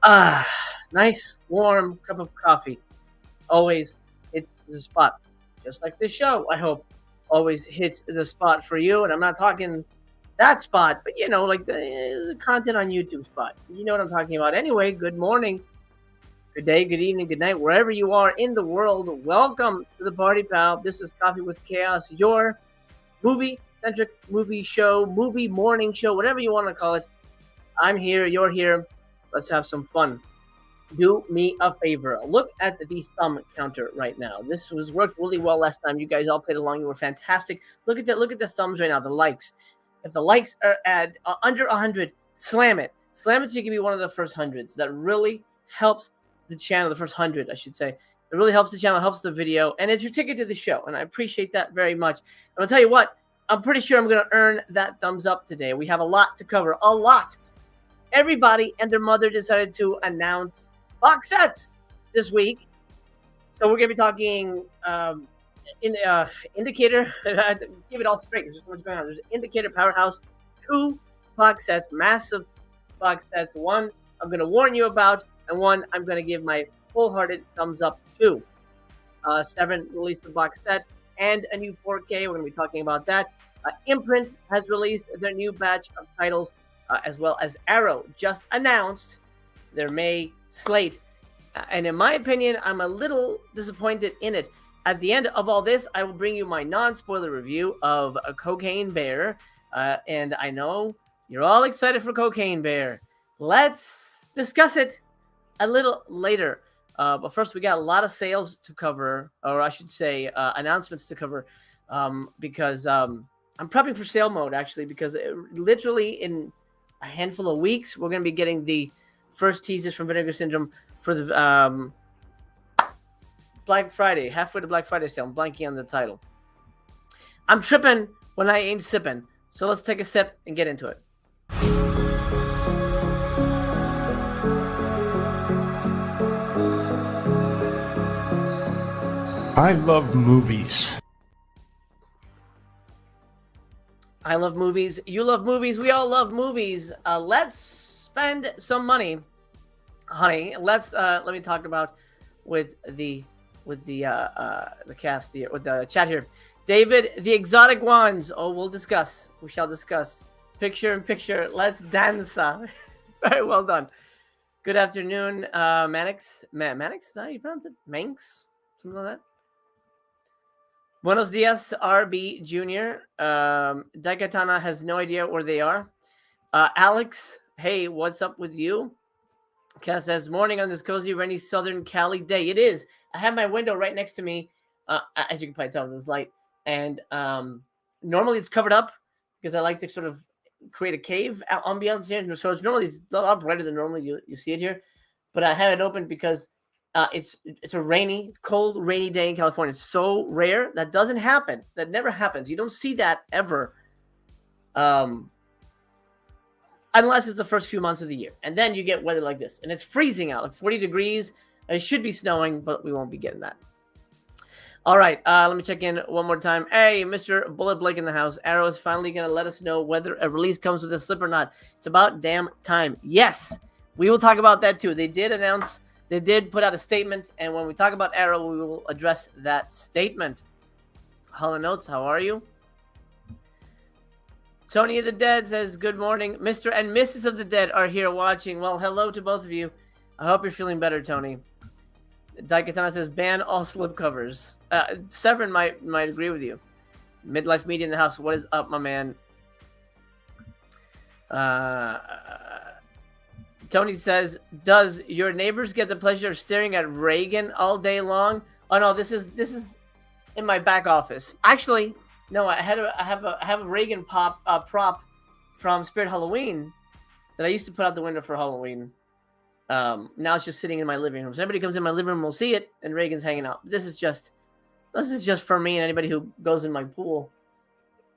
Ah, nice warm cup of coffee. Always hits the spot. Just like this show, I hope, always hits the spot for you. And I'm not talking that spot, but like the content on YouTube spot. You know what I'm talking about. Anyway, good morning, good day, good evening, good night, wherever you are in the world. Welcome to the party, pal. This is Coffee with Chaos, your movie-centric movie show, movie morning show, whatever you want to call it. I'm here, you're here. Let's have some fun. Do me a favor. Look at the thumb counter right now. This was worked really well last time. You guys all played along. You were fantastic. Look at that. Look at the thumbs right now. The likes. If the likes are at under 100, slam it. Slam it so you can be one of the first hundreds. That really helps the channel. The first 100, I should say. It really helps the channel, helps the video, and it's your ticket to the show. And I appreciate that very much. I'm gonna tell you what. I'm pretty sure I'm gonna earn that thumbs up today. We have a lot to cover. A lot. Everybody and their mother decided to announce box sets this week. So we're going to be talking Indicator. Give it all straight. There's just so much going on. There's Indicator, Powerhouse, 2 box sets, massive box sets. One I'm going to warn you about, and one I'm going to give my full-hearted thumbs up to. Severin released the box set and a new 4K. We're going to be talking about that. Imprint has released their new batch of titles, as well as Arrow just announced their May slate. And in my opinion, I'm a little disappointed in it. At the end of all this, I will bring you my non-spoiler review of Cocaine Bear. And I know you're all excited for Cocaine Bear. Let's discuss it a little later. But first, we got a lot of sales to cover, or I should say announcements to cover, because I'm prepping for sale mode, actually, because literally in a handful of weeks, we're going to be getting the first teasers from Vinegar Syndrome for the Black Friday, halfway to Black Friday sale. I'm blanking on the title. I'm tripping when I ain't sipping. So let's take a sip and get into it. I love movies. I love movies. You love movies. We all love movies. Let's spend some money, honey. Let me talk about with the cast here, with the chat here. David, the exotic ones. Oh, we'll discuss. We shall discuss. Picture in picture. Let's danza. Very well done. Good afternoon, Manix. Manix, is that how you pronounce it? Manx, something like that. Buenos dias, RB Jr. Daikatana has no idea where they are. Alex, hey, what's up with you? Cass says, morning on this cozy, rainy Southern Cali day. It is. I have my window right next to me, as you can probably tell with this light. And normally it's covered up because I like to sort of create a cave ambiance here. So it's normally a lot brighter than normally you see it here. But I have it open because it's a rainy, cold, rainy day in California. It's so rare. That doesn't happen. That never happens. You don't see that ever. Unless it's the first few months of the year. And then you get weather like this. And it's freezing out, like 40 degrees. It should be snowing, but we won't be getting that. All right, let me check in one more time. Hey, Mr. Bullet Blake in the house. Arrow is finally going to let us know whether a release comes with a slip or not. It's about damn time. Yes, we will talk about that too. They did put out a statement, and when we talk about Arrow, we will address that statement. Hollow Notes, how are you? Tony of the Dead says, good morning. Mr. and Mrs. of the Dead are here watching. Well, hello to both of you. I hope you're feeling better, Tony. Daikatana says, ban all slipcovers. Severin might agree with you. Midlife Media in the house. What is up, my man? Tony says, does your neighbors get the pleasure of staring at Reagan all day long? Oh, no, this is in my back office. Actually, no, I have a Reagan prop from Spirit Halloween that I used to put out the window for Halloween. Now it's just sitting in my living room. So anybody comes in my living room will see it, and Reagan's hanging out. This is just for me and anybody who goes in my pool,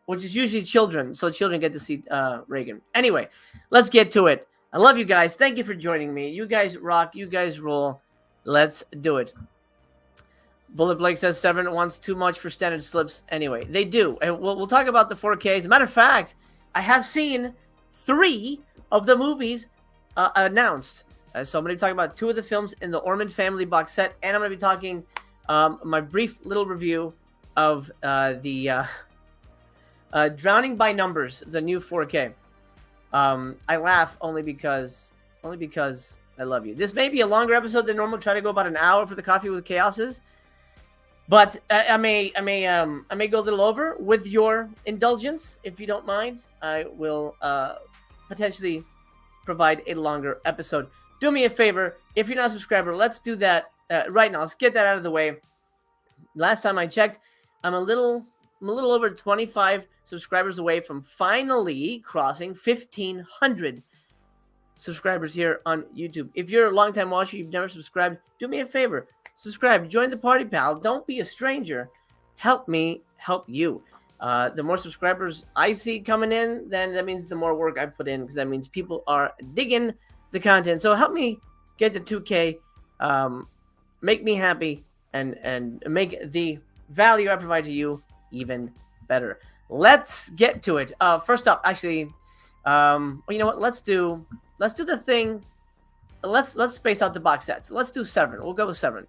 which is usually children. So children get to see Reagan. Anyway, let's get to it. I love you guys. Thank you for joining me. You guys rock. You guys roll. Let's do it. Bullet Blake says Severin wants too much for standard slips. Anyway, they do. And we'll talk about the 4K. As a matter of fact, I have seen 3 of the movies announced. So I'm going to be talking about 2 of the films in the Ormond family box set, and I'm going to be talking my brief little review of the Drowning by Numbers, the new 4K. I laugh only because I love you. This may be a longer episode than normal. Try to go about an hour for the Coffee with Chaoses, but I may go a little over. With your indulgence, if you don't mind, I will potentially provide a longer episode. Do me a favor, if you're not a subscriber, let's do that right now. Let's get that out of the way. Last time I checked, I'm a little over 25 subscribers away from finally crossing 1,500 subscribers here on YouTube. If you're a longtime watcher, you've never subscribed, do me a favor. Subscribe. Join the party, pal. Don't be a stranger. Help me help you. The more subscribers I see coming in, then that means the more work I put in, because that means people are digging the content. So help me get to 2K. Make me happy and make the value I provide to you even better. Let's get to it. First up, actually, well, you know what? Let's do the thing. Let's space out the box sets. Let's do Severin. We'll go with Severin.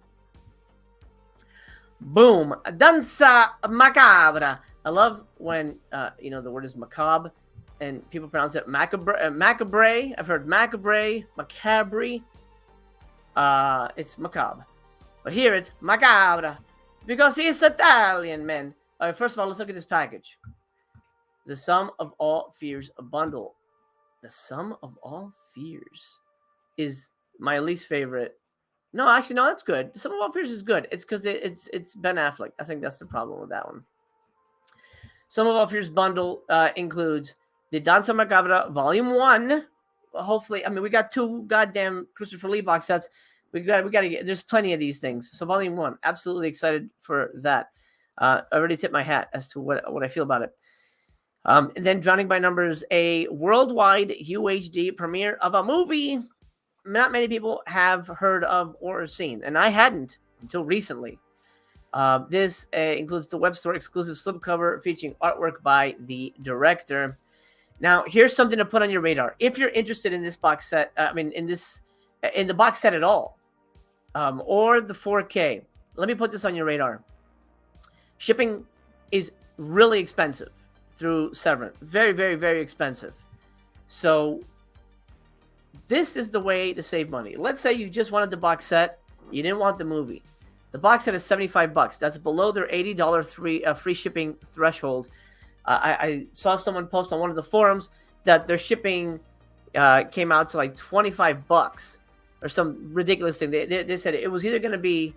Boom. Danza Macabra. I love when the word is macabre and people pronounce it macabre. I've heard macabre, macabre. It's macabre, but here it's macabra because he's Italian, man. All right, first of all, let's look at this package. The Sum of All Fears bundle. The Sum of All Fears is my least favorite. No, actually, no, that's good. The Sum of All Fears is good. It's because it's Ben Affleck. I think that's the problem with that one. Sum of All Fears bundle includes the Danza Macabra Volume 1. Hopefully, I mean, we got 2 goddamn Christopher Lee box sets. We got to get. There's plenty of these things. So Volume 1, absolutely excited for that. I already tipped my hat as to what I feel about it. And then Drowning by Numbers, a worldwide UHD premiere of a movie not many people have heard of or seen, and I hadn't until recently. This includes the web store exclusive slipcover featuring artwork by the director. Now, here's something to put on your radar. If you're interested in this box set, in the box set at all, or the 4K, let me put this on your radar. Shipping is really expensive through Severin. Very, very, very expensive. So this is the way to save money. Let's say you just wanted the box set. You didn't want the movie. The box set is $75. That's below their $80 free shipping threshold. I saw someone post on one of the forums that their shipping came out to like $25 or some ridiculous thing. They said it was either going to be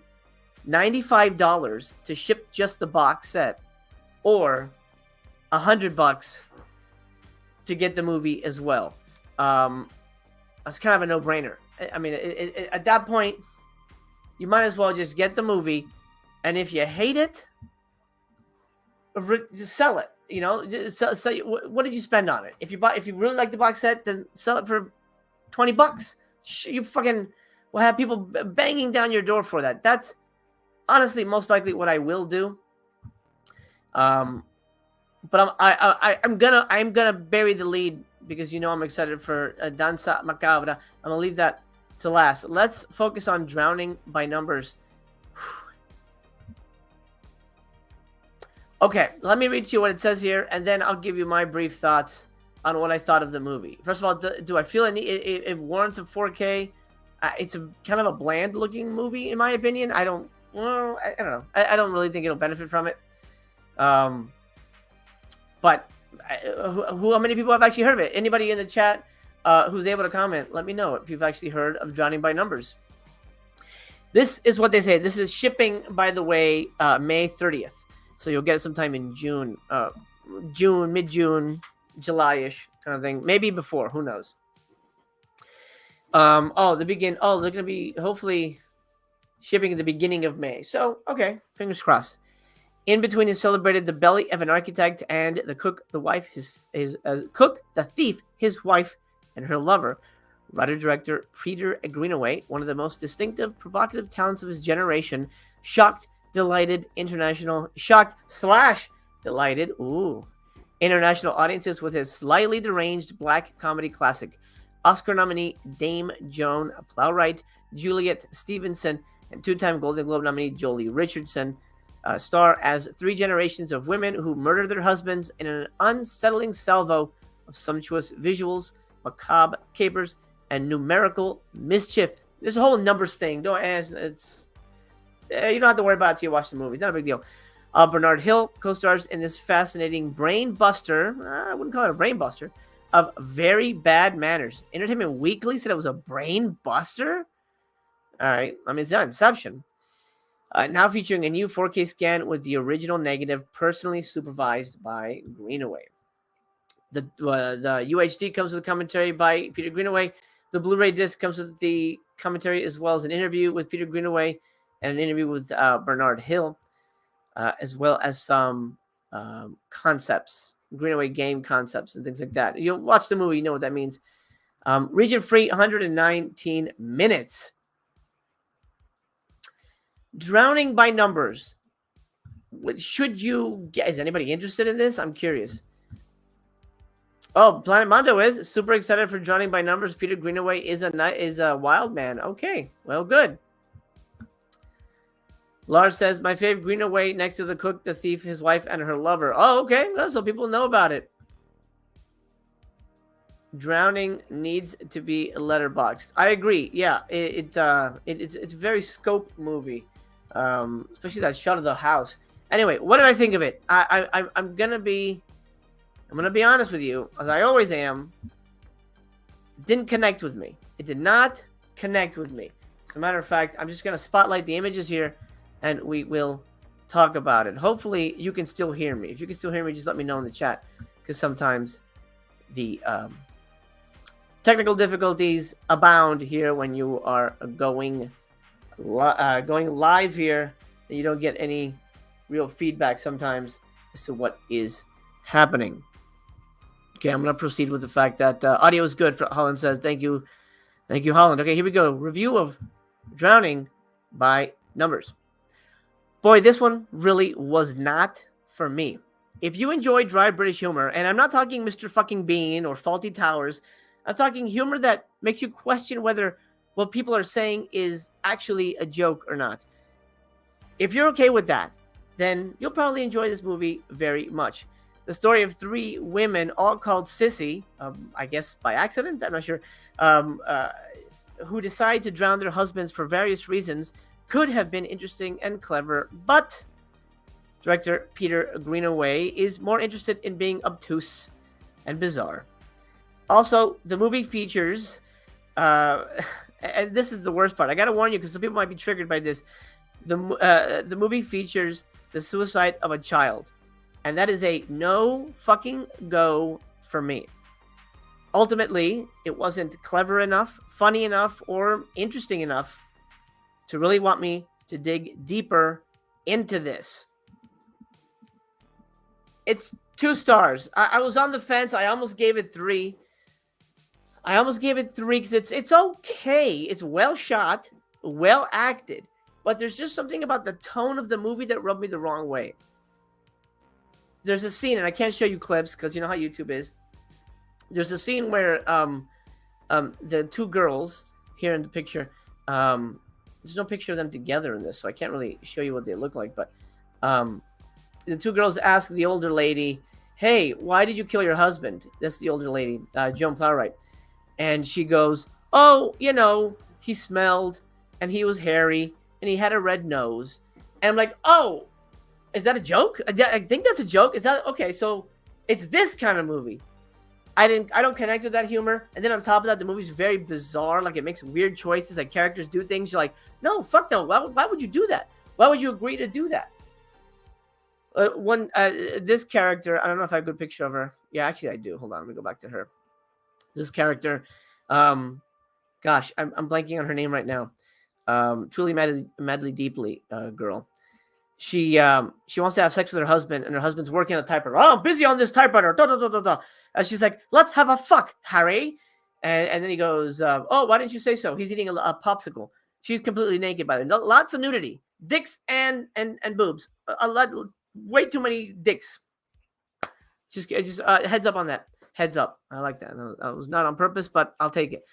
$95 to ship just the box set or $100 to get the movie as well. That's kind of a no-brainer. I mean, at that point, you might as well just get the movie, and if you hate it, just sell it. You know, what did you spend on it? If you really like the box set, then sell it for $20. You fucking will have people banging down your door for that. That's honestly most likely what I will do. But I'm gonna bury the lead because I'm excited for Danza Macabra. I'm gonna leave that to last. Let's focus on Drowning by Numbers. Okay, let me read to you what it says here, and then I'll give you my brief thoughts on what I thought of the movie. First of all, do I feel it warrants a 4K? It's kind of a bland-looking movie, in my opinion. I don't know. I don't really think it'll benefit from it. But how many people have actually heard of it? Anybody in the chat who's able to comment, let me know if you've actually heard of Drowning by Numbers. This is what they say. This is shipping, by the way, May 30th. So you'll get it sometime in June, mid-June, July-ish kind of thing. Maybe before, who knows? They're going to be hopefully shipping at the beginning of May. So, okay, fingers crossed. In between is celebrated The Belly of an Architect and The Cook, the Wife, Cook, the Thief, his wife, and her lover. Writer-director Peter Greenaway, one of the most distinctive, provocative talents of his generation, shocked, delighted, international audiences with his slightly deranged black comedy classic. Oscar nominee Dame Joan Plowright, Juliet Stevenson, and two-time Golden Globe nominee Jolie Richardson star as three generations of women who murder their husbands in an unsettling salvo of sumptuous visuals, macabre capers, and numerical mischief. There's a whole numbers thing. You don't have to worry about it until you watch the movie. It's not a big deal. Bernard Hill co-stars in this fascinating brain buster. I wouldn't call it a brain buster. Of Very Bad Manners. Entertainment Weekly said it was a brain buster. All right, I mean, it's not Inception. Now featuring a new 4K scan with the original negative personally supervised by Greenaway. The UHD comes with a commentary by Peter Greenaway. The Blu-ray disc comes with the commentary as well as an interview with Peter Greenaway and an interview with Bernard Hill, as well as some concepts, Greenaway game concepts and things like that. You'll watch the movie, you know what that means. Region free, 119 minutes. Drowning by Numbers. Should you get? Is anybody interested in this? I'm curious. Oh, Planet Mondo is super excited for Drowning by Numbers. Peter Greenaway is a wild man. Okay, well, good. Lars says, my favorite Greenaway next to the cook, the thief, his wife, and her lover. Oh, okay. Well, so people know about it. Drowning needs to be letterboxed. I agree. Yeah, it's a very scope movie, especially that shot of the house. Anyway, what did I think of it? I'm gonna be honest with you, as I always am. It didn't connect with me. It did not connect with me. As a matter of fact, I'm just gonna spotlight the images here, and we will talk about it. Hopefully, you can still hear me. If you can still hear me, just let me know in the chat, because sometimes the technical difficulties abound here when you are going live here, and you don't get any real feedback sometimes as to what is happening. Okay, I'm going to proceed with the fact that audio is good. Holland says, thank you, Holland. Okay, here we go. Review of Drowning by Numbers. Boy, this one really was not for me. If you enjoy dry British humor, and I'm not talking Mr. Fucking Bean or Faulty Towers, I'm talking humor that makes you question whether what people are saying is actually a joke or not. If you're okay with that, then you'll probably enjoy this movie very much. The story of three women, all called Sissy, I guess by accident, I'm not sure, who decide to drown their husbands for various reasons, could have been interesting and clever, but director Peter Greenaway is more interested in being obtuse and bizarre. Also, the movie features, and this is the worst part. I gotta warn you because some people might be triggered by this. The movie features the suicide of a child, and that is a no fucking go for me. Ultimately, it wasn't clever enough, funny enough, or interesting enough to really want me to dig deeper into this. It's 2 stars. I was on the fence. I almost gave it 3. Because it's okay. It's well shot, well acted, but there's just something about the tone of the movie that rubbed me the wrong way. There's a scene, and I can't show you clips because you know how YouTube is. There's a scene where the 2 girls here in the picture, there's no picture of them together in this, so I can't really show you what they look like, but the 2 girls ask the older lady, hey, why did you kill your husband? That's the older lady, Joan Plowright. And she goes, oh, you know, he smelled, and he was hairy, and he had a red nose. And I'm like, oh, is that a joke? I think that's a joke. Is that okay? So it's this kind of movie. I don't connect with that humor. And then on top of that, the movie's very bizarre. Like, it makes weird choices. Like, characters do things. You're like, no, fuck no. Why would you do that? Why would you agree to do that? This character, I don't know if I have a good picture of her. Yeah, actually I do. Hold on, let me go back to her. This character, gosh, I'm blanking on her name right now. Truly madly deeply girl. She wants to have sex with her husband, and her husband's working on a typewriter. Oh, I'm busy on this typewriter. And she's like, let's have a fuck, Harry. And then he goes, oh, why didn't you say so? He's eating a popsicle. She's completely naked by the way. Lots of nudity, dicks and boobs. A lot, way too many dicks. Just heads up on that. Heads up. I like that. That was not on purpose, but I'll take it.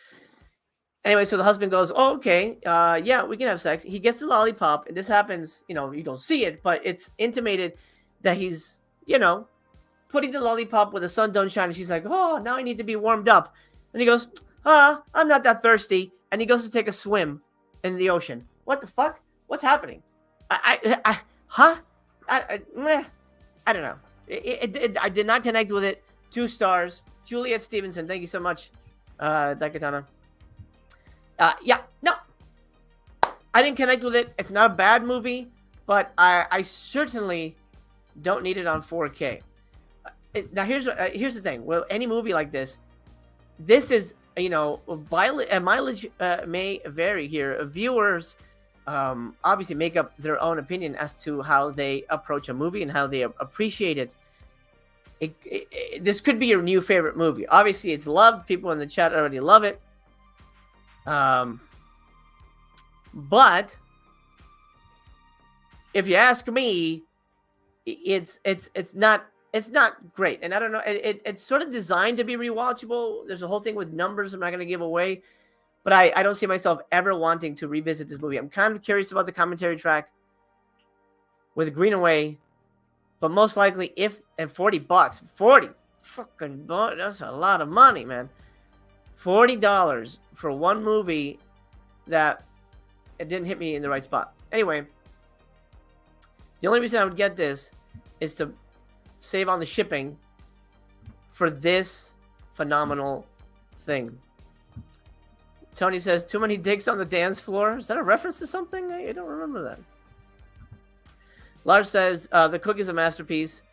Anyway, so the husband goes, oh, okay, yeah, we can have sex. He gets the lollipop, and this happens, you don't see it, but it's intimated that he's, putting the lollipop where the sun don't shine. And she's like, oh, now I need to be warmed up. And he goes, I'm not that thirsty. And he goes to take a swim in the ocean. What the fuck? What's happening? I don't know. I did not connect with it. 2 stars. Juliet Stevenson, thank you so much, Daikatana. Yeah, no. I didn't connect with it. It's not a bad movie, but I certainly don't need it on 4K. Now, here's the thing. Well, any movie like this is, mileage may vary here. Viewers obviously make up their own opinion as to how they approach a movie and how they appreciate it. This could be your new favorite movie. Obviously, it's loved. People in the chat already love it. But if you ask me, it's not great. And I don't know, it's sort of designed to be rewatchable. There's a whole thing with numbers I'm not going to give away, but I don't see myself ever wanting to revisit this movie. I'm kind of curious about the commentary track with Greenaway, but most likely at $40, 40 fucking bucks, that's a lot of money, man. $40 for one movie that it didn't hit me in the right spot. Anyway, the only reason I would get this is to save on the shipping for this phenomenal thing. Tony says, too many dicks on the dance floor. Is that a reference to something? I don't remember that. Lars says, The Cook is a masterpiece.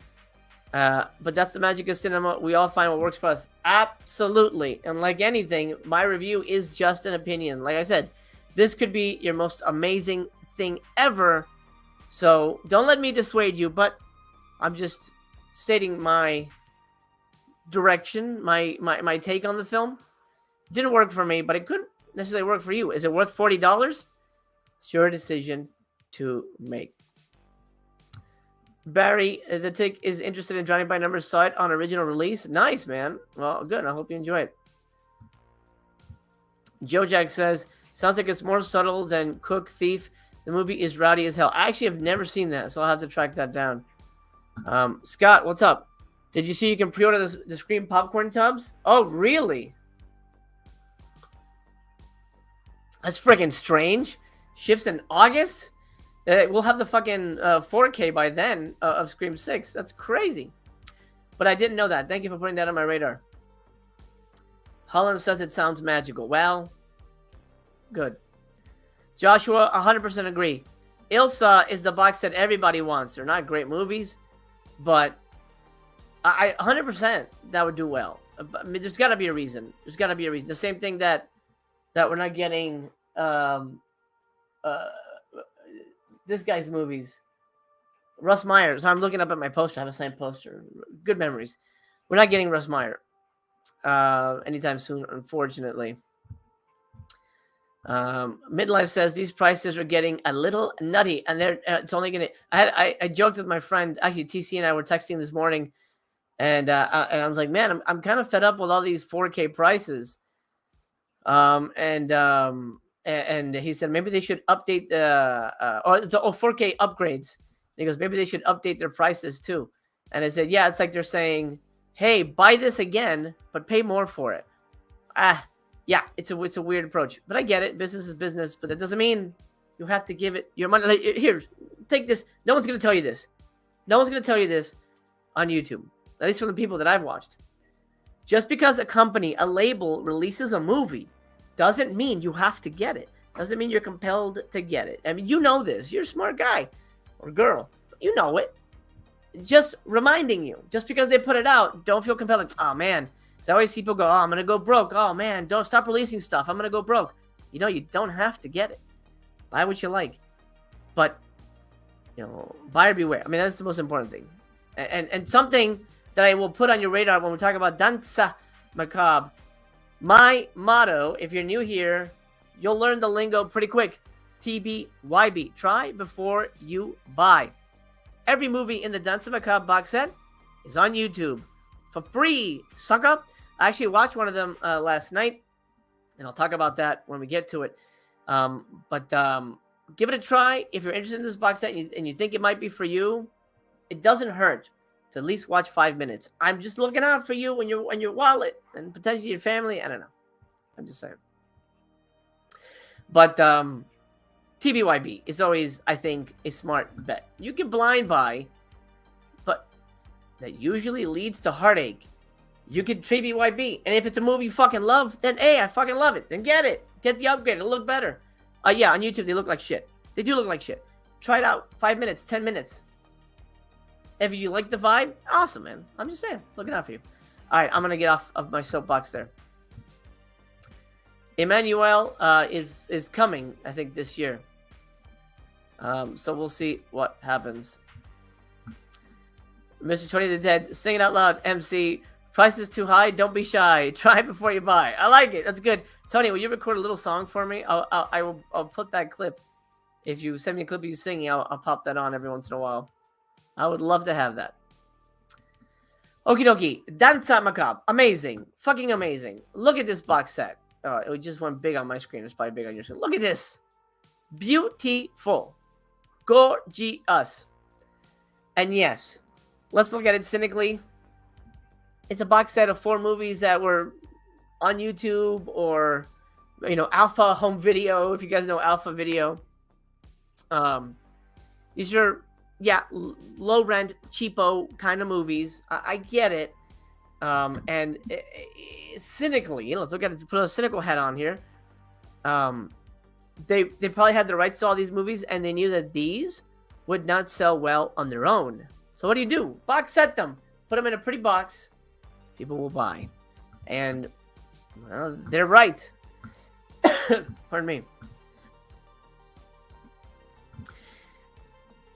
But that's the magic of cinema. We all find what works for us. Absolutely. And like anything, my review is just an opinion. Like I said, this could be your most amazing thing ever. So don't let me dissuade you, but I'm just stating my direction, my take on the film. Didn't work for me, but it could necessarily work for you. Is it worth $40? It's your decision to make. Barry, the Tick is interested in Drowning by Numbers. Saw it on original release. Nice, man. Well, good. I hope you enjoy it. Joe Jack says, sounds like it's more subtle than Cook Thief. The movie is rowdy as hell. I actually have never seen that, so I'll have to track that down. Scott, what's up? Did you see you can pre-order the Scream popcorn tubs? Oh, really? That's freaking strange. Ships in August? We'll have the fucking 4K by then of Scream 6. That's crazy. But I didn't know that. Thank you for putting that on my radar. Holland says it sounds magical. Well, good. Joshua, 100% agree. Ilsa is the box set everybody wants. They're not great movies, but I 100% that would do well. I mean, there's got to be a reason. There's got to be a reason. The same thing that we're not getting this guy's movies. Russ Meyer. So I'm looking up at my poster. I have a signed poster. Good memories. We're not getting Russ Meyer anytime soon, unfortunately. Midlife says these prices are getting a little nutty, and they're it's only gonna. I joked with my friend. Actually, TC and I were texting this morning, and I was like, man, I'm kind of fed up with all these 4K prices. And he said maybe they should update the 4K upgrades. And he goes, maybe they should update their prices too. And I said, yeah, it's like they're saying, hey, buy this again, but pay more for it. Yeah, it's a weird approach, but I get it. Business is business, but that doesn't mean you have to give it your money. Like, here, take this. No one's going to tell you this. No one's going to tell you this on YouTube, at least from the people that I've watched. Just because a company, a label releases a movie doesn't mean you have to get it. Doesn't mean you're compelled to get it. I mean, you know this. You're a smart guy or girl. You know it. Just reminding you. Just because they put it out, don't feel compelled. Like, oh, man. So I always see people go, oh, I'm going to go broke. Oh, man, don't stop releasing stuff. I'm going to go broke. You know, you don't have to get it. Buy what you like. But, buyer beware. I mean, that's the most important thing. And something that I will put on your radar when we talk about Danza Macabre. My motto, if you're new here, you'll learn the lingo pretty quick. TBYB. Try before you buy. Every movie in the Danza Macabre box set is on YouTube for free, sucker. I actually watched one of them last night, and I'll talk about that when we get to it. But give it a try if you're interested in this box set and you think it might be for you. It doesn't hurt to at least watch 5 minutes. I'm just looking out for you and your wallet and potentially your family. I don't know. I'm just saying. But TBYB is always, I think, a smart bet. You can blind buy, but that usually leads to heartache. You can TBYB, and if it's a movie you fucking love, then hey, I fucking love it. Then get it. Get the upgrade. It'll look better. Yeah, on YouTube, they look like shit. They do look like shit. Try it out. 5 minutes, 10 minutes. If you like the vibe, awesome, man. I'm just saying. Looking out for you. All right, I'm going to get off of my soapbox there. Emmanuel is coming, I think, this year. So we'll see what happens. Mr. Tony the Dead, sing it out loud. MC, price is too high. Don't be shy. Try it before you buy. I like it. That's good. Tony, will you record a little song for me? I'll put that clip. If you send me a clip of you singing, I'll pop that on every once in a while. I would love to have that. Okie dokie. Danza Macabre. Amazing. Fucking amazing. Look at this box set. It just went big on my screen. It's probably big on your screen. Look at this. Beautiful. Gorgeous. And yes, let's look at it cynically. It's a box set of 4 movies that were on YouTube or, Alpha Home Video, if you guys know Alpha Video. These are, low rent, cheapo kind of movies. I get it. And cynically, let's look at it, to put a cynical hat on here. They probably had the rights to all these movies, and they knew that these would not sell well on their own. So what do? Box set them. Put them in a pretty box. People will buy. And, well, they're right. Pardon me.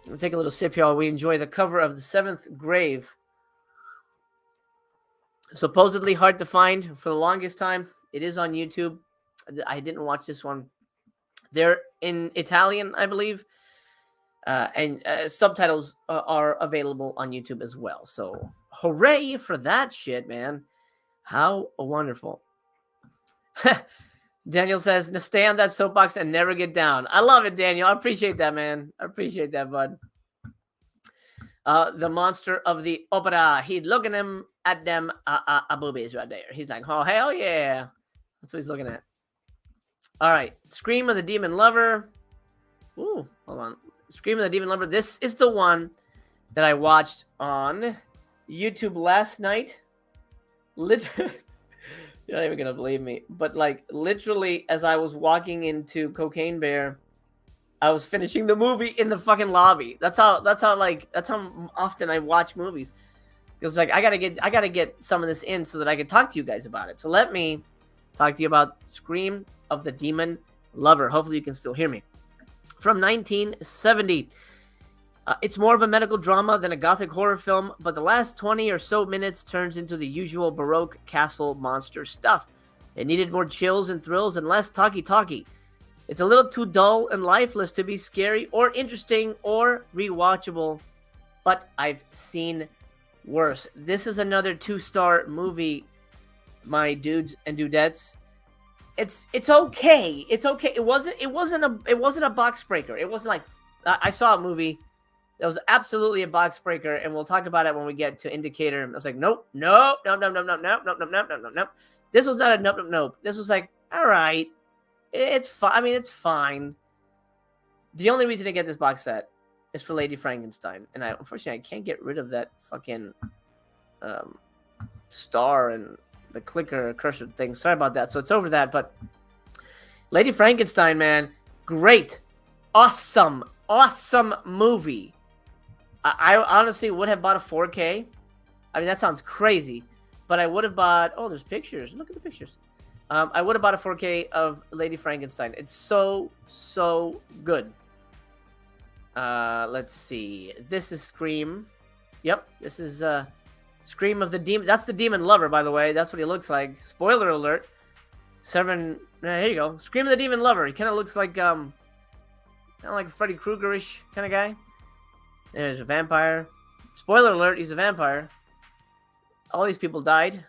We'll take a little sip here while we enjoy the cover of The Seventh Grave. Supposedly hard to find for the longest time. It is on YouTube. I didn't watch this one. They're in Italian, I believe. And subtitles are available on YouTube as well. So, hooray for that shit, man. How wonderful. Daniel says, stay on that soapbox and never get down. I love it, Daniel. I appreciate that, man. I appreciate that, bud. The monster of the opera. He's looking at them boobies right there. He's like, oh, hell yeah. That's what he's looking at. All right. Scream of the Demon Lover. Ooh, hold on. Scream of the Demon Lover. This is the one that I watched on YouTube last night. Literally. You're not even going to believe me. But, literally, as I was walking into Cocaine Bear, I was finishing the movie in the fucking lobby. That's how often I watch movies. Because, I gotta get some of this in so that I can talk to you guys about it. So let me talk to you about Scream of the Demon Lover. Hopefully you can still hear me. From 1970. It's more of a medical drama than a gothic horror film, but the last 20 or so minutes turns into the usual Baroque castle monster stuff. It needed more chills and thrills and less talky-talky. It's a little too dull and lifeless to be scary or interesting or rewatchable, but I've seen worse. This is another 2-star movie, my dudes and dudettes. It's okay. It's okay. It wasn't a box breaker. It wasn't like I saw a movie that was absolutely a box breaker, and we'll talk about it when we get to Indicator. I was like, nope. This was not a nope. This was like, all right, it's fine. I mean, it's fine. The only reason to get this box set is for Lady Frankenstein, and unfortunately I can't get rid of that fucking star and the clicker cursor thing. Sorry about that. So it's over that, but Lady Frankenstein, man, great, awesome movie. I honestly would have bought a 4K. I mean, that sounds crazy, but I would have bought. Oh, there's pictures. Look at the pictures. I would have bought a 4K of Lady Frankenstein. It's so good. Let's see. This is Scream. Yep, this is Scream of the Demon. That's the Demon Lover, by the way. That's what he looks like. Spoiler alert. Severin. Here you go. Scream of the Demon Lover. He kind of looks like kind of like a Freddy Krueger-ish kind of guy. There's a vampire. Spoiler alert, he's a vampire. All these people died.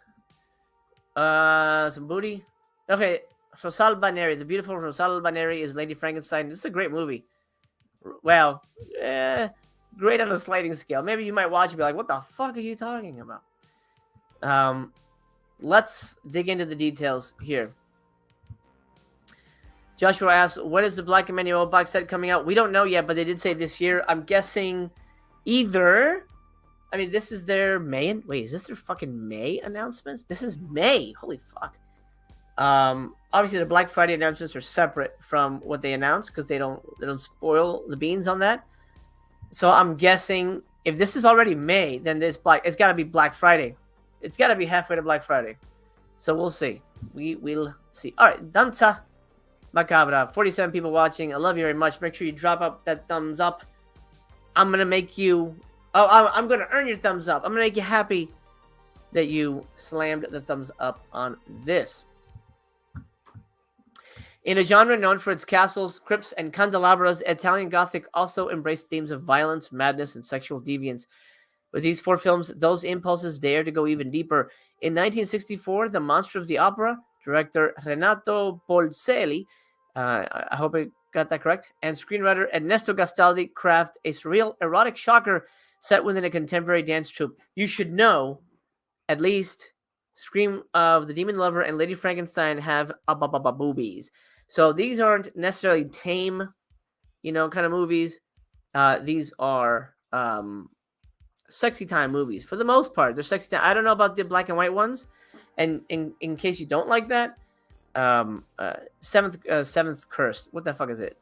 Some booty. Okay, Rosal Baneri, the beautiful Rosal Baneri is Lady Frankenstein. This is a great movie. Well, great on a sliding scale. Maybe you might watch and be like, what the fuck are you talking about? Let's dig into the details here. Joshua asks, when is the Black Emmanuel box set coming out? We don't know yet, but they did say this year. I'm guessing either... I mean, this is their May... Wait, is this their fucking May announcements? This is May. Holy fuck. Obviously, the Black Friday announcements are separate from what they announced because they don't spoil the beans on that. So I'm guessing if this is already May, then it's got to be Black Friday. It's got to be halfway to Black Friday. So we'll see. We will see. All right, Danza. Macabra, 47 people watching. I love you very much. Make sure you drop up that thumbs up. I'm going to make you... Oh, I'm going to earn your thumbs up. I'm going to make you happy that you slammed the thumbs up on this. In a genre known for its castles, crypts, and candelabras, Italian Gothic also embraced themes of violence, madness, and sexual deviance. With these 4 films, those impulses dare to go even deeper. In 1964, The Monster of the Opera, director Renato Polselli, I hope I got that correct, and screenwriter Ernesto Gastaldi craft a surreal erotic shocker set within a contemporary dance troupe. You should know, at least, Scream of the Demon Lover and Lady Frankenstein have boobies. So these aren't necessarily tame, kind of movies. These are sexy time movies. For the most part, they're sexy time. I don't know about the black and white ones. And in case you don't like that, Seventh Curse. What the fuck is it?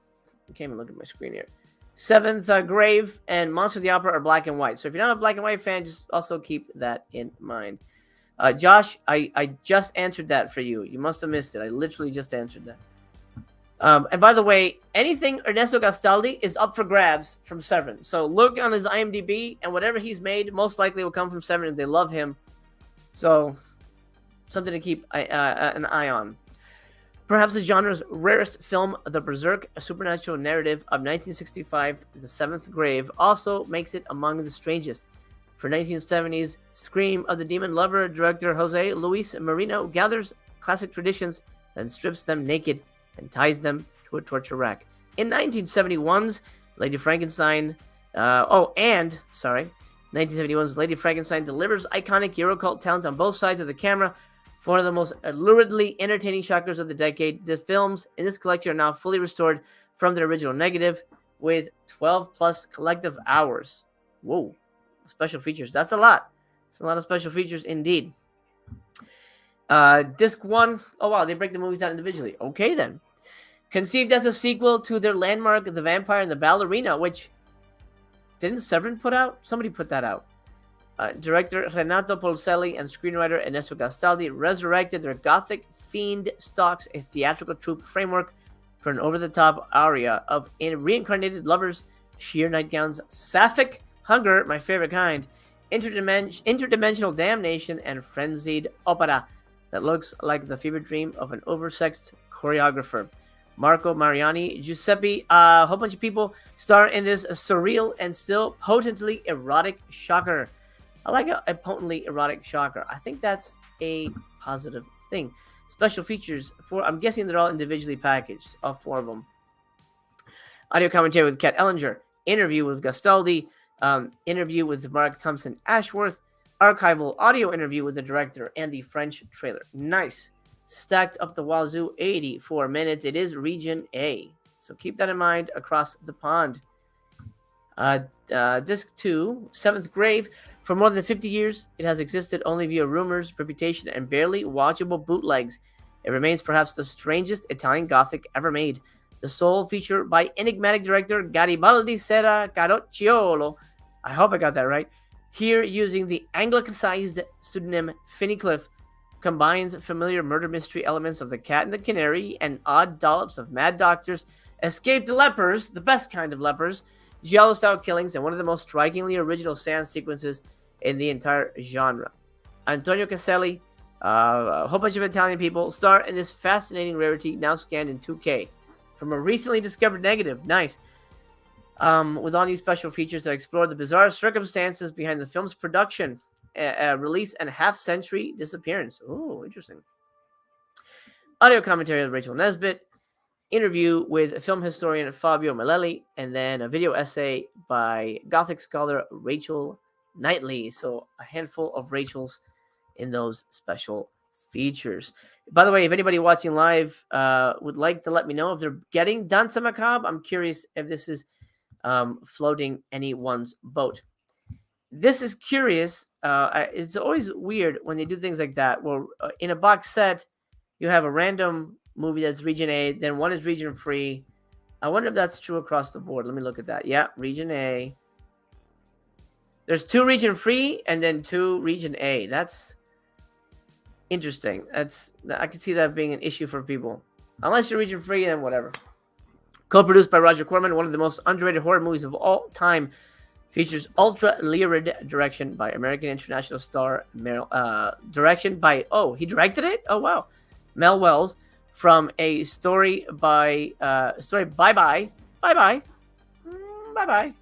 I can't even look at my screen here. Seventh Grave and Monster of the Opera are black and white. So if you're not a black and white fan, just also keep that in mind. Josh, I just answered that for you. You must have missed it. I literally just answered that. And by the way, anything Ernesto Gastaldi is up for grabs from Severin. So look on his IMDb, and whatever he's made most likely will come from Severin. They love him. So something to keep an eye on. Perhaps the genre's rarest film, The Berserk, a supernatural narrative of 1965, The Seventh Grave, also makes it among the strangest. For 1970s Scream of the Demon Lover, director Jose Luis Marino gathers classic traditions and strips them naked and ties them to a torture rack. In 1971's Lady Frankenstein, 1971's Lady Frankenstein delivers iconic Eurocult talent on both sides of the camera for one of the most luridly entertaining shockers of the decade. The films in this collection are now fully restored from their original negative with 12 plus collective hours. Whoa. Special features. That's a lot. It's a lot of special features indeed. Disc 1. Oh, wow. They break the movies down individually. Okay, then. Conceived as a sequel to their landmark, The Vampire and the Ballerina, which didn't Severin put out? Somebody put that out. Director Renato Polselli and screenwriter Ernesto Gastaldi resurrected their gothic fiend stalks a theatrical troupe framework for an over-the-top aria of reincarnated lovers, sheer nightgowns, sapphic hunger, my favorite kind, interdimensional damnation, and frenzied opera that looks like the fever dream of an oversexed choreographer. Marco Mariani, Giuseppe, a whole bunch of people star in this surreal and still potently erotic shocker. I like a potently erotic shocker. I think that's a positive thing. Special features I'm guessing they're all individually packaged, all 4 of them. Audio commentary with Kat Ellinger, interview with Gastaldi, interview with Mark Thompson Ashworth, archival audio interview with the director, and the French trailer. Nice. Stacked up the wazoo, 84 minutes. It is Region A. So keep that in mind across the pond. Disc 2, Seventh Grave. For more than 50 years, it has existed only via rumors, reputation, and barely watchable bootlegs. It remains perhaps the strangest Italian Gothic ever made. The sole feature by enigmatic director Garibaldi Sera Carocciolo. I hope I got that right. Here, using the anglicized pseudonym Finneycliff, combines familiar murder mystery elements of The Cat and the Canary and odd dollops of mad doctors, escaped lepers, the best kind of lepers, giallo-style killings, and one of the most strikingly original seance sequences in the entire genre. Antonio Caselli, a whole bunch of Italian people, star in this fascinating rarity, now scanned in 2K. From a recently discovered negative. Nice. With all new special features that explore the bizarre circumstances behind the film's production release and half-century disappearance. Oh, interesting. Audio commentary of Rachel Nesbitt, interview with film historian Fabio Malelli, and then a video essay by Gothic scholar Rachel Knightley. So a handful of Rachels in those special features. By the way, if anybody watching live would like to let me know if they're getting Danza Macabre, I'm curious if this is floating anyone's boat. This is curious. It's always weird when they do things like that. Well, in a box set, you have a random movie that's region A, then one is region free. I wonder if that's true across the board. Let me look at that. Yeah, region A. There's 2 region free and then 2 region A. That's interesting. I can see that being an issue for people. Unless you're region free, then whatever. Co-produced by Roger Corman, one of the most underrated horror movies of all time. Features ultra-lurid direction by American international star direction by he directed it? Oh wow. Mel Wells, from a story by Bye Bye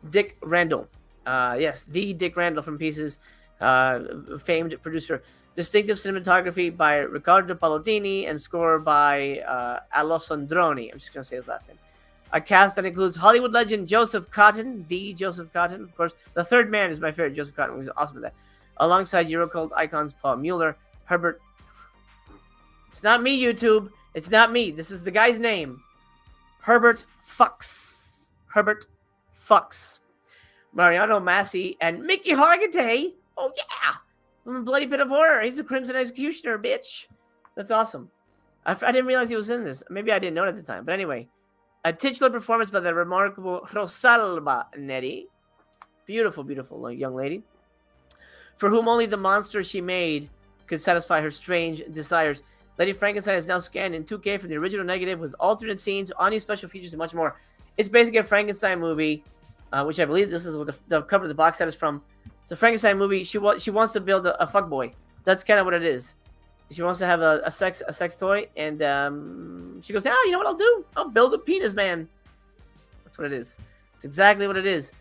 Dick Randall. Yes, the Dick Randall from Pieces, famed producer. Distinctive cinematography by Riccardo Palladini and score by Alessandroni. I'm just going to say his last name. A cast that includes Hollywood legend Joseph Cotten, the Joseph Cotten, of course. The Third Man is my favorite. Joseph Cotten was awesome at that. Alongside Eurocult icons Paul Mueller, Herbert. It's not me, YouTube. It's not me. This is the guy's name. Herbert Fuchs. Herbert Fuchs. Mariano Massey and Mickey Hargitay. Oh, yeah. From a Bloody Pit of Horror. He's a Crimson Executioner, bitch. That's awesome. I didn't realize he was in this. Maybe I didn't know it at the time. But anyway. A titular performance by the remarkable Rosalba Neri. Beautiful, beautiful young lady. For whom only the monster she made could satisfy her strange desires. Lady Frankenstein is now scanned in 2K from the original negative with alternate scenes, audio special features, and much more. It's basically a Frankenstein movie, which I believe this is what the cover of the box set is from. It's a Frankenstein movie. She wants to build a fuckboy. That's kind of what it is. She wants to have a sex toy, and she goes, you know what I'll do? I'll build a penis man. That's what it is. It's exactly what it is.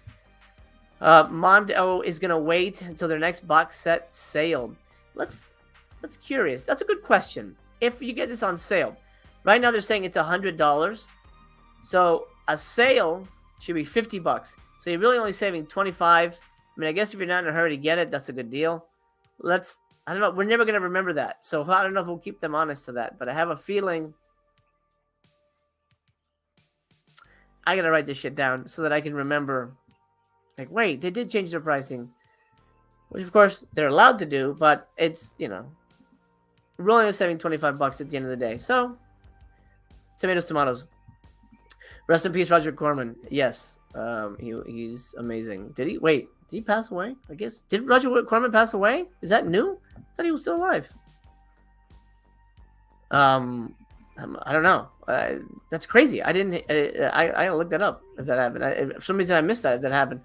Mondo is going to wait until their next box set sale. That's curious. That's a good question. If you get this on sale. Right now they're saying it's $100. So a sale should be $50. So you're really only saving $25. I mean, I guess if you're not in a hurry to get it, that's a good deal. I don't know. We're never going to remember that. So I don't know if we'll keep them honest to that. But I have a feeling I got to write this shit down so that I can remember. Like, wait, they did change their pricing. Which, of course, they're allowed to do. But it's, we're only saving $25 at the end of the day. So, tomatoes. Rest in peace, Roger Corman. Yes, he's amazing. Did he? Wait. Did he pass away? I guess. Did Roger Corman pass away? Is that new? I thought he was still alive. I don't know. That's crazy. I didn't. I gotta look that up if that happened. For some reason, I missed that. If that happened.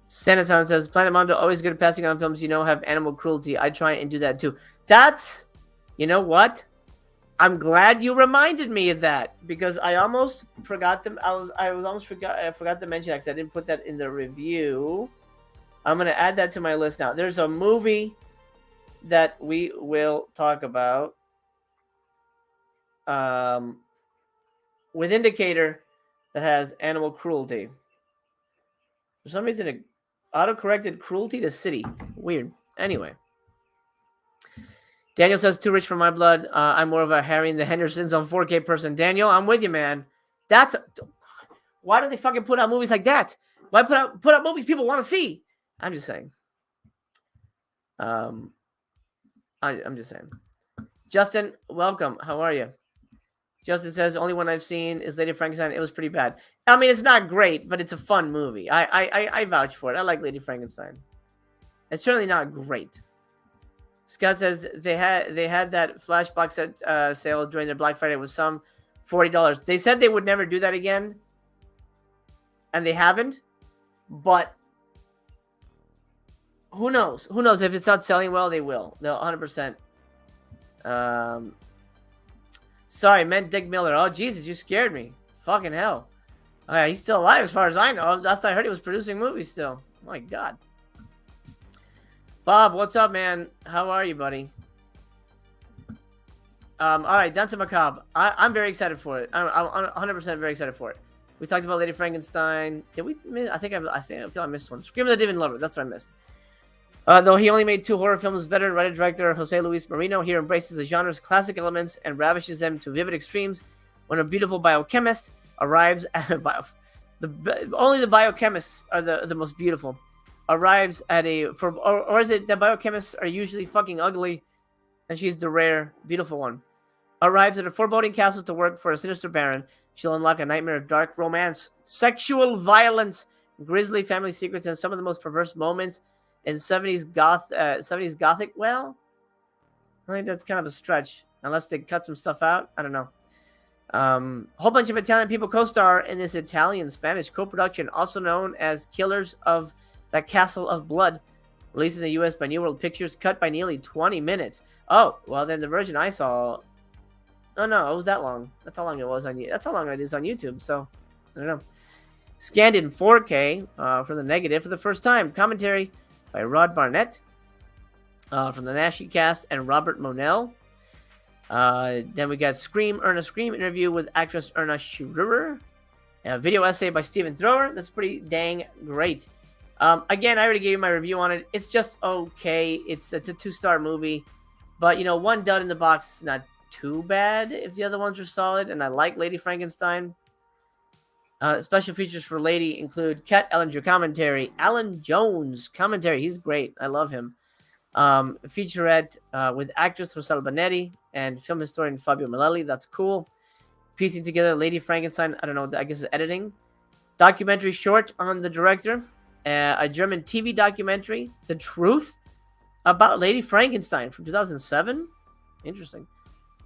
Sanatan says Planet Mondo always good at passing on films. Have animal cruelty. I try and do that too. That's. You know what? I'm glad you reminded me of that because I almost forgot them. I forgot to mention that because I didn't put that in the review. I'm going to add that to my list now. There's a movie that we will talk about with Indicator that has animal cruelty. For some reason, it auto-corrected cruelty to city. Weird. Anyway. Daniel says, too rich for my blood. I'm more of a Harry and the Hendersons on 4K person. Daniel, I'm with you, man. Why do they fucking put out movies like that? Why put out movies people want to see? I'm just saying. I'm just saying. Justin, welcome. How are you? Justin says, only one I've seen is Lady Frankenstein. It was pretty bad. I mean, it's not great, but it's a fun movie. I vouch for it. I like Lady Frankenstein. It's certainly not great. Scott says they had that flash box set sale during their Black Friday with some $40. They said they would never do that again, and they haven't. But who knows? Who knows if it's not selling well? They will. They'll 100%. Sorry, meant Dick Miller. Oh Jesus, you scared me. Fucking hell. Oh, yeah, he's still alive as far as I know. Last I heard, he was producing movies still. Oh, my God. Bob, what's up, man? How are you, buddy? All right, Danza Macabre. I'm very excited for it. I'm 100% very excited for it. We talked about Lady Frankenstein. Did we miss? I feel I missed one. Scream of the Demon Lover. That's what I missed. Though he only made 2 horror films, veteran writer-director Jose Luis Marino here embraces the genre's classic elements and ravishes them to vivid extremes when a beautiful biochemist arrives at only the biochemists are the most beautiful. Arrives at or is it the biochemists are usually fucking ugly and she's the rare, beautiful one. Arrives at a foreboding castle to work for a sinister baron. She'll unlock a nightmare of dark romance, sexual violence, grisly family secrets, and some of the most perverse moments in 70s Gothic. Well, I think that's kind of a stretch, unless they cut some stuff out. I don't know. A whole bunch of Italian people co-star in this Italian-Spanish co-production, also known as Killers of the Castle of Blood, released in the U.S. by New World Pictures, cut by nearly 20 minutes. Oh, well, then the version I saw... Oh, no, it was that long. That's how long it was on YouTube. That's how long it is on YouTube, so I don't know. Scanned in 4K from the negative for the first time. Commentary by Rod Barnett from the Nashi cast and Robert Monell. Then we got Erna Scream interview with actress Erna Schreiber. A video essay by Stephen Thrower. That's pretty dang great. Again, I already gave you my review on it. It's just okay. It's a 2-star movie. But, one dud in the box is not too bad if the other ones are solid. And I like Lady Frankenstein. Special features for Lady include Cat Ellinger commentary. Alan Jones commentary. He's great. I love him. Featurette with actress Rossella Bonetti and film historian Fabio Malelli. That's cool. Piecing together Lady Frankenstein. I don't know. I guess it's editing. Documentary short on the director. A German TV documentary, The Truth, about Lady Frankenstein from 2007. Interesting.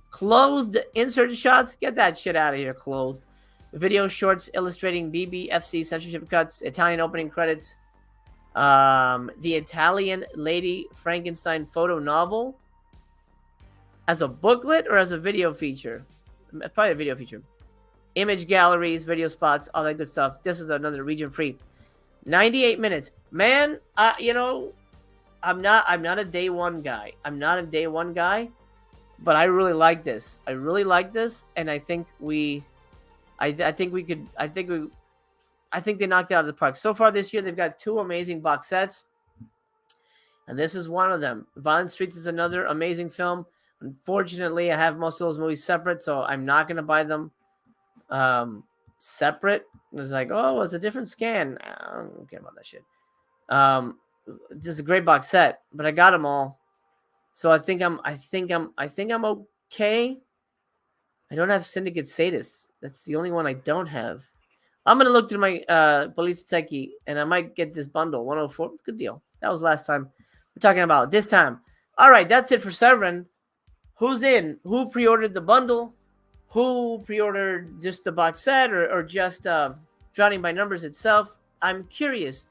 Clothed insert shots. Get that shit out of here, clothed. Video shorts illustrating BBFC censorship cuts. Italian opening credits. The Italian Lady Frankenstein photo novel. As a booklet or as a video feature? Probably a video feature. Image galleries, video spots, all that good stuff. This is another region free. 98 minutes. Man, I'm not a day one guy. But I really like this. And I think I think they knocked it out of the park. So far this year, they've got 2 amazing box sets. And this is one of them. Violent Streets is another amazing film. Unfortunately, I have most of those movies separate, so I'm not going to buy them separate. It's like, oh, it's a different scan. I don't care about that shit. This is a great box set, but I got them all. So I think I'm okay. I don't have Syndicate Sadist. That's the only one I don't have. I'm going to look through my Police Techie, and I might get this bundle, 104. Good deal. That was last time. We're talking about this time. All right, that's it for Severin. Who's in? Who pre-ordered the bundle? Who pre-ordered just the box set or just Drowning by Numbers itself? I'm curious.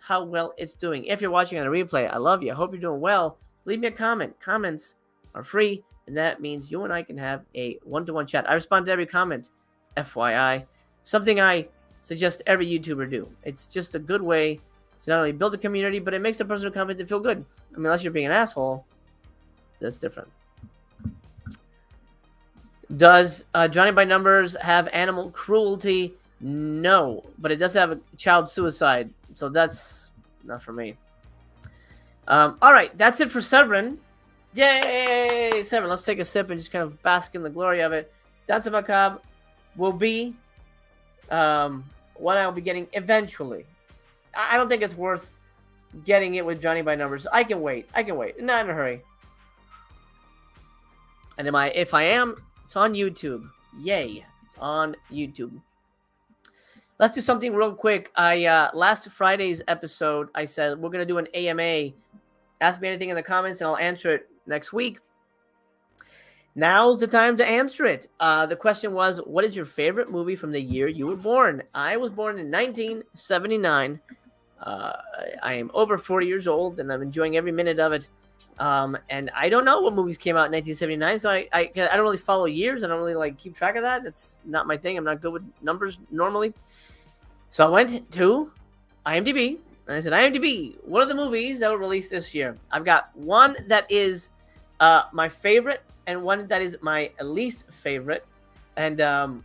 How well it's doing. If you're watching on a replay, I love you. I hope you're doing well. Leave me a comment. Comments are free, and that means you and I can have a one-to-one chat. I respond to every comment, FYI. Something I suggest every YouTuber do. It's just a good way to not only build a community, but it makes the person who comments feel good. I mean, unless you're being an asshole, that's different. Does Drowning by Numbers have animal cruelty? No, but it does have a child suicide, so that's not for me. All right, that's it for Severin. Yay, Severin! Let's take a sip and just kind of bask in the glory of it. Danza Macabre will be one I'll be getting eventually. I don't think it's worth getting it with Drowning by Numbers. I can wait. Not in a hurry. And if I am, it's on YouTube. Yay, it's on YouTube. Let's do something real quick. Last Friday's episode, I said we're going to do an AMA. Ask me anything in the comments, and I'll answer it next week. Now's the time to answer it. The question was, what is your favorite movie from the year you were born? I was born in 1979. I am over 40 years old, and I'm enjoying every minute of it. And I don't know what movies came out in 1979, so I don't really follow years. I don't really keep track of that. That's not my thing. I'm not good with numbers normally. So I went to IMDb, And I said, IMDb, what are the movies that were released this year? I've got one that is my favorite and one that is my least favorite. And I'm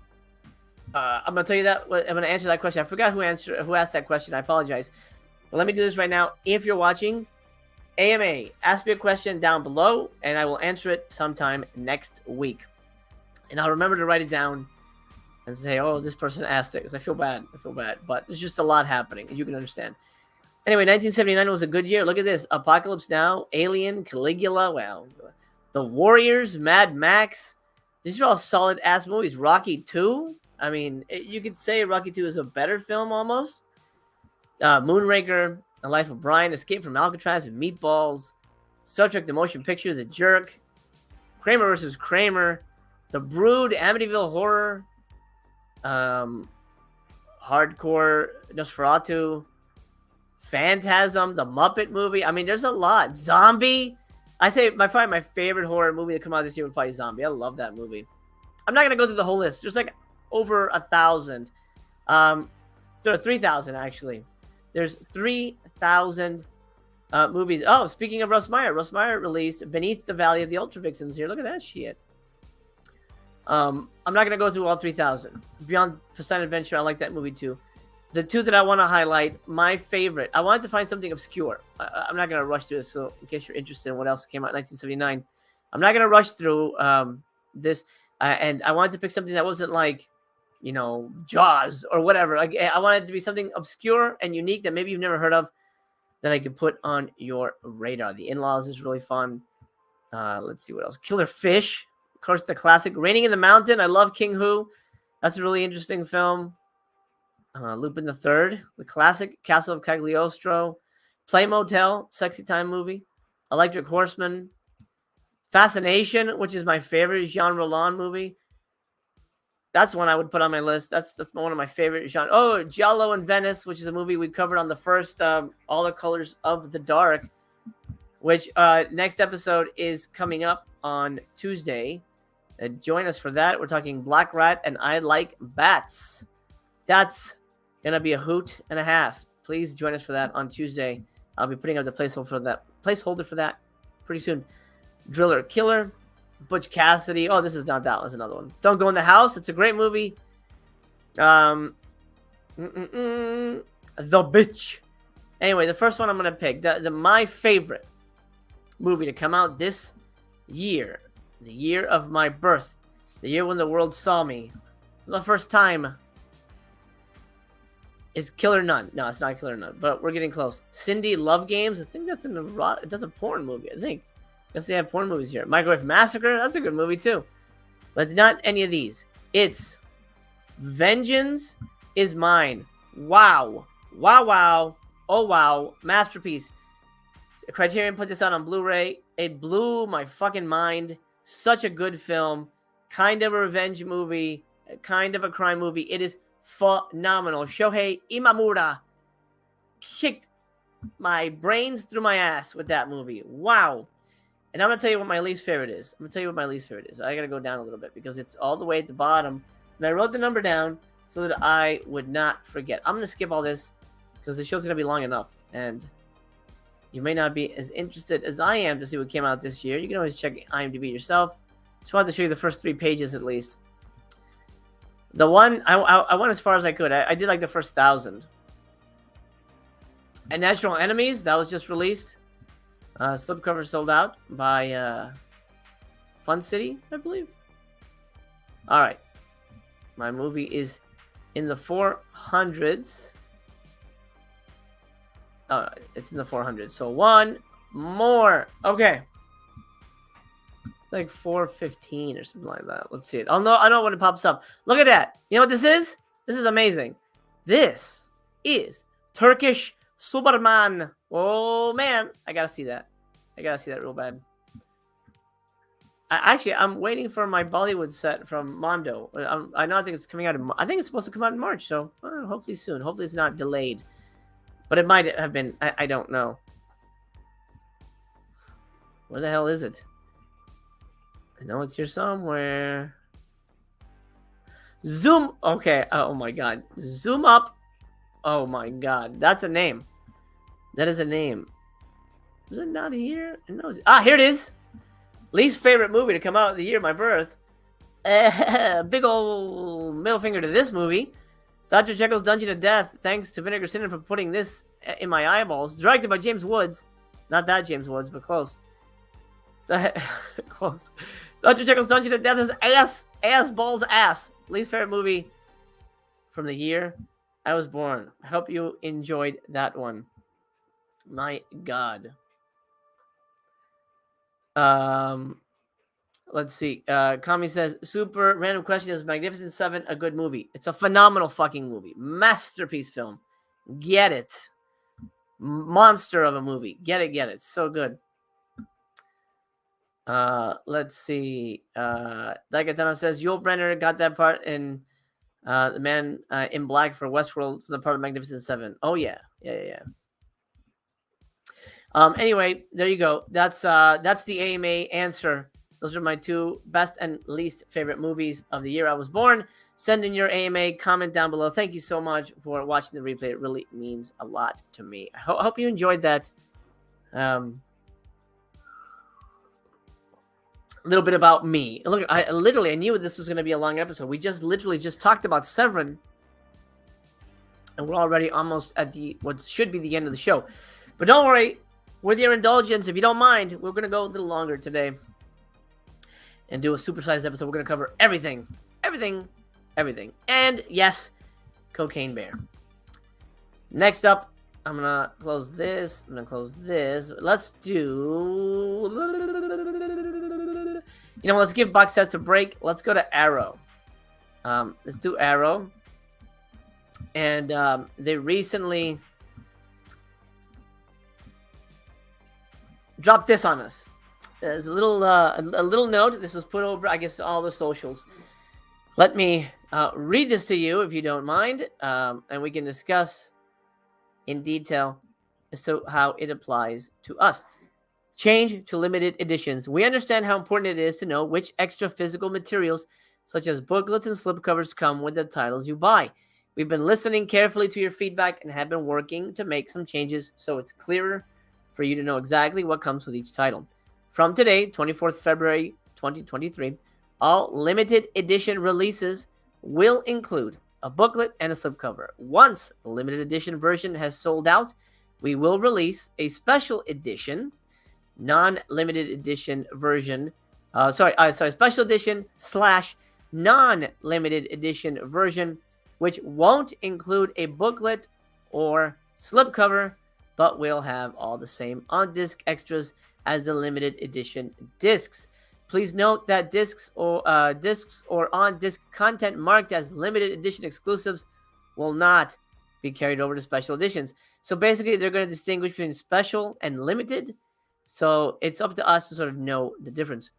going to tell you that. I'm going to answer that question. I forgot who asked that question. I apologize. But let me do this right now. If you're watching, AMA, ask me a question down below, and I will answer it sometime next week. And I'll remember to write it down and say, oh, this person asked it, because I feel bad. But there's just a lot happening, as you can understand. Anyway, 1979 was a good year. Look at this. Apocalypse Now, Alien, Caligula, wow. The Warriors, Mad Max. These are all solid-ass movies. Rocky 2. I mean, you could say Rocky 2 is a better film almost. Moonraker, A Life of Brian, Escape from Alcatraz, and Meatballs. Star Trek The Motion Picture, The Jerk. Kramer versus Kramer. The Brood, Amityville Horror. Hardcore, Nosferatu. Phantasm, the Muppet movie. I mean, there's a lot. Zombie. I say my favorite horror movie that come out this year would probably Zombie. I love that movie. I'm not gonna go through the whole list. There's like over 1,000. There are 3,000 actually. There's 3,000 movies. Oh, speaking of Russ Meyer released Beneath the Valley of the Ultra Vixens here. Look at that shit. I'm not gonna go through all 3,000. Beyond Poseidon Adventure, I like that movie too. The two that I want to highlight, my favorite. I wanted to find something obscure. I'm not going to rush through this, so in case you're interested in what else came out in 1979, I'm not going to rush through this. And I wanted to pick something that wasn't like, you know, Jaws or whatever. Like, I wanted it to be something obscure and unique that maybe you've never heard of that I could put on your radar. The In-Laws is really fun. Let's see what else. Killer Fish, of course, the classic. Raining in the Mountain. I love King Hu. That's a really interesting film. Lupin the Third, the classic. Castle of Cagliostro, Play Motel, sexy time movie. Electric Horseman, Fascination, which is my favorite Jean Roland movie. That's one I would put on my list. That's one of my favorite Jean. Oh, Giallo in Venice, which is a movie we covered on the first All the Colors of the Dark, which next episode is coming up on Tuesday. Join us for that. We're talking Black Rat and I Like Bats. That's going to be a hoot and a half. Please join us for that on Tuesday. I'll be putting up the placeholder for that pretty soon. Driller Killer, Butch Cassidy. Oh, this is not that. That's another one. Don't Go in the House. It's a great movie. The Bitch. Anyway, the first one I'm going to pick. My favorite movie to come out this year. The year of my birth. The year when the world saw me. For the first time. Is Killer Nun. No, it's not Killer Nun, but we're getting close. Cindy Love Games. I think that's that's a porn movie, I think. Guess they have porn movies here. Microwave Massacre. That's a good movie, too. But it's not any of these. It's Vengeance is Mine. Wow. Wow, wow. Oh, wow. Masterpiece. Criterion put this out on Blu-ray. It blew my fucking mind. Such a good film. Kind of a revenge movie. Kind of a crime movie. It is phenomenal. Shohei Imamura kicked my brains through my ass with that movie. Wow. And I'm going to tell you what my least favorite is. I got to go down a little bit because it's all the way at the bottom. And I wrote the number down so that I would not forget. I'm going to skip all this because the show's going to be long enough. And you may not be as interested as I am to see what came out this year. You can always check IMDb yourself. Just wanted to show you the first 3 pages at least. The one, I went as far as I could. I did like the first 1,000. And Natural Enemies, that was just released. Slipcover sold out by Fun City, I believe. All right. My movie is in the 400s. It's in the 400s. So one more. Okay. It's like 415 or something like that. Let's see it. I know when it pops up. Look at that. You know what this is? This is amazing. This is Turkish Superman. Oh, man. I got to see that. Real bad. I'm waiting for my Bollywood set from Mondo. I think it's coming out I think it's supposed to come out in March, so hopefully soon. Hopefully it's not delayed. But it might have been. I don't know. Where the hell is it? I know it's here somewhere. Zoom. Okay. Oh my God. Zoom up. Oh my God. That's a name. That is a name. Is it not here? No. Here it is. Least favorite movie to come out the year of my birth. Big old middle finger to this movie. Dr. Jekyll's Dungeon of Death. Thanks to Vinegar Syndrome for putting this in my eyeballs. Directed by James Woods. Not that James Woods, but close. Close. Dr. Jekyll's Dungeon of Death is ass. Ass, balls, ass. Least favorite movie from the year I was born. I hope you enjoyed that one. My God. Let's see. Kami says, super random question. Is Magnificent Seven a good movie? It's a phenomenal fucking movie. Masterpiece film. Get it. Monster of a movie. Get it. So good. Let's see. Daikatana says, Yul Brenner got that part in The Man in Black for Westworld for the part of Magnificent Seven. Oh, yeah. Yeah. Anyway, there you go. That's the AMA answer. Those are my two best and least favorite movies of the year I was born. Send in your AMA, comment down below. Thank you so much for watching the replay. It really means a lot to me. I hope you enjoyed that. A little bit about me. Look, I knew this was going to be a long episode. We literally just talked about Severin, and we're already almost at what should be the end of the show. But don't worry, with your indulgence, if you don't mind, we're going to go a little longer today and do a supersized episode. We're going to cover everything. And yes, Cocaine Bear. Next up, I'm going to close this. Let's do... let's give Boxsets a break. Let's go to Arrow. Let's do Arrow. And they recently dropped this on us. There's a little note. This was put over, I guess, all the socials. Let me read this to you, if you don't mind, and we can discuss in detail as to how it applies to us. Change to limited editions. We understand how important it is to know which extra physical materials, such as booklets and slipcovers, come with the titles you buy. We've been listening carefully to your feedback and have been working to make some changes so it's clearer for you to know exactly what comes with each title. From today, 24th February 2023, all limited edition releases will include a booklet and a slipcover. Once the limited edition version has sold out, we will release a special edition, non-limited edition version. Special edition / non-limited edition version, which won't include a booklet or slipcover, but will have all the same on-disc extras as the limited edition discs. Please note that discs or on-disc content marked as limited edition exclusives will not be carried over to special editions. So basically, they're going to distinguish between special and limited. So it's up to us to sort of know the difference.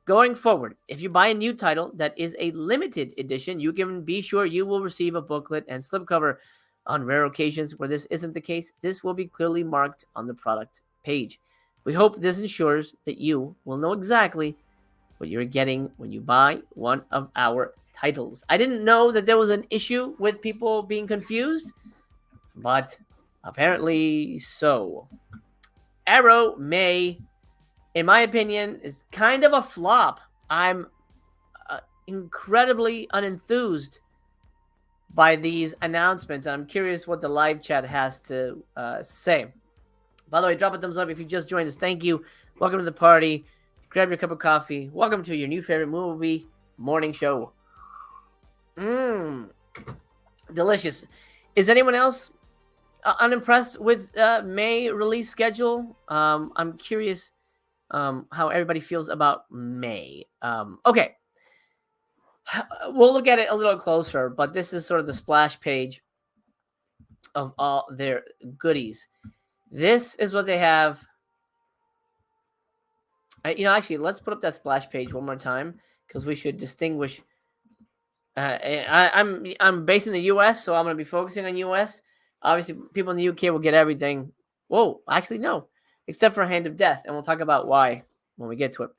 Going forward, if you buy a new title that is a limited edition, you can be sure you will receive a booklet and slipcover. On rare occasions where this isn't the case, this will be clearly marked on the product page. We hope this ensures that you will know exactly what you're getting when you buy one of our titles. I didn't know that there was an issue with people being confused, but apparently so. Arrow May, in my opinion, is kind of a flop. I'm incredibly unenthused by these announcements. I'm curious what the live chat has to say. By the way, drop a thumbs up if you just joined us. Thank you. Welcome to the party. Grab your cup of coffee. Welcome to your new favorite movie morning show. Delicious. Is anyone else unimpressed with May release schedule? I'm curious how everybody feels about May. Okay. We'll look at it a little closer, but this is sort of the splash page of all their goodies. This is what they have. Actually, let's put up that splash page one more time because we should distinguish. I'm based in the U.S., so I'm going to be focusing on U.S. Obviously, people in the U.K. will get everything. Whoa, actually, no, except for Hand of Death, and we'll talk about why when we get to it.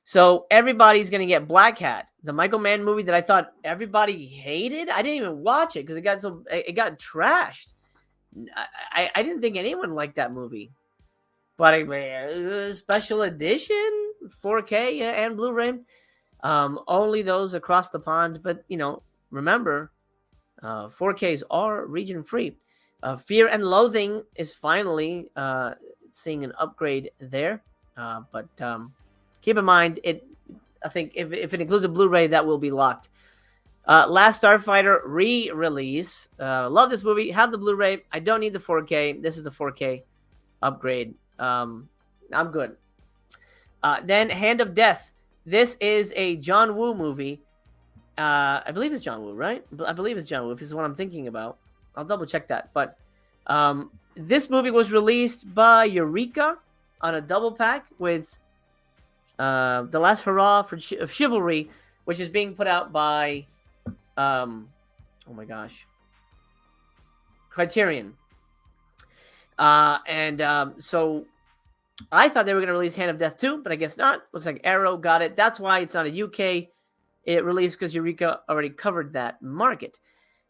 So everybody's going to get Black Hat, the Michael Mann movie that I thought everybody hated. I didn't even watch it because it got trashed. I didn't think anyone liked that movie. But special edition, 4K and Blu-ray. Only those across the pond. But, remember, 4Ks are region free. Fear and Loathing is finally seeing an upgrade there. But keep in mind, I think if it includes a Blu-ray, that will be locked. Last Starfighter re-release. Love this movie. Have the Blu-ray. I don't need the 4K. This is the 4K upgrade. I'm good. Then Hand of Death. This is a John Woo movie. I believe it's John Woo, right? I believe it's John Woo, if this is what I'm thinking about. I'll double check that. But this movie was released by Eureka on a double pack with The Last Hurrah of Chivalry, which is being put out by oh my gosh, Criterion. So I thought they were going to release Hand of Death too, but I guess not. Looks like Arrow got it. That's why it's not a UK release, because Eureka already covered that market.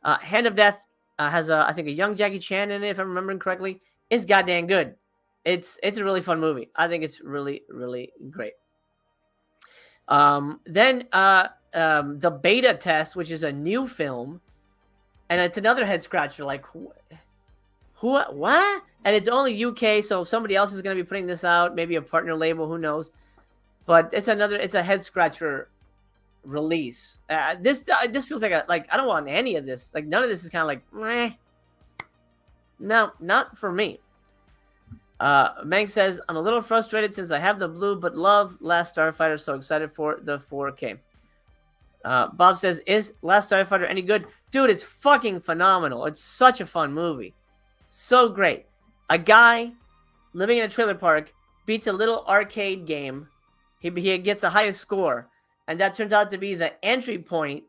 Hand of Death has I think a young Jackie Chan in it, if I'm remembering correctly. It's goddamn good. It's a really fun movie. I think it's really, really great. Then The Beta Test, which is a new film, and it's another head scratcher. Like, what? And it's only UK, so somebody else is going to be putting this out, maybe a partner label, who knows? But it's a head scratcher release. This feels like I don't want any of this. Like, none of this is kind of like, meh. No, not for me. Mank says, I'm a little frustrated since I have the blue, but love Last Starfighter, so excited for the 4K. Bob says, is Last Starfighter any good? Dude, it's fucking phenomenal. It's such a fun movie. So great. A guy living in a trailer park beats a little arcade game. He gets the highest score, and that turns out to be the entry point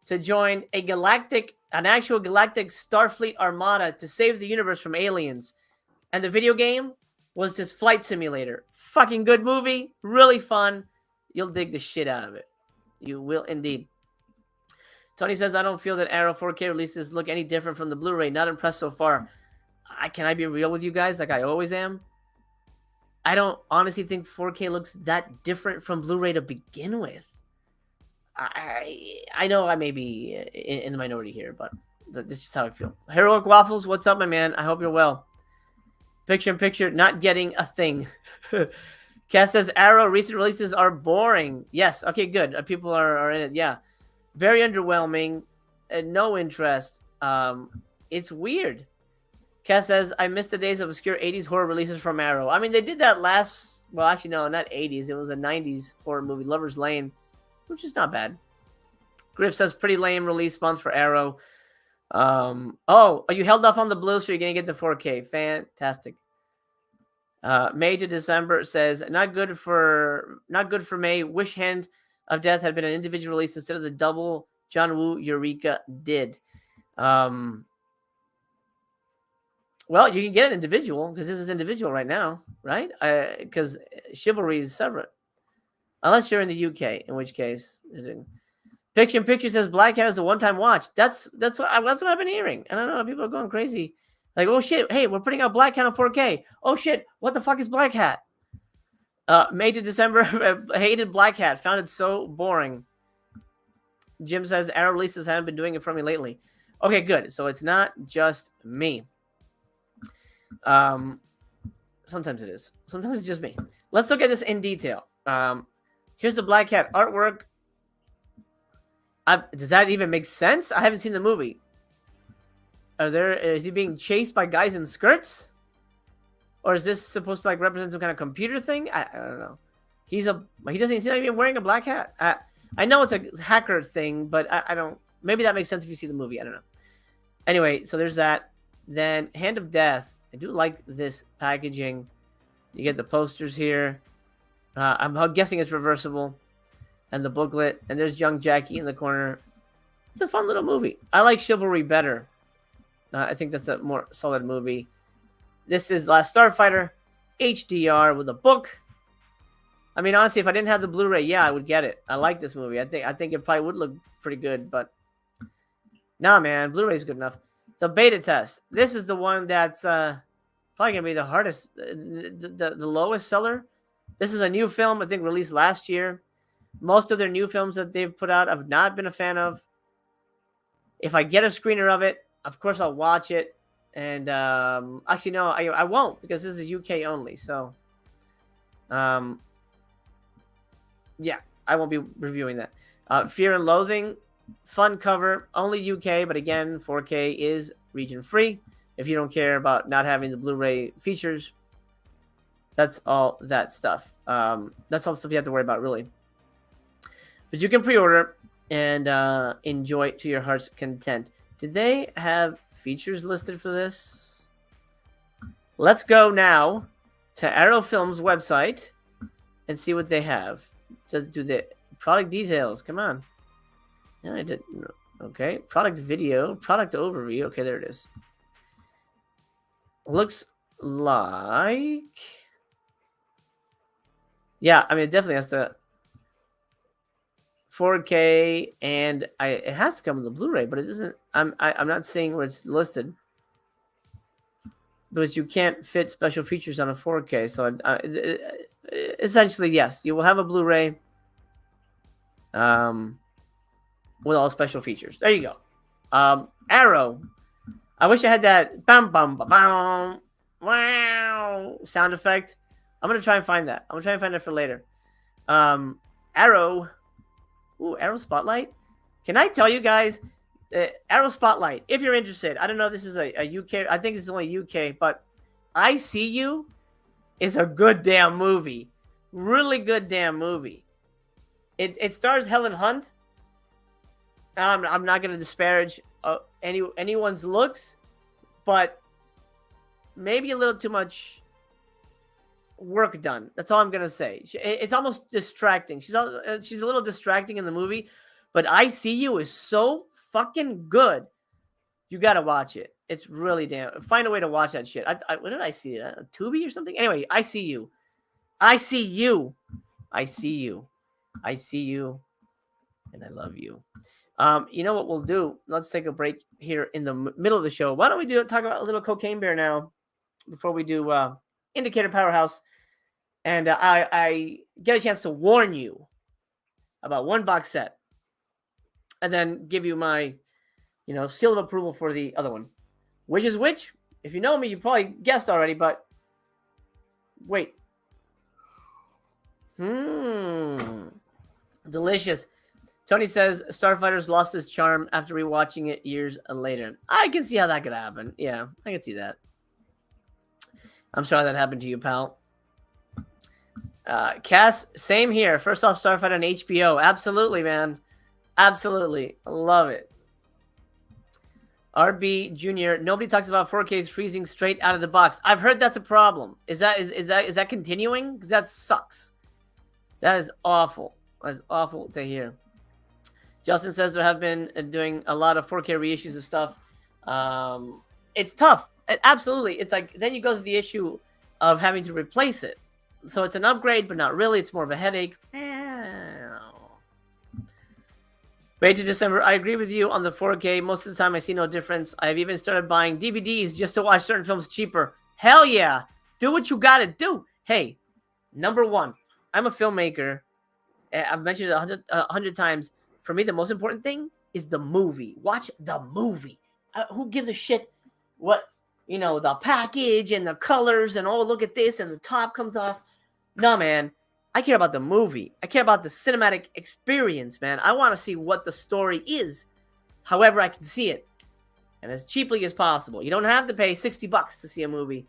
to join an actual galactic Starfleet armada to save the universe from aliens. And the video game was this flight simulator. Fucking good movie. Really fun. You'll dig the shit out of it. You will indeed. Tony says, I don't feel that Arrow 4K releases look any different from the Blu-ray. Not impressed so far. Can I be real with you guys like I always am? I don't honestly think 4K looks that different from Blu-ray to begin with. I know I may be in the minority here, but this is just how I feel. Heroic Waffles, what's up, my man? I hope you're well. Picture, not getting a thing. Cass says, Arrow recent releases are boring. Yes, okay, good. People are in it, yeah. Very underwhelming. No interest. It's weird. Cass says, I miss the days of obscure 80s horror releases from Arrow. I mean, they did that well, actually, no, not 80s. It was a 90s horror movie, Lover's Lane, which is not bad. Griff says, pretty lame release month for Arrow. You held off on the blue, so you're going to get the 4K. Fantastic. May to December says, not good for May. Wish Hand of Death had been an individual release instead of the double John Woo Eureka did. Well, you can get an individual, because this is individual right now, right? Because Chivalry is separate. Unless you're in the UK, in which case... Picture says Black Hat is a one-time watch. That's what I've been hearing. I don't know. People are going crazy. Like, oh shit! Hey, we're putting out Black Hat on 4K. Oh shit! What the fuck is Black Hat? May to December, hated Black Hat. Found it so boring. Jim says Arrow releases haven't been doing it for me lately. Okay, good. So it's not just me. Sometimes it is. Sometimes it's just me. Let's look at this in detail. Here's the Black Hat artwork. Does that even make sense? I haven't seen the movie. Is he being chased by guys in skirts? Or is this supposed to represent some kind of computer thing? I don't know. He's not even wearing a black hat. I know it's a hacker thing, but I don't. Maybe that makes sense if you see the movie. I don't know. Anyway, so there's that. Then Hand of Death. I do like this packaging. You get the posters here. I'm guessing it's reversible. And the booklet. And there's young Jackie in the corner. It's a fun little movie. I like Chivalry better. I think that's a more solid movie. This is Last Starfighter. HDR with a book. I mean, honestly, if I didn't have the Blu-ray, yeah, I would get it. I like this movie. I think it probably would look pretty good. But nah, man. Blu-ray is good enough. the beta test. This is the one that's probably gonna be the hardest, the lowest seller. This is a new film, I think, released last year. Most of their new films that they've put out, I've not been a fan of. If I get a screener of it, of course I'll watch it. And actually, no, I won't, because this is UK only. So, yeah, I won't be reviewing that. Fear and Loathing, fun cover, only UK, but again, 4K is region free. If you don't care about not having the Blu-ray features, that's all that stuff. That's all the stuff you have to worry about, really. But you can pre-order and enjoy to your heart's content. Did they have features listed for this? Let's go now to Arrow Films website and see what they have. Just do the product details. Come on. Yeah, I didn't. Okay. Product video. Product overview. Okay, there it is. Looks like. Yeah, I mean, it definitely has to. 4K, and it has to come with the Blu-ray, but it doesn't. I'm not seeing where it's listed, because you can't fit special features on a 4K. So essentially, yes, you will have a Blu-ray with all special features. There you go. Arrow. I wish I had that bam bam bam wow sound effect. I'm gonna try and find that. I'm gonna try and find it for later. Arrow. Ooh, Arrow Spotlight. Can I tell you guys, Arrow Spotlight, if you're interested, I don't know if this is a UK, I think it's only UK, but I See You is a good damn movie. Really good damn movie. It stars Helen Hunt. I'm not going to disparage anyone's looks, but maybe a little too much work done. That's all I'm gonna say. It's almost distracting. She's a little distracting in the movie, but I See You is so fucking good. You gotta watch it. It's really damn. Find a way to watch that shit. When did I see it? Tubi or something? Anyway, I See You. I See You. I See You. I See You. And I love you. You know what we'll do? Let's take a break here in the middle of the show. Why don't we talk about a little Cocaine Bear now before we do Indicator Powerhouse, and I get a chance to warn you about one box set, and then give you my, seal of approval for the other one. Which is which? If you know me, you probably guessed already, but wait. Delicious. Tony says Starfighter's lost its charm after rewatching it years later. I can see how that could happen. Yeah, I can see that. I'm sorry that happened to you, pal. Cass, same here. First off, Starfighter on HBO. Absolutely, man. Absolutely. Love it. RB Jr. Nobody talks about 4Ks freezing straight out of the box. I've heard that's a problem. Is that continuing? Because that sucks. That is awful. That is awful to hear. Justin says there have been doing a lot of 4K reissues of stuff. It's tough. Absolutely. It's like, then you go to the issue of having to replace it. So it's an upgrade, but not really. It's more of a headache. Wait to December. I agree with you on the 4K. Most of the time, I see no difference. I've even started buying DVDs just to watch certain films cheaper. Hell yeah. Do what you got to do. Hey, number one, I'm a filmmaker. I've mentioned it 100 times. For me, the most important thing is the movie. Watch the movie. Who gives a shit what, the package and the colors and, oh, look at this, and the top comes off. No, man. I care about the movie. I care about the cinematic experience, man. I want to see what the story is, however I can see it, and as cheaply as possible. You don't have to pay $60 to see a movie.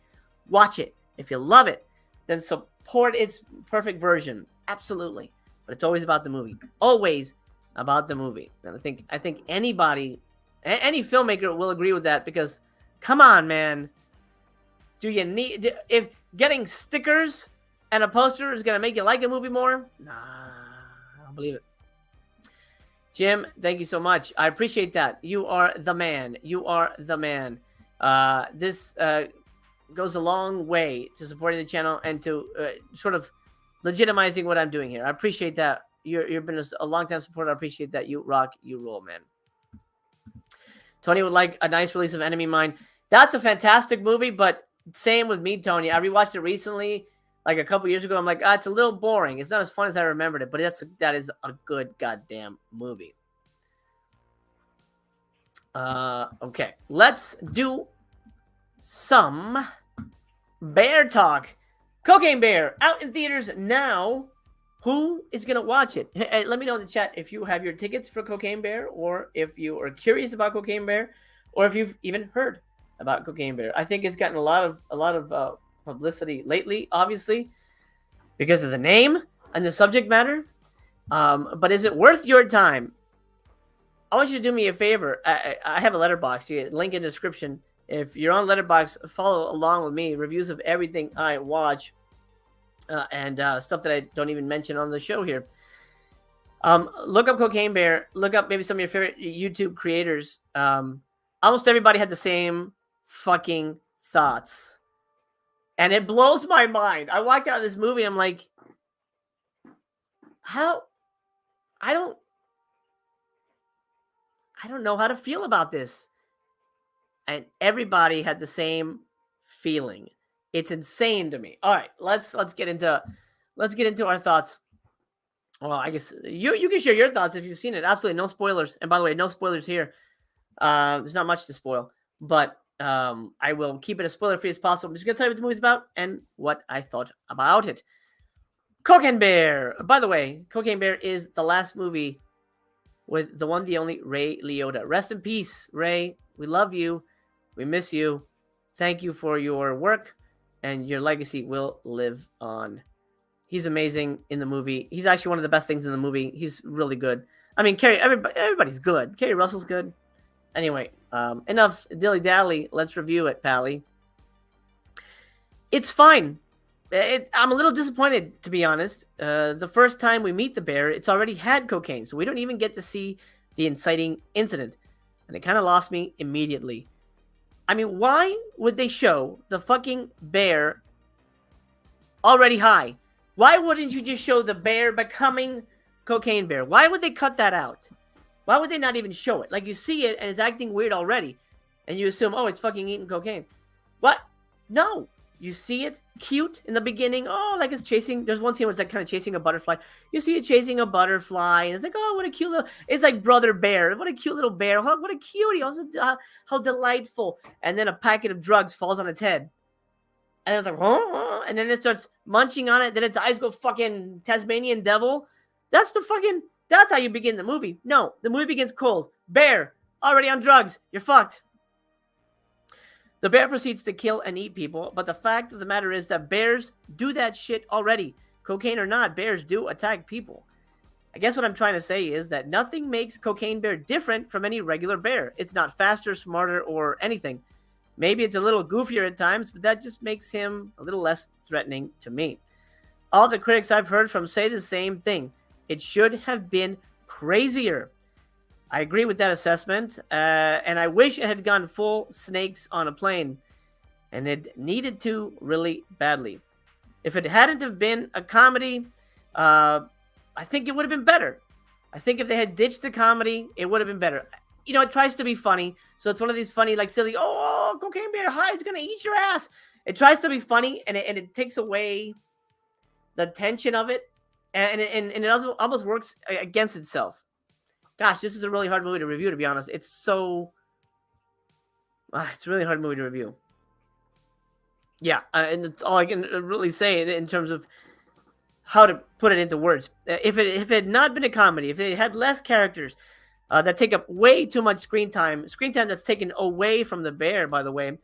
Watch it. If you love it, then support its perfect version. Absolutely. But it's always about the movie. Always about the movie. And I think anybody, any filmmaker will agree with that, because come on, man. If getting stickers and a poster is going to make you like a movie more? Nah, I don't believe it. Jim, thank you so much. I appreciate that. You are the man. You are the man. This goes a long way to supporting the channel and to sort of legitimizing what I'm doing here. I appreciate that. You've been a long-time supporter. I appreciate that. You rock, you roll, man. Tony would like a nice release of Enemy Mine. That's a fantastic movie, but same with me, Tony. I rewatched it recently, like a couple years ago. I'm like, it's a little boring. It's not as fun as I remembered it, but that is a good goddamn movie. Okay, let's do some bear talk. Cocaine Bear out in theaters now. Who is going to watch it? Hey, let me know in the chat if you have your tickets for Cocaine Bear, or if you are curious about Cocaine Bear, or if you've even heard about Cocaine Bear. I think it's gotten a lot of publicity lately, obviously, because of the name and the subject matter. But is it worth your time? I want you to do me a favor. I have a Letterboxd. Link in the description. If you're on Letterboxd, follow along with me. Reviews of everything I watch. And stuff that I don't even mention on the show here. Look up Cocaine Bear. Look up maybe some of your favorite YouTube creators. Almost everybody had the same fucking thoughts. And it blows my mind. I walked out of this movie, I'm like, how? I don't know how to feel about this. And everybody had the same feeling. It's insane to me. All right, let's get into our thoughts. Well, I guess you can share your thoughts if you've seen it. Absolutely no spoilers. And by the way, no spoilers here. There's not much to spoil, but I will keep it as spoiler-free as possible. I'm just gonna tell you what the movie's about and what I thought about it. Cocaine Bear. By the way, Cocaine Bear is the last movie with the one, the only Ray Liotta. Rest in peace, Ray. We love you. We miss you. Thank you for your work. And your legacy will live on. He's amazing in the movie. He's actually one of the best things in the movie. He's really good. I mean, everybody's good. Kerry Russell's good. Anyway, enough dilly-dally. Let's review it, Pally. It's fine. I'm a little disappointed, to be honest. The first time we meet the bear, it's already had cocaine, so we don't even get to see the inciting incident. And it kind of lost me immediately. I mean, why would they show the fucking bear already high? Why wouldn't you just show the bear becoming Cocaine Bear? Why would they cut that out? Why would they not even show it? Like, you see it and it's acting weird already. And you assume, oh, it's fucking eating cocaine. What? No. You see it cute in the beginning. Oh, like it's chasing. There's one scene where it's like kind of chasing a butterfly. You see it chasing a butterfly. And it's like, oh, what a cute little. It's like Brother Bear. What a cute little bear. What a cutie. Also, how delightful. And then a packet of drugs falls on its head. And it's like, oh, and then it starts munching on it. Then its eyes go fucking Tasmanian devil. That's how you begin the movie. No, the movie begins cold. Bear, already on drugs. You're fucked. The bear proceeds to kill and eat people, but the fact of the matter is that bears do that shit already. Cocaine or not, bears do attack people. I guess what I'm trying to say is that nothing makes Cocaine Bear different from any regular bear. It's not faster, smarter, or anything. Maybe it's a little goofier at times, but that just makes him a little less threatening to me. All the critics I've heard from say the same thing. It should have been crazier. I agree with that assessment, and I wish it had gone full snakes on a plane, and it needed to really badly. If it hadn't have been a comedy, I think it would have been better. I think if they had ditched the comedy, it would have been better. You know, it tries to be funny, so it's one of these funny, like silly, oh, Cocaine Bear, hi, it's gonna eat your ass. It tries to be funny, and it takes away the tension of it, and it also almost works against itself. Gosh, this is a really hard movie to review, to be honest. It's a really hard movie to review. Yeah, and it's all I can really say in terms of how to put it into words. If it had not been a comedy, if it had less characters that take up way too much screen time that's taken away from the bear, by the way,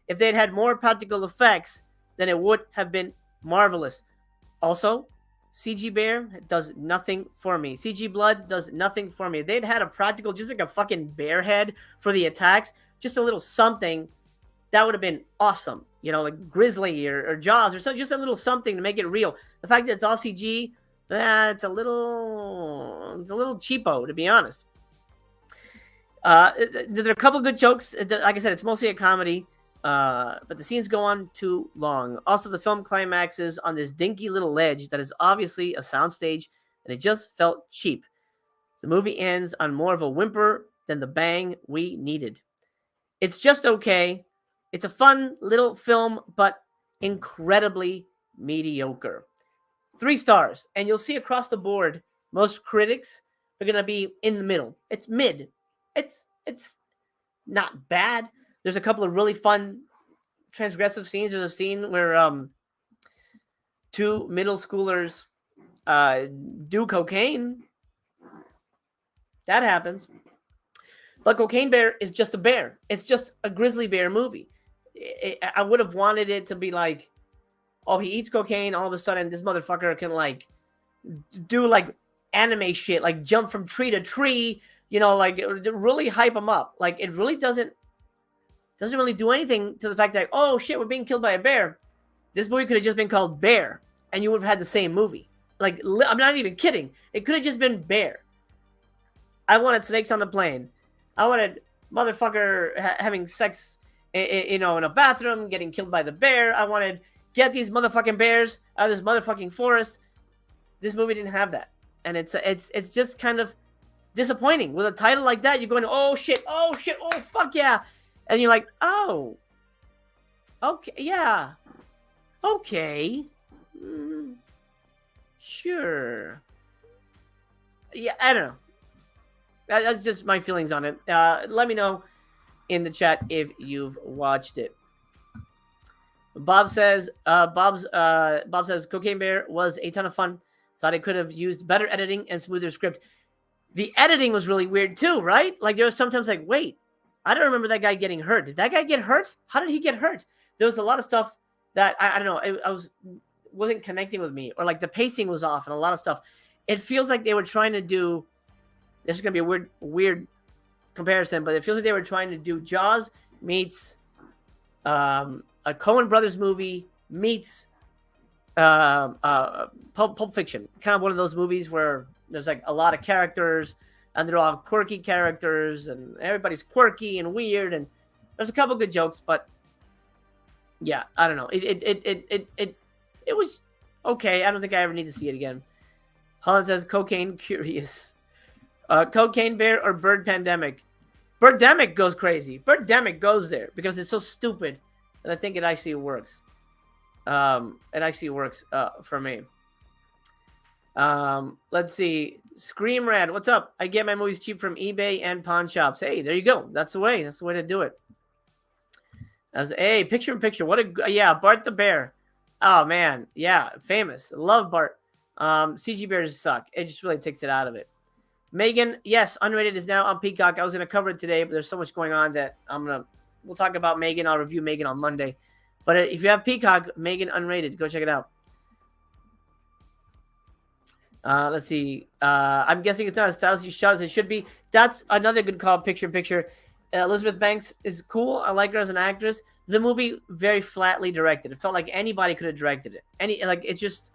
if they had more practical effects, then it would have been marvelous. Also, CG Bear does nothing for me. CG Blood does nothing for me. If they'd had a practical, just like a fucking bear head for the attacks, just a little something, that would have been awesome. You know, like Grizzly or Jaws or something, just a little something to make it real. The fact that it's all CG, it's a little cheapo, to be honest. There are a couple good jokes. Like I said, it's mostly a comedy. But the scenes go on too long. Also, the film climaxes on this dinky little ledge that is obviously a soundstage, and it just felt cheap. The movie ends on more of a whimper than the bang we needed. It's just okay. It's a fun little film, but incredibly mediocre. 3 stars. And you'll see across the board, most critics are going to be in the middle. It's mid. It's not bad. There's a couple of really fun transgressive scenes. There's a scene where 2 middle schoolers do cocaine. That happens. But Cocaine Bear is just a bear. It's just a grizzly bear movie. I would have wanted it to be like, oh, he eats cocaine, all of a sudden this motherfucker can like do like anime shit, like jump from tree to tree, like really hype him up. Like it really doesn't really do anything to the fact that, oh shit, we're being killed by a bear. This movie could have just been called Bear, and you would have had the same movie. Like, I'm not even kidding. It could have just been Bear. I wanted snakes on the plane. I wanted motherfucker having sex, in a bathroom, getting killed by the bear. I wanted get these motherfucking bears out of this motherfucking forest. This movie didn't have that, and it's just kind of disappointing. With a title like that, you're going, oh shit, oh fuck yeah, and you're like, oh, okay, yeah, okay, sure, yeah, I don't know. That's just my feelings on it. Let me know in the chat if you've watched it. Bob says, Cocaine Bear was a ton of fun. Thought it could have used better editing and smoother script. The editing was really weird too, right? Like there was sometimes like, wait, I don't remember that guy getting hurt. Did that guy get hurt? How did he get hurt? There was a lot of stuff that I don't know. I wasn't connecting with me, or like the pacing was off, and a lot of stuff. It feels like they were trying to do. This is gonna be a weird comparison, but it feels like they were trying to do Jaws meets a Coen Brothers movie meets Pulp Fiction. Kind of one of those movies where there's like a lot of characters, and they're all quirky characters, and everybody's quirky and weird, and there's a couple good jokes, but yeah, I don't know. It was okay. I don't think I ever need to see it again. Holland says Cocaine Curious. Cocaine Bear or Bird Pandemic? Birdemic goes crazy. Birdemic goes there because it's so stupid, and I think it actually works. It actually works for me. Let's see. Scream Rad, what's up? I get my movies cheap from eBay and pawn shops. Hey, there you go. That's the way. That's the way to do it. Hey, picture in picture. Bart the Bear. Oh man, yeah, famous. Love Bart. CG bears suck. It just really takes it out of it. Megan, yes, Unrated is now on Peacock. I was going to cover it today, but there's so much going on that we'll talk about Megan. I'll review Megan on Monday. But if you have Peacock, Megan Unrated, go check it out. Let's see. I'm guessing it's not as stylish shot as it should be. That's another good call, picture in picture. Elizabeth Banks is cool. I like her as an actress. The movie, very flatly directed. It felt like anybody could have directed it. It's just,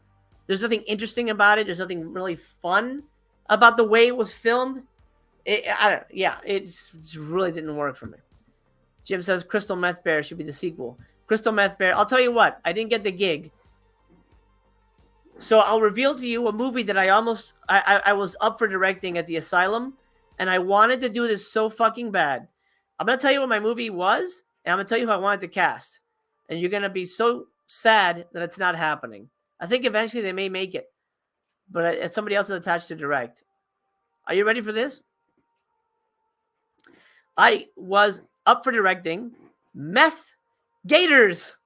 there's nothing interesting about it. There's nothing really fun about the way it was filmed. It really didn't work for me. Jim says Crystal Meth Bear should be the sequel. Crystal Meth Bear. I'll tell you what, I didn't get the gig. So I'll reveal to you a movie that I was up for directing at the Asylum, and I wanted to do this so fucking bad. I'm going to tell you what my movie was, and I'm going to tell you who I wanted to cast. And you're going to be so sad that it's not happening. I think eventually they may make it, but somebody else is attached to direct. Are you ready for this? I was up for directing Meth Gators.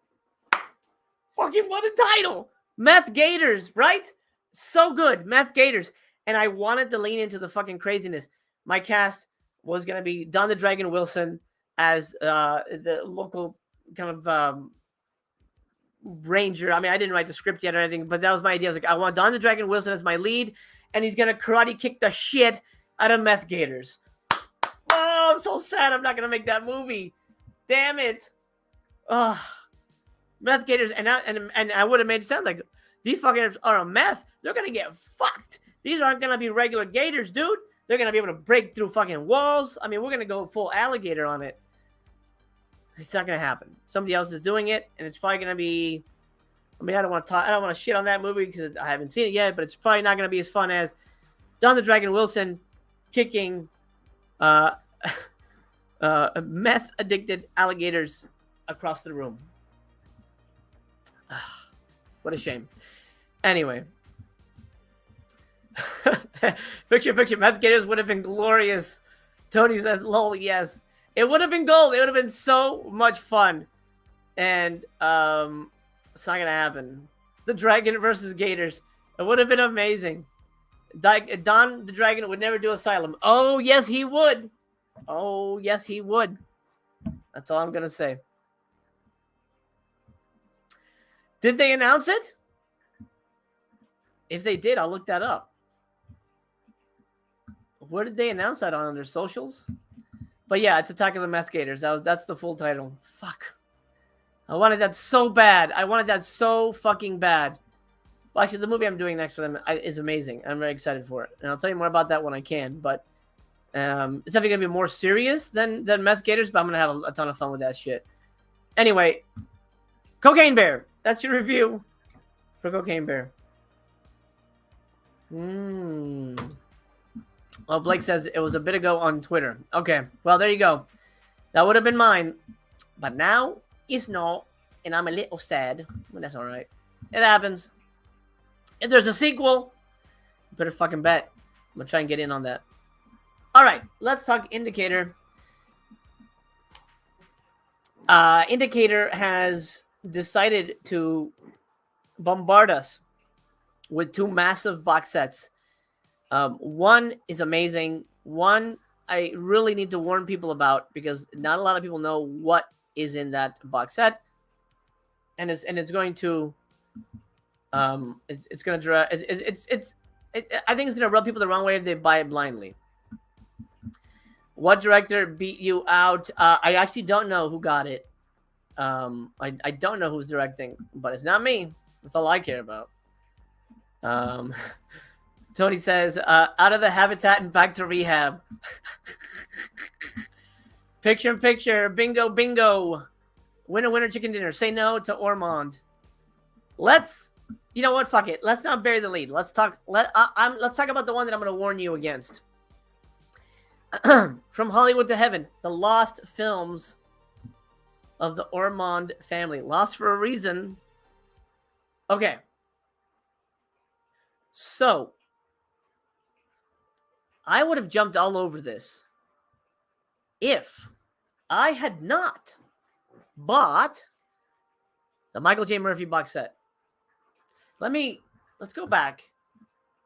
Fucking what a title. Meth Gators, right? So good. Meth Gators. And I wanted to lean into the fucking craziness. My cast was going to be Don the Dragon Wilson as the local kind of ranger. I mean, I didn't write the script yet or anything, but that was my idea. I was like, I want Don the Dragon Wilson as my lead, and he's going to karate kick the shit out of Meth Gators. Oh, I'm so sad I'm not going to make that movie. Damn it. Oh, Meth Gators. And I would have made it sound like these fuckers are a meth. They're going to get fucked. These aren't going to be regular gators, dude. They're going to be able to break through fucking walls. I mean, we're going to go full alligator on it. It's not going to happen. Somebody else is doing it, and it's probably going to be, I mean, I don't want to shit on that movie because I haven't seen it yet, but it's probably not going to be as fun as Don the Dragon Wilson kicking Meth addicted alligators across the room. What a shame. Anyway. Picture. Meth gators would have been glorious. Tony says, lol, yes. It would have been gold. It would have been so much fun. And it's not going to happen. The dragon versus gators. It would have been amazing. Don the dragon would never do Asylum. Oh, yes, he would. Oh, yes, he would. That's all I'm going to say. Did they announce it? If they did, I'll look that up. Where did they announce that on their socials? But yeah, it's Attack of the Meth Gators. That's the full title. Fuck. I wanted that so bad. I wanted that so fucking bad. Well, actually, the movie I'm doing next for them is amazing. I'm very excited for it. And I'll tell you more about that when I can. But it's definitely going to be more serious than Meth Gators, but I'm going to have a ton of fun with that shit. Anyway, Cocaine Bear. That's your review for Cocaine Bear. Well, Blake says it was a bit ago on Twitter. Okay, well, there you go. That would have been mine. But now it's not, and I'm a little sad. But that's all right. It happens. If there's a sequel, you better fucking bet. I'm going to try and get in on that. All right, let's talk Indicator. Indicator has decided to bombard us with 2 massive box sets. One is amazing. One I really need to warn people about because not a lot of people know what is in that box set, and it's going to it's going to draw. I think it's going to rub people the wrong way if they buy it blindly. What director beat you out? I actually don't know who got it. I don't know who's directing, but it's not me. That's all I care about. Tony says, out of the habitat and back to rehab. Picture in picture. Bingo, bingo. Winner, winner, chicken dinner. Say no to Ormond. You know what? Fuck it. Let's not bury the lead. Let's talk about the one that I'm going to warn you against. From Hollywood to Heaven. The lost films of the Ormond family. Lost for a reason. Okay. So, I would have jumped all over this if I had not bought the Michael J. Murphy box set. Let's go back.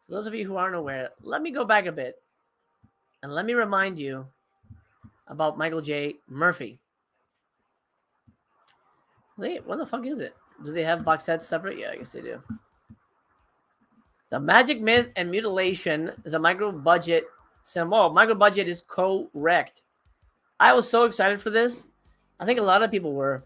For those of you who aren't aware, let me go back a bit and let me remind you about Michael J. Murphy. Wait, what the fuck is it? Do they have box sets separate? Yeah, I guess they do. The Magic, Myth, and Mutilation, the micro budget symbol. Micro budget is correct. I was so excited for this. I think a lot of people were.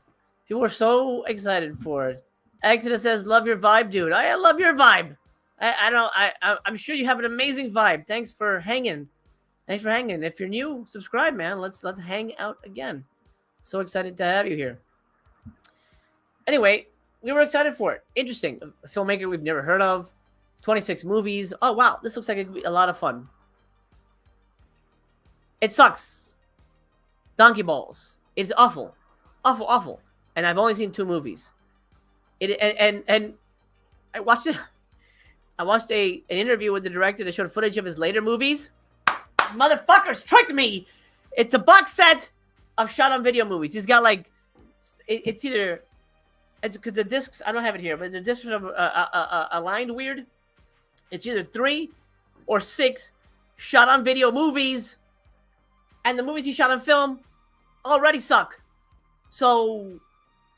People were so excited for it. Exodus says, love your vibe, dude. I love your vibe. I'm sure you have an amazing vibe. Thanks for hanging. If you're new, subscribe, man. Let's hang out again. So excited to have you here. Anyway, we were excited for it. Interesting. A filmmaker we've never heard of. 26 movies. Oh, wow. This looks like it could be a lot of fun. It sucks. Donkey balls. It's awful. Awful, awful. And I've only seen 2 movies. And I watched it. I watched an interview with the director that showed footage of his later movies. Motherfuckers tricked me. It's a box set of shot on video movies. He's got like, it's either, because the discs, I don't have it here, but the discs are aligned weird. It's either 3 or 6 shot on video movies, and the movies he shot on film already suck. So,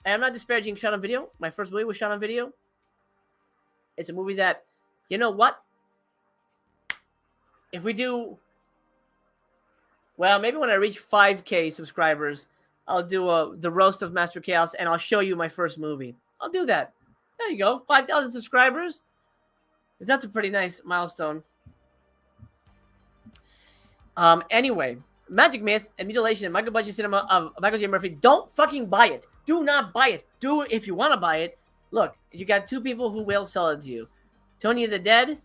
I'm not disparaging shot on video. My first movie was shot on video. It's a movie that, you know what? If we do, well, maybe when I reach 5K subscribers, I'll do the roast of Master Chaos, and I'll show you my first movie. I'll do that. There you go. 5,000 subscribers. That's a pretty nice milestone. Anyway, Magic, Myth, and Mutilation and Micro Budget Cinema of Michael J. Murphy. Don't fucking buy it. Do not buy it. Do it if you want to buy it. Look, you got 2 people who will sell it to you. Tony the Dead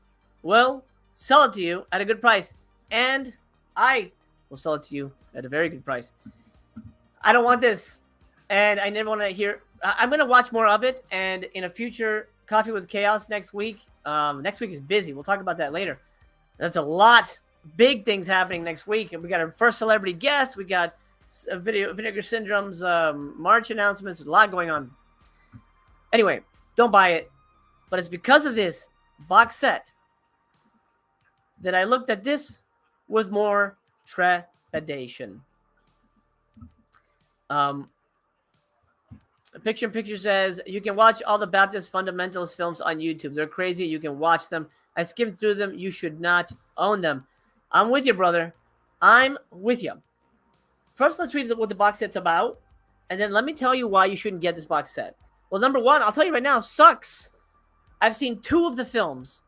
will sell it to you at a good price. And I We'll sell it to you at a very good price. I don't want this, and I never want to hear. I'm going to watch more of it, and in a future Coffee with Chaos next week. Next week is busy. We'll talk about that later. That's a lot. Big things happening next week. We got our first celebrity guest. We got Vinegar Syndrome's March announcements. A lot going on. Anyway, don't buy it. But it's because of this box set that I looked at this with more trepidation. Picture in Picture says, you can watch all the Baptist Fundamentalist films on YouTube. They're crazy. You can watch them. I skimmed through them. You should not own them. I'm with you, brother. I'm with you. First, let's read what the box set's about. And then let me tell you why you shouldn't get this box set. Well, number one, I'll tell you right now, sucks. I've seen 2 of the films.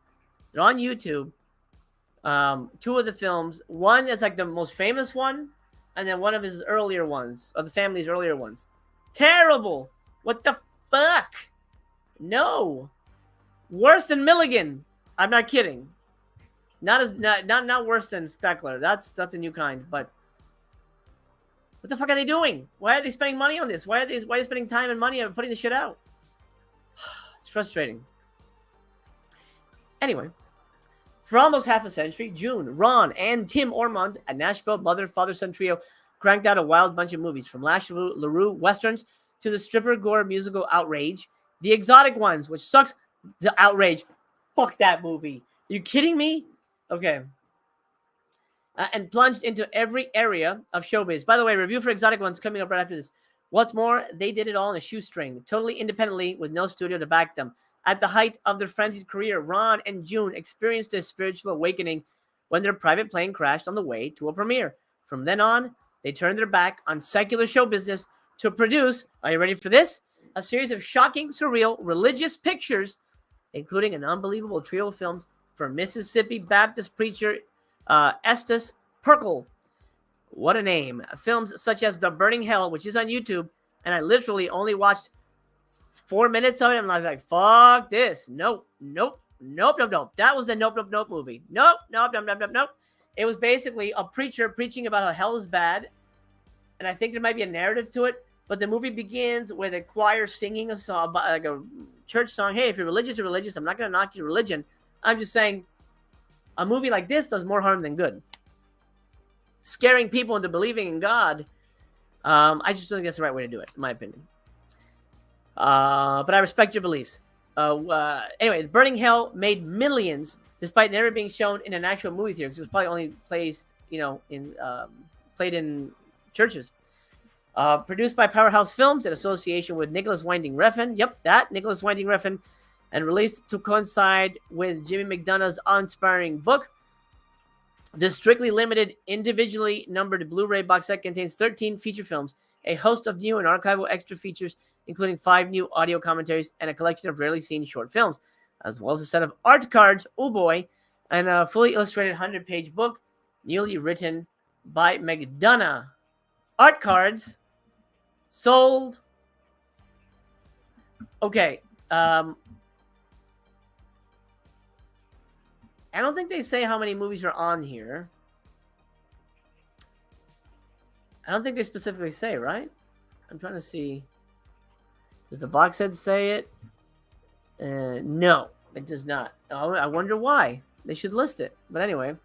They're on YouTube. 2 of the films. One is like the most famous one. And then one of his earlier ones. Of the family's earlier ones. Terrible. What the fuck? No. Worse than Milligan. I'm not kidding. Not worse than Steckler. That's a new kind. But what the fuck are they doing? Why are they spending money on this? Why are they spending time and money on putting this shit out? It's frustrating. Anyway, for almost half a century, June, Ron, and Tim Ormond, a Nashville mother-father-son trio, cranked out a wild bunch of movies, from Lash LaRue westerns to the stripper gore musical Outrage, The Exotic Ones, which sucks. The Outrage. Fuck that movie. Are you kidding me? Okay. And plunged into every area of showbiz. By the way, review for Exotic Ones coming up right after this. What's more, they did it all in a shoestring, totally independently with no studio to back them. At the height of their frenzied career, Ron and June experienced a spiritual awakening when their private plane crashed on the way to a premiere. From then on, they turned their back on secular show business to produce, are you ready for this? A series of shocking, surreal, religious pictures, including an unbelievable trio of films for Mississippi Baptist preacher Estes Perkle. What a name. Films such as The Burning Hell, which is on YouTube, and I literally only watched 4 minutes of it, and I was like, fuck this. Nope. That was the Nope movie. Nope. It was basically a preacher preaching about how hell is bad, and I think there might be a narrative to it, but the movie begins with a choir singing a song, like a church song. Hey, if you're religious, you're religious. I'm not going to knock your religion. I'm just saying a movie like this does more harm than good. Scaring people into believing in God, I just don't think that's the right way to do it, in my opinion. But I respect your beliefs. Anyway, Burning Hell made millions despite never being shown in an actual movie theater, because it was probably only placed, played in churches. Produced by Powerhouse Films in association with Nicholas Winding Refn. Yep, that Nicholas Winding Refn, and released to coincide with Jimmy McDonough's awe-inspiring book. This strictly limited, individually numbered Blu-ray box set contains 13 feature films, a host of new and archival extra features, including 5 new audio commentaries and a collection of rarely seen short films, as well as a set of art cards, oh boy, and a fully illustrated 100-page book, newly written by McDonough. Art cards sold. Okay. I don't think they say how many movies are on here. I don't think they specifically say, right? I'm trying to see. Does the box set say it? No, it does not. Oh, I wonder why. They should list it. But anyway.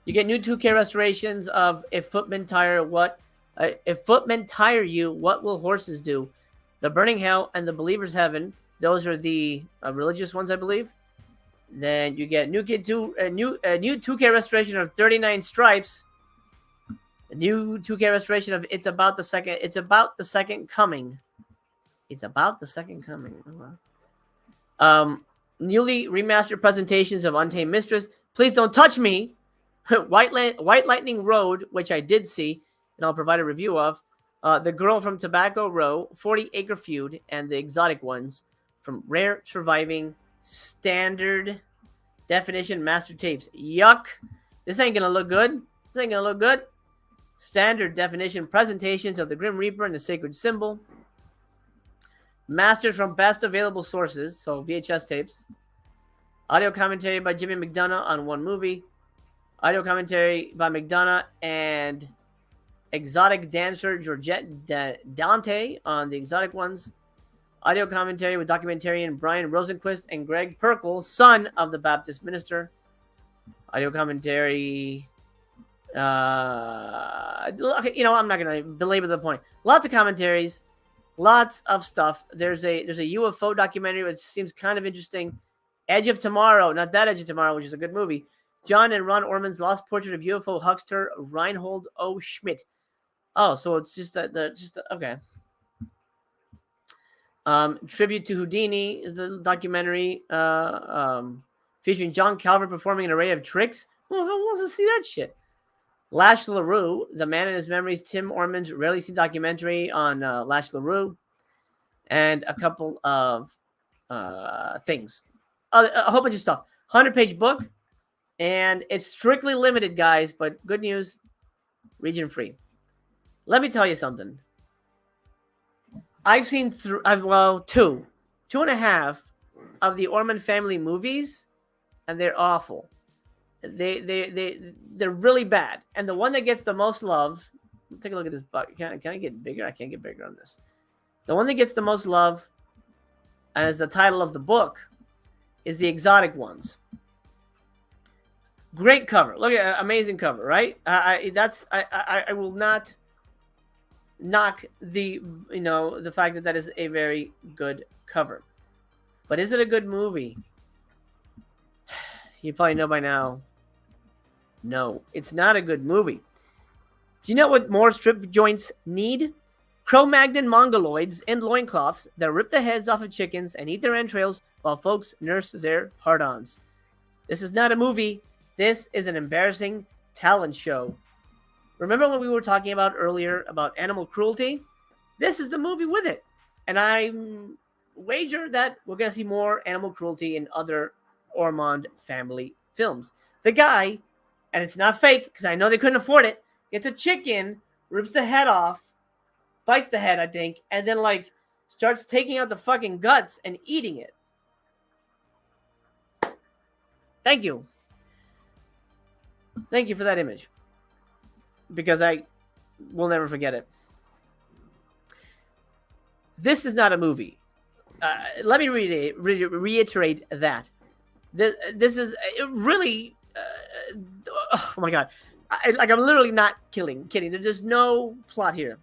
You get new 2K restorations of If Footmen Tire You, What Will Horses Do? The Burning Hell and The Believer's Heaven. Those are the religious ones, I believe. Then you get new 2K restoration of 39 Stripes. A new 2K restoration of It's About the Second Coming. It's About the Second Coming. Newly remastered presentations of Untamed Mistress. Please Don't Touch Me. White Lightning Road, which I did see, and I'll provide a review of. The Girl from Tobacco Row, 40 Acre Feud, and The Exotic Ones from Rare Surviving Standard Definition Master Tapes. Yuck. This ain't gonna look good. Standard Definition presentations of the Grim Reaper and the Sacred Symbol. Mastered from best available sources, so VHS tapes. Audio commentary by Jimmy McDonough on one movie. Audio commentary by McDonough and exotic dancer Georgette Dante on the exotic ones. Audio commentary with documentarian Brian Rosenquist and Greg Perkle, son of the Baptist minister. Audio commentary. I'm not going to belabor the point. Lots of commentaries, lots of stuff. There's a UFO documentary which seems kind of interesting. Edge of Tomorrow, not that Edge of Tomorrow, which is a good movie. John and Ron Orman's Lost Portrait of UFO Huckster Reinhold O. Schmidt. Oh, so it's just okay. Tribute to Houdini, the documentary featuring John Calvert performing an array of tricks. Well, who wants to see that shit? Lash LaRue, The Man and His Memories, Tim Orman's rarely seen documentary on Lash LaRue, and a couple of things. A whole bunch of stuff. 100-page book, and it's strictly limited, guys, but good news, region free. Let me tell you something. I've seen two and a half of the Orman family movies, and they're awful. They're really bad. And the one that gets the most love, take a look at this bucket. Can I get bigger? I can't get bigger on this. The one that gets the most love, and is the title of the book, is The Exotic Ones. Great cover. Look at amazing cover, right? I will not knock the fact that is a very good cover. But is it a good movie? You probably know by now. No, it's not a good movie. Do you know what more strip joints need? Cro-Magnon mongoloids in loincloths that rip the heads off of chickens and eat their entrails while folks nurse their hard-ons. This is not a movie. This is an embarrassing talent show. Remember what we were talking about earlier about animal cruelty? This is the movie with it. And I wager that we're going to see more animal cruelty in other Ormond family films. The guy, and it's not fake because I know they couldn't afford it, gets a chicken, rips the head off, bites the head, I think, and then starts taking out the fucking guts and eating it. Thank you. Thank you for that image. Because I will never forget it. This is not a movie. Let me reiterate that. This is really... oh my God. I'm literally not kidding. There's no plot here.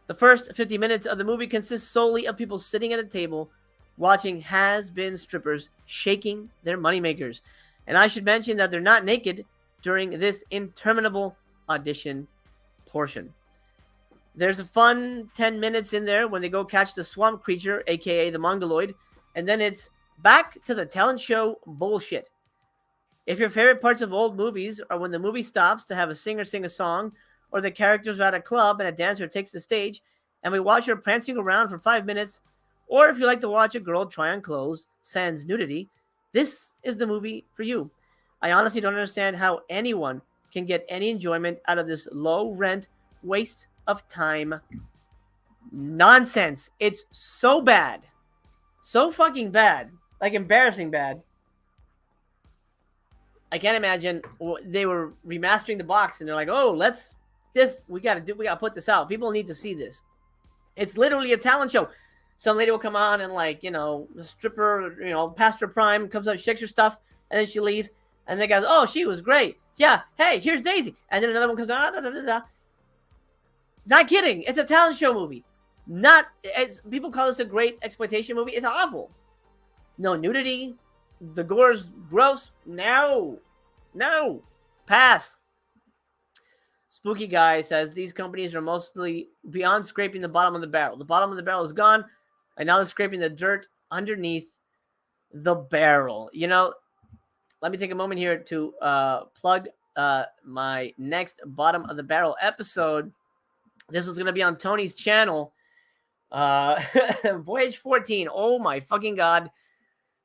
The first 50 minutes of the movie consists solely of people sitting at a table watching has-been strippers shaking their moneymakers. And I should mention that they're not naked during this interminable audition portion. There's a fun 10 minutes in there when they go catch the swamp creature, aka the Mongoloid, and then it's back to the talent show bullshit. If your favorite parts of old movies are when the movie stops to have a singer sing a song, or the characters are at a club and a dancer takes the stage, and we watch her prancing around for 5 minutes, or if you like to watch a girl try on clothes, sans nudity, this is the movie for you. I honestly don't understand how anyone can get any enjoyment out of this low-rent waste of time nonsense. It's so bad. So fucking bad. Embarrassing bad. I can't imagine they were remastering the box and they're like, oh, we gotta put this out. People need to see this. It's literally a talent show. Some lady will come on and the stripper, Pastor Prime comes up, shakes her stuff, and then she leaves. And the guy goes, oh, she was great. Yeah, hey, here's Daisy. And then another one comes on. Not kidding. It's a talent show movie. People call this a great exploitation movie. It's awful. No nudity. The gore's gross. No. Pass. Spooky Guy says these companies are mostly beyond scraping the bottom of the barrel. The bottom of the barrel is gone, and now they're scraping the dirt underneath the barrel. Let me take a moment here to plug my next Bottom of the Barrel episode. This was going to be on Tony's channel. Voyage 14. Oh, my fucking God.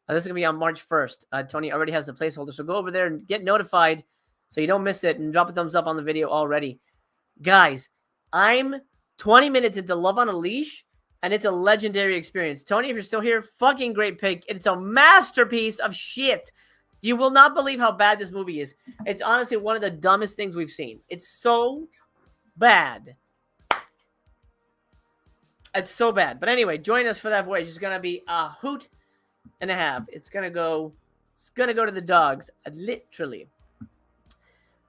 This is going to be on March 1st. Tony already has the placeholder, so go over there and get notified so you don't miss it, and drop a thumbs up on the video already. Guys, I'm 20 minutes into Love on a Leash, and it's a legendary experience. Tony, if you're still here, fucking great pick. It's a masterpiece of shit. You will not believe how bad this movie is. It's honestly one of the dumbest things we've seen. It's so bad. It's so bad. But anyway, join us for that voyage. It's gonna be a hoot and a half. It's gonna go to the dogs, literally.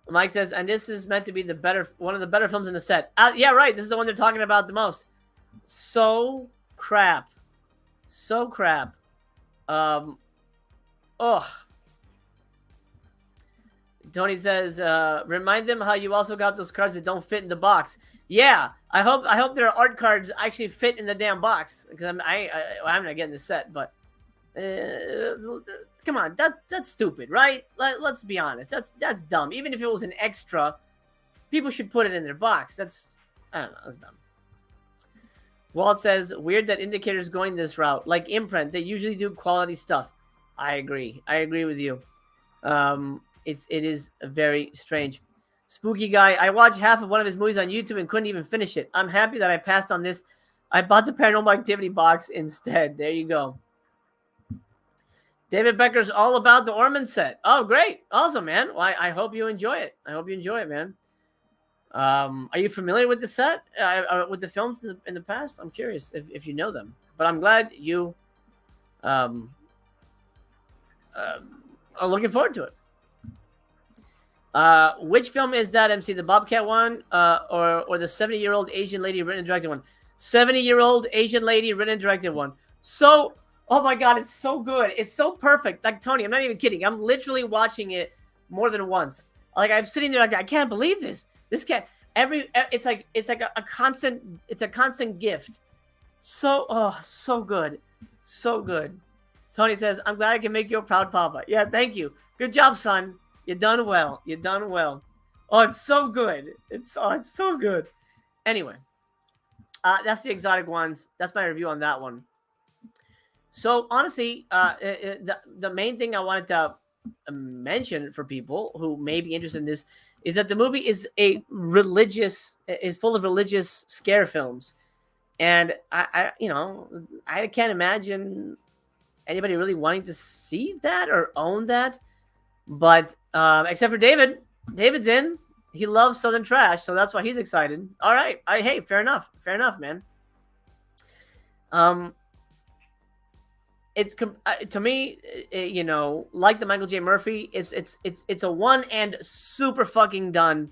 Mike says, and this is meant to be one of the better films in the set. Yeah, right. This is the one they're talking about the most. So crap. Tony says, remind them how you also got those cards that don't fit in the box. Yeah, I hope their art cards actually fit in the damn box, because I'm not getting the set, but come on, that's stupid, right? Let's be honest, that's dumb. Even if it was an extra, people should put it in their box. I don't know, that's dumb. Walt says, weird that Indicator's going this route. Like Imprint, they usually do quality stuff. I agree with you. It is very strange. Spooky Guy, I watched half of one of his movies on YouTube and couldn't even finish it. I'm happy that I passed on this. I bought the Paranormal Activity box instead. There you go. David Becker's all about the Ormond set. Oh, great. Awesome, man. Well, I hope you enjoy it. Man. Are you familiar with the set, with the films in the past? I'm curious if you know them. But I'm glad you are looking forward to it. Which film is that, MC? The Bobcat one, or the 70-year-old Asian lady written and directed one? 70-year-old Asian lady written and directed one. So, oh my God, it's so good. It's so perfect. Like, Tony, I'm not even kidding. I'm literally watching it more than once. Like, I'm sitting there like, I can't believe this. This can't. It's like a constant gift. So good. So good. Tony says, I'm glad I can make you a proud papa. Yeah, thank you. Good job, son. You done well. Oh, it's so good. It's so good. Anyway, that's the exotic ones. That's my review on that one. So honestly, the main thing I wanted to mention for people who may be interested in this is that the movie is full of religious scare films, and I can't imagine anybody really wanting to see that or own that. But except for David. David's in. He loves Southern trash, so that's why he's excited. All right. Hey, fair enough, man. It's to me, like the Michael J. Murphy, it's a one and super fucking done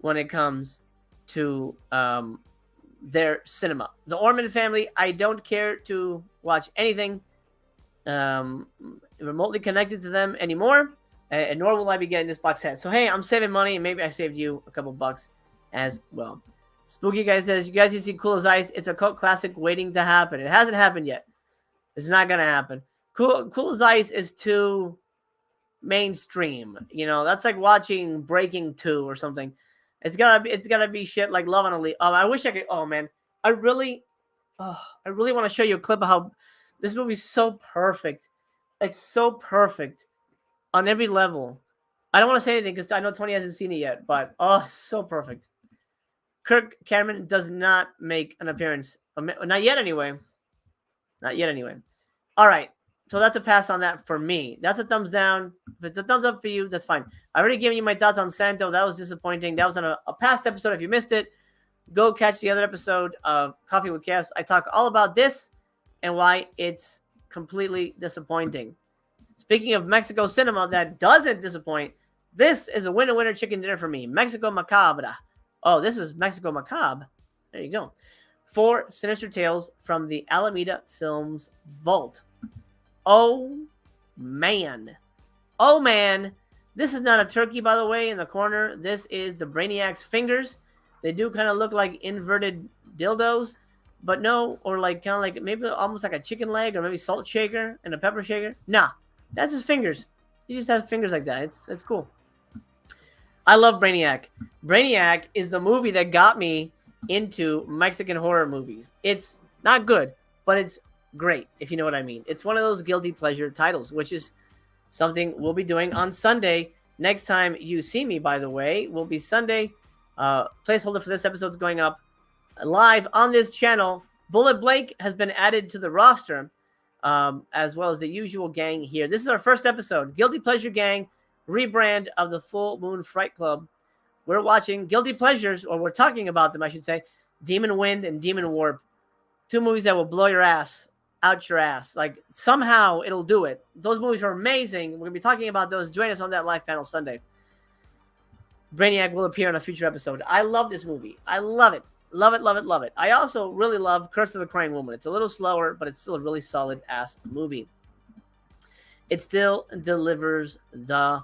when it comes to their cinema. The Ormond family, I don't care to watch anything remotely connected to them anymore. And nor will I be getting this box set. So, hey, I'm saving money, and maybe I saved you a couple bucks as well. Spooky Guy says, you guys need to see Cool as Ice. It's a cult classic waiting to happen. It hasn't happened yet. It's not going to happen. Cool as Ice is too mainstream. That's like watching Breaking 2 or something. It's gotta be shit like Love on a Leash. I wish I could. Oh, man. I really want to show you a clip of how this movie's so perfect. It's so perfect. On every level. I don't want to say anything because I know Tony hasn't seen it yet, but so perfect. Kirk Cameron does not make an appearance. Not yet anyway. All right. So that's a pass on that for me. That's a thumbs down. If it's a thumbs up for you, that's fine. I already given you my thoughts on Santo. That was disappointing. That was on a past episode. If you missed it, go catch the other episode of Coffee with Cass. I talk all about this and why it's completely disappointing. Speaking of Mexico cinema that doesn't disappoint, this is a winner chicken dinner for me. Mexico Macabra. Oh, this is Mexico Macabre. There you go. 4 sinister tales from the Alameda Films vault. Oh, man. This is not a turkey, by the way, in the corner. This is the Brainiac's fingers. They do kind of look like inverted dildos, but no, or like kind of like maybe almost like a chicken leg or maybe salt shaker and a pepper shaker. Nah. That's his fingers. He just has fingers like that. It's cool. I love Brainiac. Brainiac is the movie that got me into Mexican horror movies. It's not good, but it's great, if you know what I mean. It's one of those guilty pleasure titles, which is something we'll be doing on Sunday. Next time you see me, by the way, will be Sunday. Placeholder for this episode is going up live on this channel. Bullet Blake has been added to the roster. as well as the usual gang here. This is our first episode, Guilty Pleasure Gang, rebrand of the Full Moon Fright Club. We're watching Guilty Pleasures, or we're talking about them, I should say, Demon Wind and Demon Warp. 2 movies that will blow your ass, out your ass. Like, somehow it'll do it. Those movies are amazing. We're going to be talking about those. Join us on that live panel Sunday. Brainiac will appear in a future episode. I love this movie. I love it. Love it, love it, love it. I also really love Curse of the Crying Woman. It's a little slower, but it's still a really solid-ass movie. It still delivers the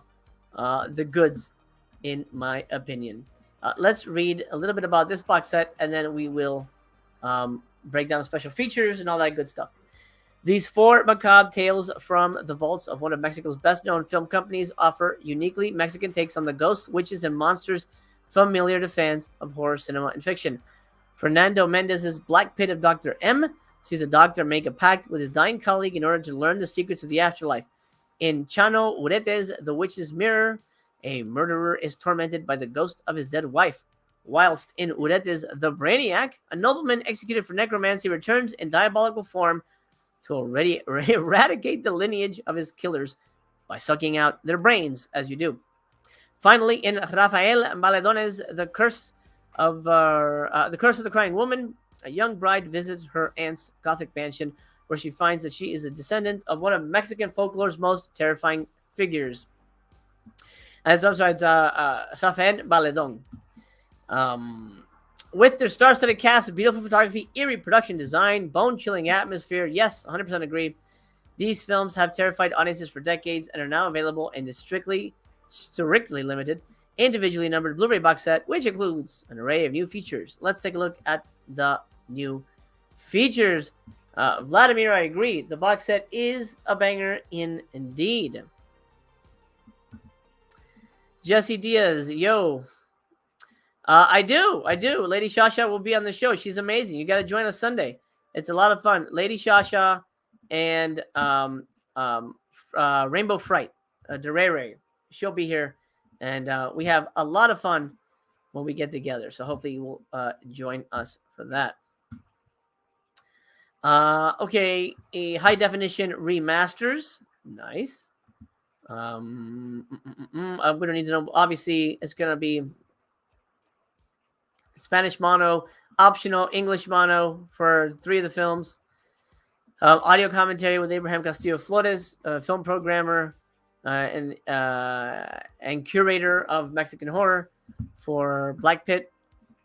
goods, in my opinion. Let's read a little bit about this box set, and then we will break down special features and all that good stuff. These 4 macabre tales from the vaults of one of Mexico's best-known film companies offer uniquely Mexican takes on the ghosts, witches, and monsters familiar to fans of horror cinema and fiction. Fernando Mendez's Black Pit of Dr. M sees a doctor make a pact with his dying colleague in order to learn the secrets of the afterlife. In Chano Urete's The Witch's Mirror, a murderer is tormented by the ghost of his dead wife. Whilst in Urete's The Brainiac, a nobleman executed for necromancy returns in diabolical form to already eradicate the lineage of his killers by sucking out their brains, as you do. Finally, in Rafael Baledone's The Curse of the Crying Woman, a young bride visits her aunt's Gothic mansion, where she finds that she is a descendant of one of Mexican folklore's most terrifying figures. And it's also Rafael Baledon. With their star-studded cast, beautiful photography, eerie production design, bone-chilling atmosphere, yes, 100% agree. These films have terrified audiences for decades and are now available in the strictly limited, individually numbered Blu-ray box set, which includes an array of new features. Let's take a look at the new features. Vladimir, I agree. The box set is a banger indeed. Jesse Diaz, yo. I do. Lady Shasha will be on the show. She's amazing. You got to join us Sunday. It's a lot of fun. Lady Shasha and Rainbow Fright, Derere. She'll be here. And we have a lot of fun when we get together. So hopefully you will join us for that. Okay, a high definition remasters. Nice. I'm going to need to know. Obviously, it's going to be Spanish mono, optional English mono for 3 of the films. Audio commentary with Abraham Castillo Flores, film programmer and curator of Mexican horror for Black Pit.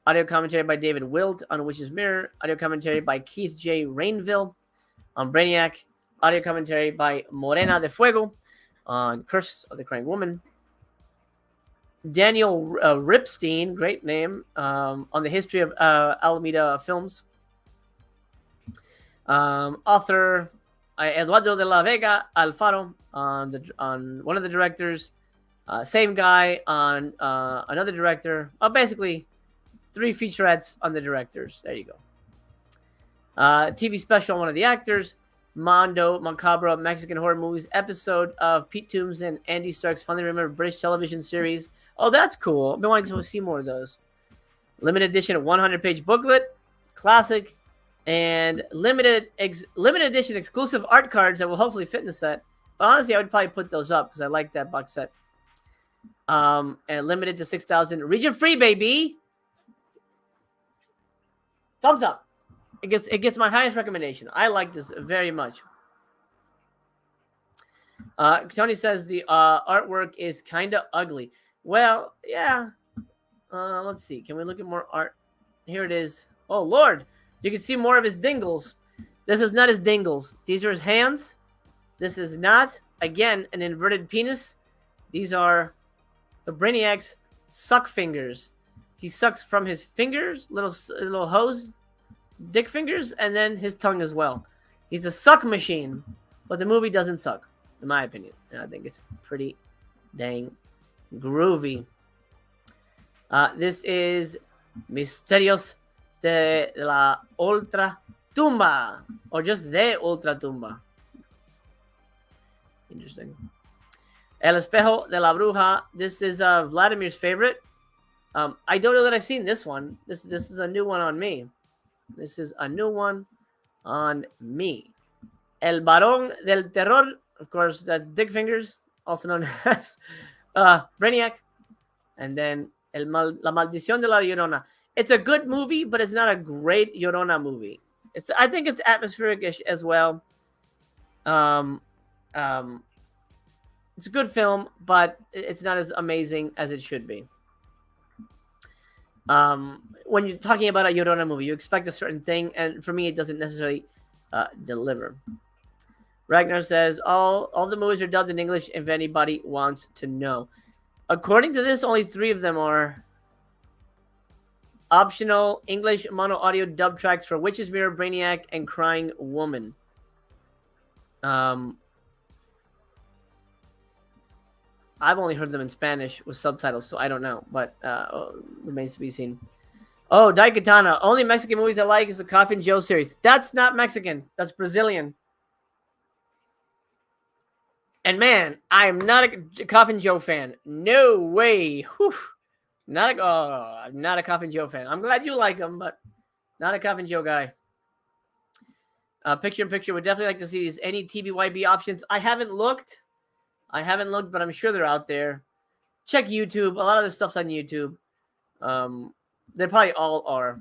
Audio commentary by David Wilt on Witch's Mirror. Audio commentary by Keith J. Rainville on Brainiac. Audio commentary by Morena de Fuego on Curse of the Crying Woman. Daniel Ripstein, great name, on the history of Alameda films. Author Eduardo de la Vega Alfaro on one of the directors. Same guy on another director. Basically, 3 featurettes on the directors. There you go. TV special on one of the actors. Mondo Macabra Mexican Horror Movies episode of Pete Toombs and Andy Stark's Fondly Remembered British television series. Oh, that's cool. I've been wanting to see more of those. Limited edition 100-page booklet, classic, and limited edition exclusive art cards that will hopefully fit in the set. But honestly, I would probably put those up because I like that box set. And limited to 6,000. Region free, baby. Thumbs up. It gets my highest recommendation. I like this very much. Tony says the artwork is kind of ugly. Well, yeah. Let's see. Can we look at more art? Here it is. Oh, Lord. You can see more of his dingles. This is not his dingles. These are his hands. This is not, again, an inverted penis. These are the Brainiac's suck fingers. He sucks from his fingers, little hose, dick fingers, and then his tongue as well. He's a suck machine, but the movie doesn't suck, in my opinion. And I think it's pretty dang groovy. This is Misterios de la Ultra Tumba, or just de Ultra Tumba. Interesting. El Espejo de la Bruja. This is Vladimir's favorite. I don't know that I've seen this one. This is a new one on me. This is a new one on me. El Barón del Terror, of course, that's Dick Fingers, also known as Brainiac. And then La Maldición de la Llorona. It's a good movie, but it's not a great Llorona movie. I think it's atmospheric-ish as well. It's a good film, but it's not as amazing as it should be. When you're talking about a Llorona movie, you expect a certain thing, and for me, it doesn't necessarily deliver. Ragnar says, all the movies are dubbed in English if anybody wants to know. According to this, only 3 of them are optional English mono audio dub tracks for Witch's Mirror, Brainiac, and Crying Woman. I've only heard them in Spanish with subtitles, so I don't know, but remains to be seen. Oh, Daikatana. Only Mexican movies I like is the Coffin Joe series. That's not Mexican. That's Brazilian. And man, I am not a Coffin Joe fan. No way. Whew. I'm not a Coffin Joe fan. I'm glad you like him, but not a Coffin Joe guy. Picture in picture. Would definitely like to see these. Any TBYB options? I haven't looked, but I'm sure they're out there. Check YouTube. A lot of this stuff's on YouTube. They probably all are.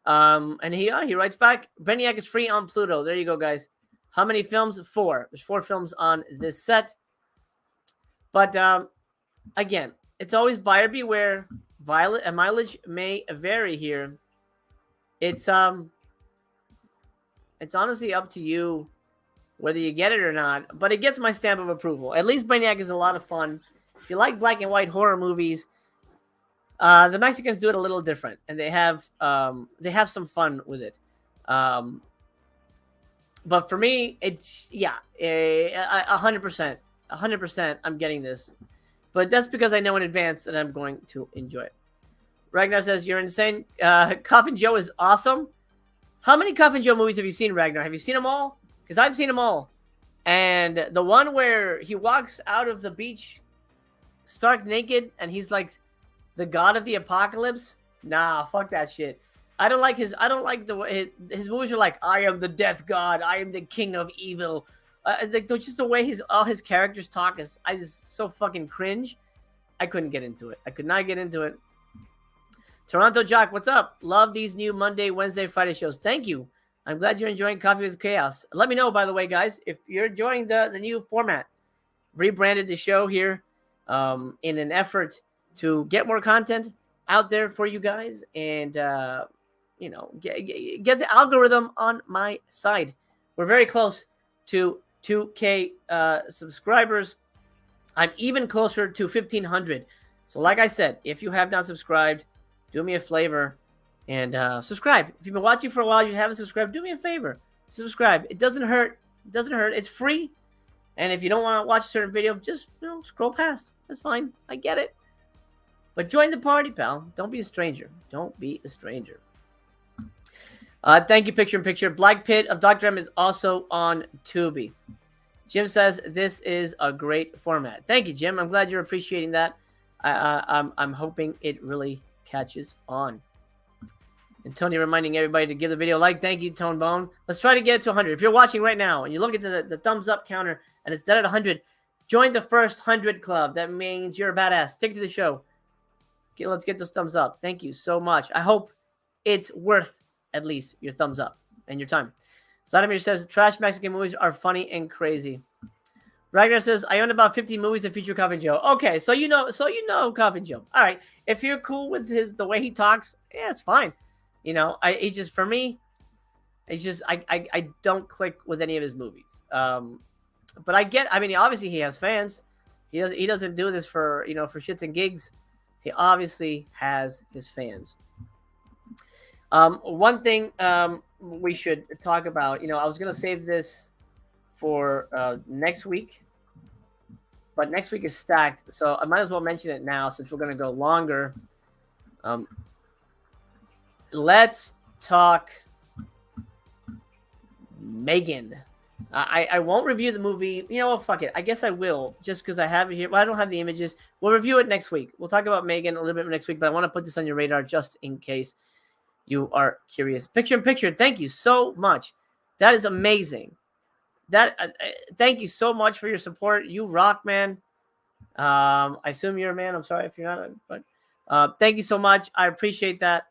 And he writes back, Brainiac is free on Pluto. There you go, guys. How many films? 4. There's 4 films on this set. But again, it's always buyer beware. Mileage may vary here. It's honestly up to you whether you get it or not. But it gets my stamp of approval. At least Brainiac is a lot of fun. If you like black and white horror movies, the Mexicans do it a little different, and they have some fun with it. But for me, it's 100%. 100%. I'm getting this, but that's because I know in advance that I'm going to enjoy it. Ragnar says you're insane. Coffin Joe is awesome. How many Coffin Joe movies have you seen, Ragnar? Have you seen them all? Because I've seen them all. And the one where he walks out of the beach stark naked and he's like the god of the apocalypse. Nah, fuck that shit. I don't like the way his movies are like, I am the death god, I am the king of evil. Like just the way all his characters talk is so fucking cringe. I couldn't get into it. I could not get into it. Toronto Jock, what's up? Love these new Monday, Wednesday, Friday shows. Thank you. I'm glad you're enjoying Coffee with Chaos. Let me know, by the way, guys, if you're enjoying the new format. Rebranded the show here in an effort to get more content out there for you guys and get the algorithm on my side. We're very close to 2K subscribers. I'm even closer to 1,500. So like I said, if you have not subscribed, do me a favor and subscribe. If you've been watching for a while, you haven't subscribed, do me a favor. Subscribe. It doesn't hurt. It doesn't hurt. It's free. And if you don't want to watch a certain video, just scroll past. That's fine. I get it. But join the party, pal. Don't be a stranger. Don't be a stranger. Thank you, Picture in Picture. Black Pit of Dr. M is also on Tubi. Jim says this is a great format. Thank you, Jim. I'm glad you're appreciating that. I'm hoping it really catches on. And Tony reminding everybody to give the video a like. Thank you, Tone Bone. Let's try to get it to 100. If you're watching right now and you look at the thumbs up counter and it's dead at 100, join the first 100 club. That means you're a badass. Take it to the show. Okay, let's get those thumbs up. Thank you so much. I hope it's worth at least your thumbs up and your time. Vladimir says trash Mexican movies are funny and crazy. Ragnar says I own about 50 movies that feature Coffin Joe. Okay, so you know Coffin Joe. All right, if you're cool with the way he talks, yeah, it's fine. It's just for me. It's just I don't click with any of his movies. But I get. I mean, obviously he has fans. He doesn't do this for for shits and gigs. He obviously has his fans. One thing we should talk about, I was going to save this for next week, but next week is stacked, so I might as well mention it now since we're going to go longer. Let's talk Megan. I won't review the movie. You know what? Fuck it. I guess I will, just because I have it here. Well, I don't have the images. We'll review it next week. We'll talk about Megan a little bit next week, but I want to put this on your radar just in case you are curious. Picture in Picture, thank you so much. That is amazing. thank you so much for your support. You rock, man. I assume you're a man. I'm sorry if you're not, but thank you so much. I appreciate that.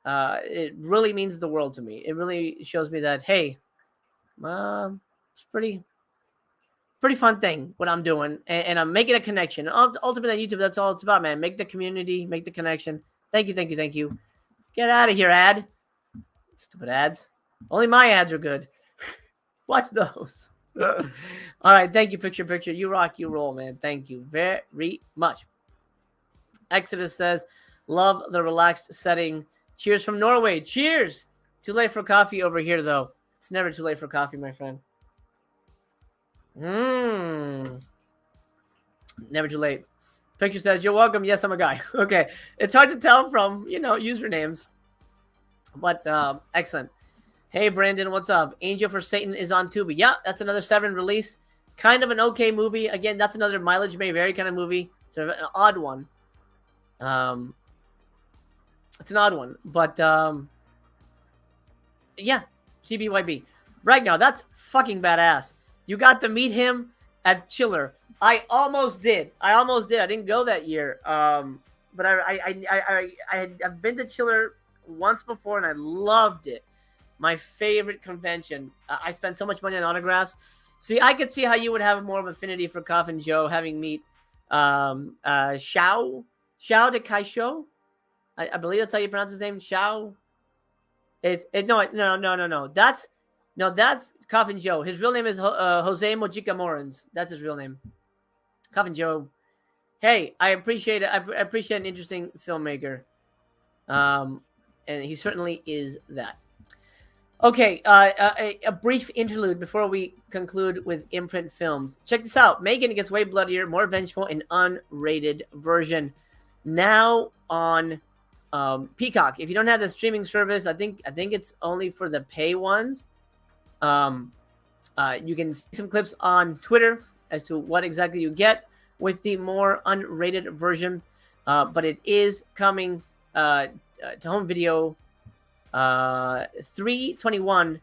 It really means the world to me. It really shows me that, hey, it's pretty fun thing what I'm doing, and I'm making a connection. Ultimately on YouTube, that's all it's about, man. Make the community, make the connection. Thank you. Get out of here, ad. Stupid ads. Only my ads are good. Watch those. All right, thank you, Picture. You rock, you roll, man. Thank you very much. Exodus says, love the relaxed setting. Cheers from Norway. Cheers. Too late for coffee over here, though. It's never too late for coffee, my friend. Never too late. Picture says, you're welcome. Yes, I'm a guy. Okay. It's hard to tell from, usernames. But excellent. Hey, Brandon, what's up? Angel for Satan is on Tubi. Yeah, that's another Severin release. Kind of an okay movie. Again, that's another mileage may vary kind of movie. It's an odd one. It's an odd one. But, yeah, CBYB. Ragnar, that's fucking badass. You got to meet him at Chiller. I almost did. I didn't go that year. But I've been to Chiller once before, and I loved it. My favorite convention. I spent so much money on autographs. See, I could see how you would have more of affinity for Coffin Joe, having meet Xiao de Kaisho. I believe that's how you pronounce his name. Xiao. No. That's Coffin Joe. His real name is Jose Mojica Morans. That's his real name. Coffin Joe. Hey, I appreciate it. I appreciate an interesting filmmaker. And he certainly is that. Okay, a brief interlude before we conclude with Imprint Films. Check this out. Megan gets way bloodier, more vengeful, and unrated version. Now on Peacock. If you don't have the streaming service, I think it's only for the pay ones. You can see some clips on Twitter as to what exactly you get with the more unrated version. But it is coming to home video $321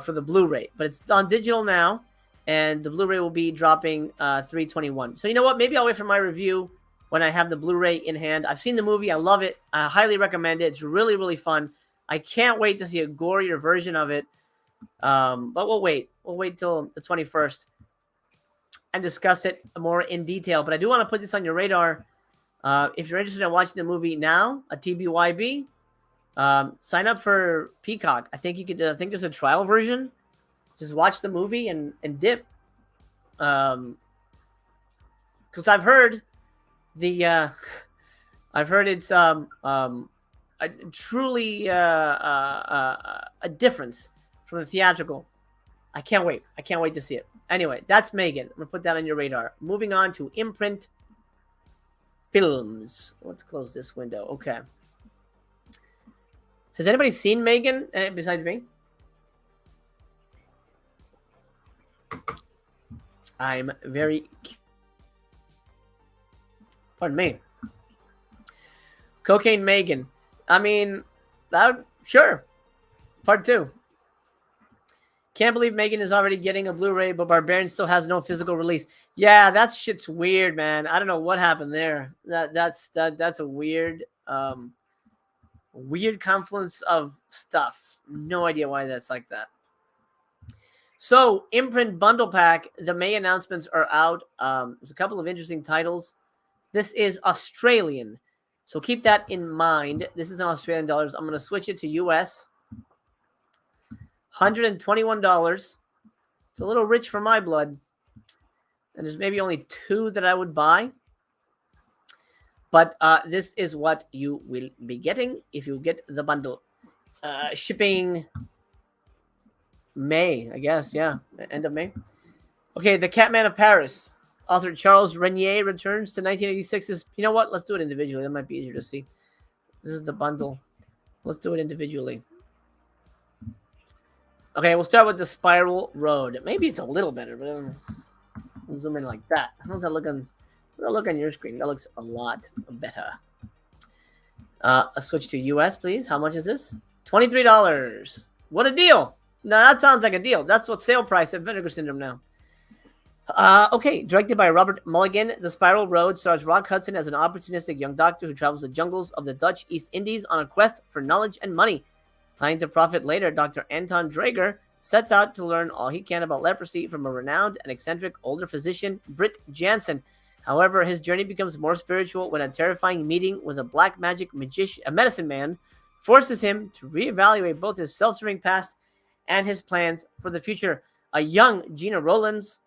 for the Blu-ray, but it's on digital now, and the Blu-ray will be dropping $321. So you know what? Maybe I'll wait for my review when I have the Blu-ray in hand. I've seen the movie. I love it. I highly recommend it. It's really, really fun. I can't wait to see a gorier version of it. But we'll wait. We'll wait till the 21st and discuss it more in detail. But I do want to put this on your radar. If you're interested in watching the movie now, a TBYB, sign up for Peacock. I think you could. I think there's a trial version. Just watch the movie and dip. Because I've heard it's truly a difference from the theatrical. I can't wait. I can't wait to see it. Anyway, that's Megan. I'm gonna put that on your radar. Moving on to Imprint Films. Let's close this window. Okay. Has anybody seen Megan besides me? I'm very... Pardon me. Cocaine Megan. I mean, sure. Part 2. Can't believe Megan is already getting a Blu-ray, but Barbarian still has no physical release. Yeah, that shit's weird, man. I don't know what happened there. That's a weird... weird confluence of stuff. No idea why that's like that. So, Imprint Bundle Pack, the May announcements are out. There's a couple of interesting titles. This is Australian, so keep that in mind. This is in Australian dollars. I'm going to switch it to US. $121. It's a little rich for my blood. And there's maybe only 2 that I would buy. But this is what you will be getting if you get the bundle. Shipping May, I guess. Yeah, end of May. Okay, The Catman of Paris. Author Charles Renier returns to 1986's... You know what? Let's do it individually. That might be easier to see. This is the bundle. Let's do it individually. Okay, we'll start with The Spiral Road. Maybe it's a little better, but I'll zoom in like that. How's that looking? Look on your screen. That looks a lot better. A switch to US, please. How much is this? $23. What a deal. No, that sounds like a deal. That's what sale price at Vinegar Syndrome now. Okay, directed by Robert Mulligan, The Spiral Road stars Rock Hudson as an opportunistic young doctor who travels the jungles of the Dutch East Indies on a quest for knowledge and money. Planning to profit later, Dr. Anton Draeger sets out to learn all he can about leprosy from a renowned and eccentric older physician, Britt Jansen. However, his journey becomes more spiritual when a terrifying meeting with a black magic magician, a medicine man, forces him to reevaluate both his self-serving past and his plans for the future. A young Gina Rowlands.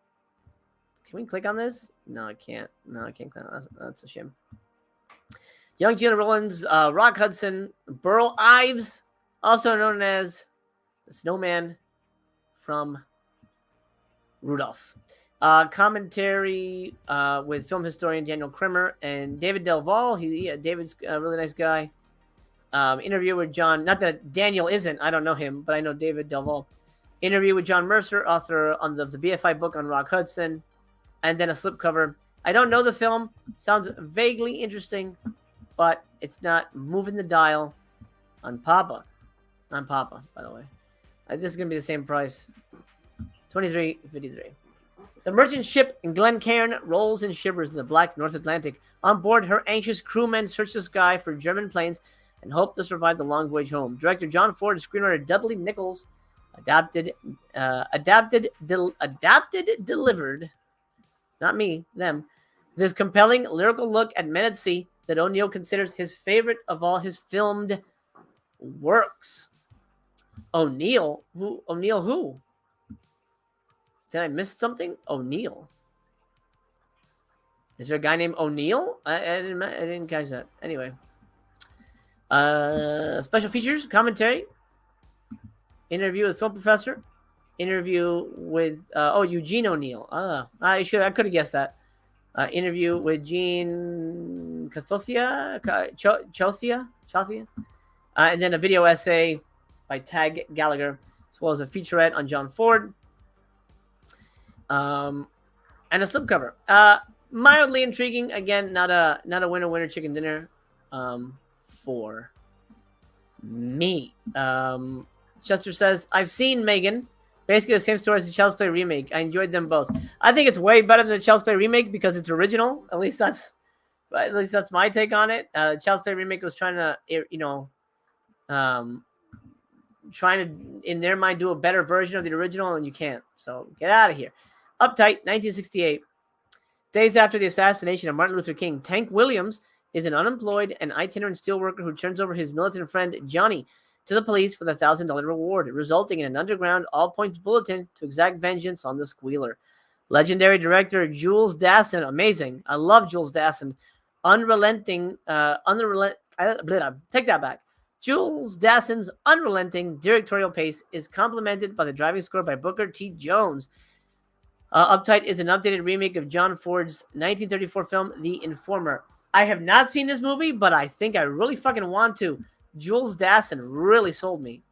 Can we click on this? No, I can't. No, I can't click on that. That's a shame. Young Gina Rowlands, Rock Hudson, Burl Ives, also known as the Snowman from Rudolph. Commentary with film historian Daniel Krimmer and David Delval. David's a really nice guy. Interview with John. Not that Daniel isn't. I don't know him, but I know David Delval. Interview with John Mercer, author on the BFI book on Rock Hudson. And then a slipcover. I don't know the film. Sounds vaguely interesting, but it's not moving the dial on Papa. On Papa, by the way. This is going to be the same price. $23.53. The merchant ship in Glencairn rolls and shivers in the black North Atlantic. On board, her anxious crewmen search the sky for German planes and hope to survive the long voyage home. Director John Ford and screenwriter Dudley Nichols delivered, not me, them, this compelling lyrical look at men at sea that O'Neill considers his favorite of all his filmed works. O'Neill? Who? O'Neill who? Did I miss something? O'Neill. Is there a guy named O'Neill? I didn't catch that. Anyway. Special features, commentary, interview with film professor, interview with Eugene O'Neill. I could have guessed that. Interview with Gene Chothia, and then a video essay by Tag Gallagher, as well as a featurette on John Ford, and a slipcover. Mildly intriguing. Again, not a winner chicken dinner for me. Chester says, I've seen Megan. Basically the same story as the Child's Play remake. I enjoyed them both. I think it's way better than the Child's Play remake because it's original. At least that's my take on it. Child's Play remake was trying to, in their mind, do a better version of the original, and you can't. So get out of here. Uptight, 1968. Days after the assassination of Martin Luther King, Tank Williams is an unemployed and itinerant steelworker who turns over his militant friend Johnny to the police for the $1,000 reward, resulting in an underground all-points bulletin to exact vengeance on the squealer. Legendary director Jules Dassin, amazing. I love Jules Dassin. Take that back. Jules Dassin's unrelenting directorial pace is complemented by the driving score by Booker T. Jones. Uptight is an updated remake of John Ford's 1934 film, The Informer. I have not seen this movie, but I think I really fucking want to. Jules Dassin really sold me.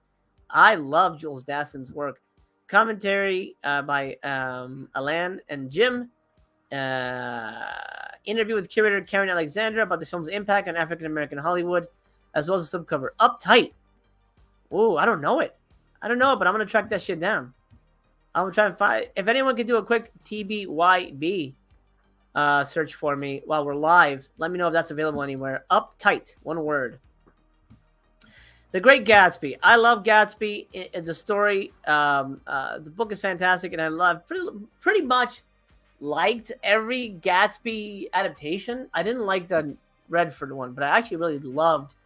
I love Jules Dassin's work. Commentary by Alan and Jim. Interview with curator Karen Alexandra about the film's impact on African-American Hollywood, as well as a subcover. Uptight. Ooh, I don't know it. But I'm going to track that shit down. I'm going to try and find... If anyone could do a quick TBYB search for me while we're live, let me know if that's available anywhere. Uptight. One word. The Great Gatsby. I love Gatsby. It's a story. The book is fantastic, and I love pretty much liked every Gatsby adaptation. I didn't like the Redford one, but I actually really loved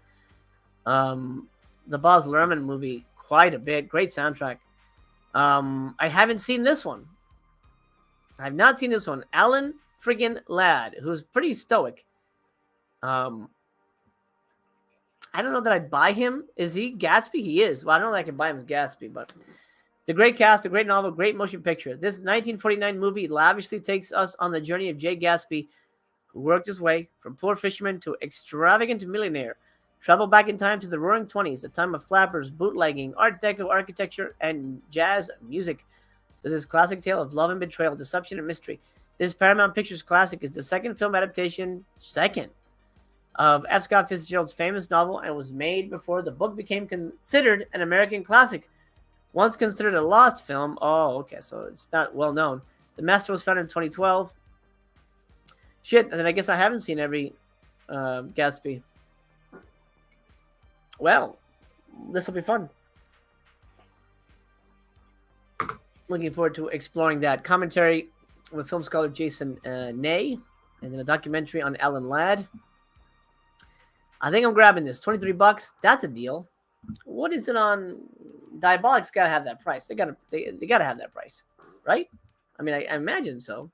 the Baz Luhrmann movie quite a bit. Great soundtrack. I haven't seen this one. I have not seen this one. Alan friggin' Ladd, who's pretty stoic. I don't know that I'd buy him. Is he Gatsby? He is. Well, I don't know that I can buy him as Gatsby, but the great cast, a great novel, great motion picture. This 1949 movie lavishly takes us on the journey of Jay Gatsby, who worked his way from poor fisherman to extravagant millionaire. Travel back in time to the roaring 20s, a time of flappers, bootlegging, Art Deco architecture, and jazz music. To this classic tale of love and betrayal, deception and mystery. This Paramount Pictures classic is the second film adaptation, of F. Scott Fitzgerald's famous novel and was made before the book became considered an American classic. Once considered a lost film. Oh, okay, so it's not well known. The Master was found in 2012. Shit, and then I guess I haven't seen every Gatsby. Well, this will be fun. Looking forward to exploring that. Commentary with film scholar Jason Ney, and then a documentary on Alan Ladd. I think I'm grabbing this. $23. That's a deal. What is it on? Diabolic's got to have that price. They got to have that price, right? I mean, I imagine so.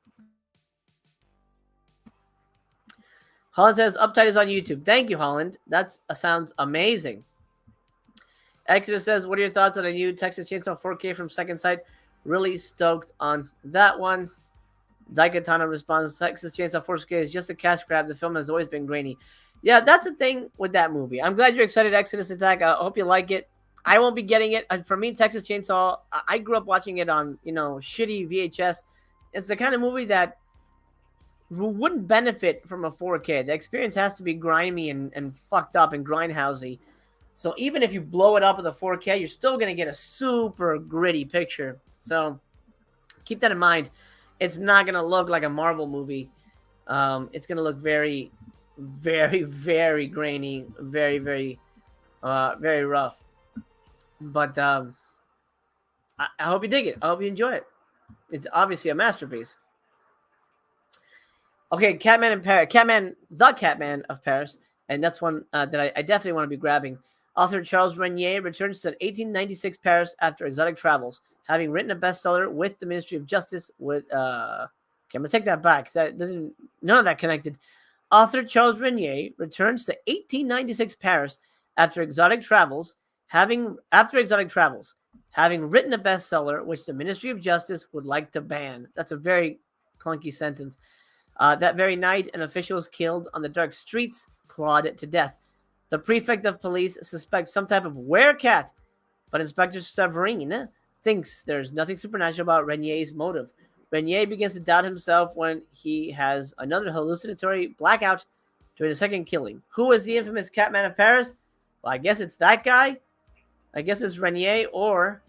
Holland says Uptight is on YouTube. Thank you, Holland. That sounds amazing. Exodus says, what are your thoughts on a new Texas Chainsaw 4K from Second Sight? Really stoked on that one. Daikatana responds, Texas Chainsaw 4K is just a cash grab. The film has always been grainy. Yeah, that's the thing with that movie. I'm glad you're excited, Exodus Attack. I hope you like it. I won't be getting it. For me, Texas Chainsaw, I grew up watching it on, shitty VHS. It's the kind of movie that wouldn't benefit from a 4K. The experience has to be grimy and fucked up and grindhousey. So even if you blow it up with a 4K, you're still going to get a super gritty picture. So keep that in mind. It's not going to look like a Marvel movie. It's going to look very, very, very grainy, very, very, very rough. But I hope you dig it. I hope you enjoy it. It's obviously a masterpiece. Okay, Catman in Paris. The Catman of Paris. And that's one that I definitely want to be grabbing. Author Charles Renier returns to 1896 Paris after exotic travels, having written a bestseller with the Ministry of Justice. Okay, I'm going to take that back. None of that connected. Author Charles Renier returns to 1896 Paris after exotic travels, having written a bestseller which the Ministry of Justice would like to ban. That's a very clunky sentence. That very night, an official is killed on the dark streets, clawed to death. The prefect of police suspects some type of werecat, but Inspector Severin thinks there's nothing supernatural about Renier's motive. Renier begins to doubt himself when he has another hallucinatory blackout during the second killing. Who is the infamous Catman of Paris? Well, I guess it's that guy. I guess it's Renier, or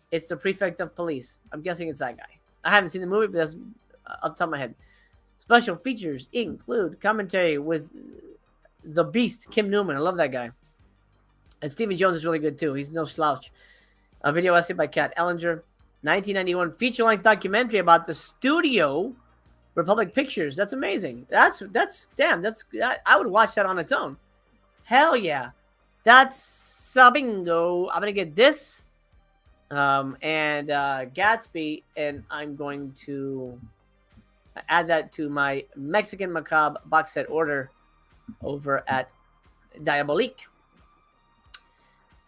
it's the prefect of police. I'm guessing it's that guy. I haven't seen the movie, but that's off the top of my head. Special features include commentary with the Beast, Kim Newman. I love that guy. And Stephen Jones is really good, too. He's no slouch. A video essay by Kat Ellinger. 1991 feature-length documentary about the studio Republic Pictures. That's amazing. That's I would watch that on its own. Hell yeah. That's bingo. I'm going to get this and Gatsby, and I'm going to add that to my Mexican Macabre box set order over at Diabolique.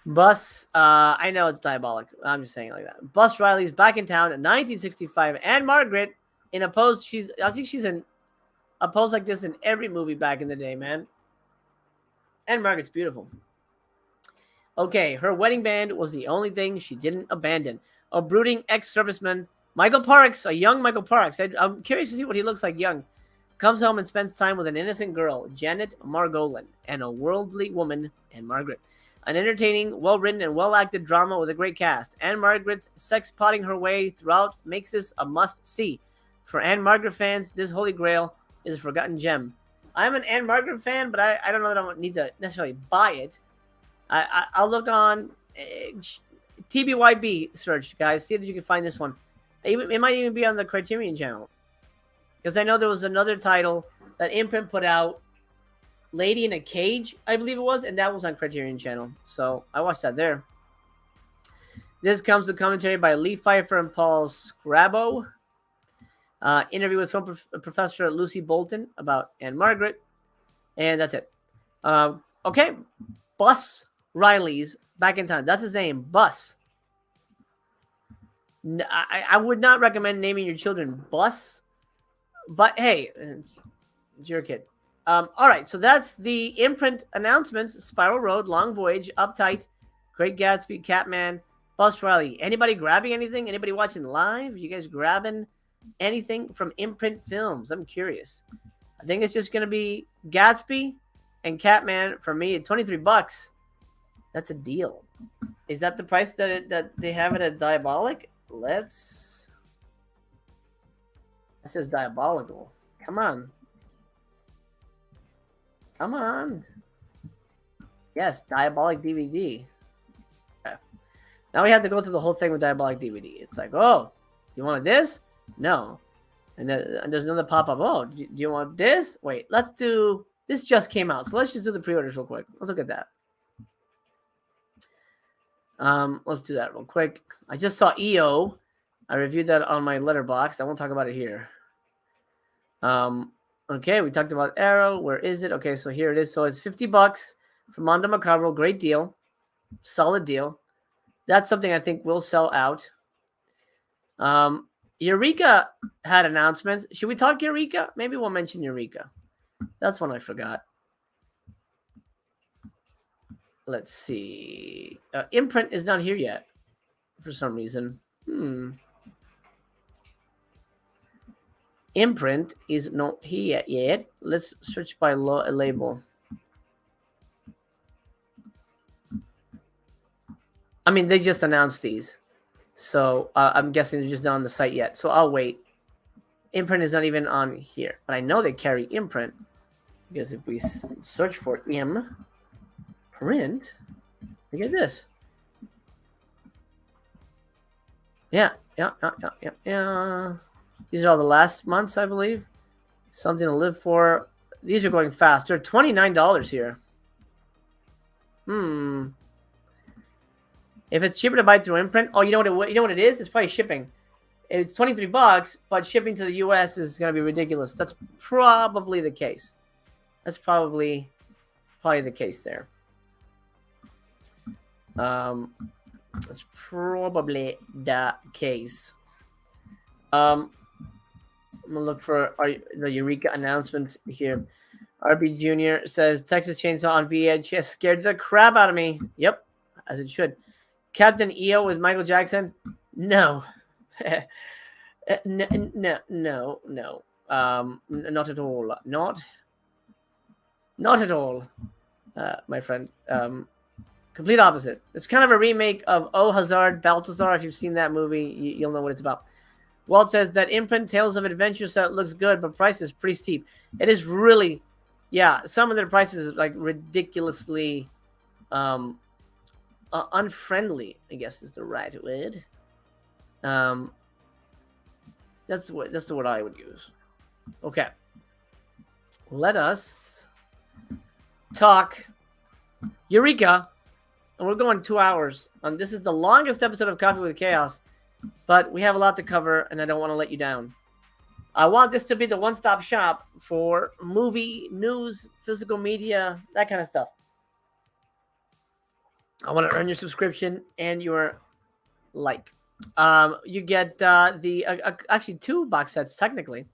I know it's Diabolic. I'm just saying it like that. Bus Riley's back in town in 1965. And Margaret in a pose. I think she's in a pose like this in every movie back in the day, man. And Margaret's beautiful. Okay, her wedding band was the only thing she didn't abandon. A brooding ex-serviceman, Michael Parks, a young Michael Parks. I'm curious to see what he looks like young. Comes home and spends time with an innocent girl, Janet Margolin, and a worldly woman, Anne Margaret. An entertaining, well-written, and well-acted drama with a great cast. Anne Margaret sex-potting her way throughout makes this a must-see. For Anne Margaret fans, this holy grail is a forgotten gem. I'm an Anne Margaret fan, but I don't know that I don't need to necessarily buy it. I'll look on TBYB search, guys. See if you can find this one. It might even be on the Criterion channel. Because I know there was another title that Imprint put out, Lady in a Cage, I believe it was, and that was on Criterion channel. So I watched that there. This comes with commentary by Lee Pfeiffer and Paul Scrabo. Interview with film professor Lucy Bolton about Anne Margaret. And that's it. Okay. Bus Riley's back in time. That's his name. Bus. I would not recommend naming your children Bus. But hey, it's your kid. All right, so that's the Imprint announcements. Spiral Road, Long Voyage, Uptight, Great Gatsby, Catman, Bus Riley. Anybody grabbing anything? Anybody watching live? You guys grabbing anything from Imprint Films? I'm curious. I think it's just going to be Gatsby and Catman for me at $23. That's a deal. Is that the price that they have it at Diabolic? Let's. It says Diabolical. Come on. Come on. Yes, Diabolic DVD. Okay. Now we have to go through the whole thing with Diabolic DVD. It's like, oh, you want this? No. And there's another pop-up. Oh, do you want this? Wait, let's do... This just came out, so let's just do the pre-orders real quick. Let's look at that. Let's do that real quick. I just saw EO. I reviewed that on my letterbox. I won't talk about it here. Okay, we talked about Arrow. Where is it? Okay, so here it is. So it's $50 from Mondo Macabro. Great deal. Solid deal. That's something I think will sell out. Eureka had announcements. Should we talk Eureka? Maybe we'll mention Eureka. That's one I forgot. Let's see. Imprint is not here yet for some reason. Imprint is not here yet. Let's search by label. I mean, they just announced these. So I'm guessing they're just not on the site yet. So I'll wait. Imprint is not even on here. But I know they carry Imprint. Because if we search for Imprint, look at this. Yeah. These are all the last months, I believe. Something to live for. These are going fast. They're $29 here. If it's cheaper to buy through Imprint, oh, you know what it is? It's probably shipping. It's $23, but shipping to the US is going to be ridiculous. That's probably the case. That's probably the case there. That's probably the case. I'm gonna look for the Eureka announcements here. RB Jr. says Texas Chainsaw on VHS scared the crap out of me. Yep, as it should. Captain EO with Michael Jackson? No. No. Not at all. Not at all, my friend. Complete opposite. It's kind of a remake of Oh Hazard Balthazar. If you've seen that movie, you'll know what it's about. Walt says that Imprint Tales of Adventure set looks good, but price is pretty steep. It is really, yeah. Some of their prices are like ridiculously unfriendly, I guess is the right word. That's the word I would use. Okay. Let us talk Eureka. And we're going 2 hours. This is the longest episode of Coffee with Chaos, but we have a lot to cover, and I don't want to let you down. I want this to be the one-stop shop for movie, news, physical media, that kind of stuff. I want to earn your subscription and your like. You get actually 2 box sets, technically.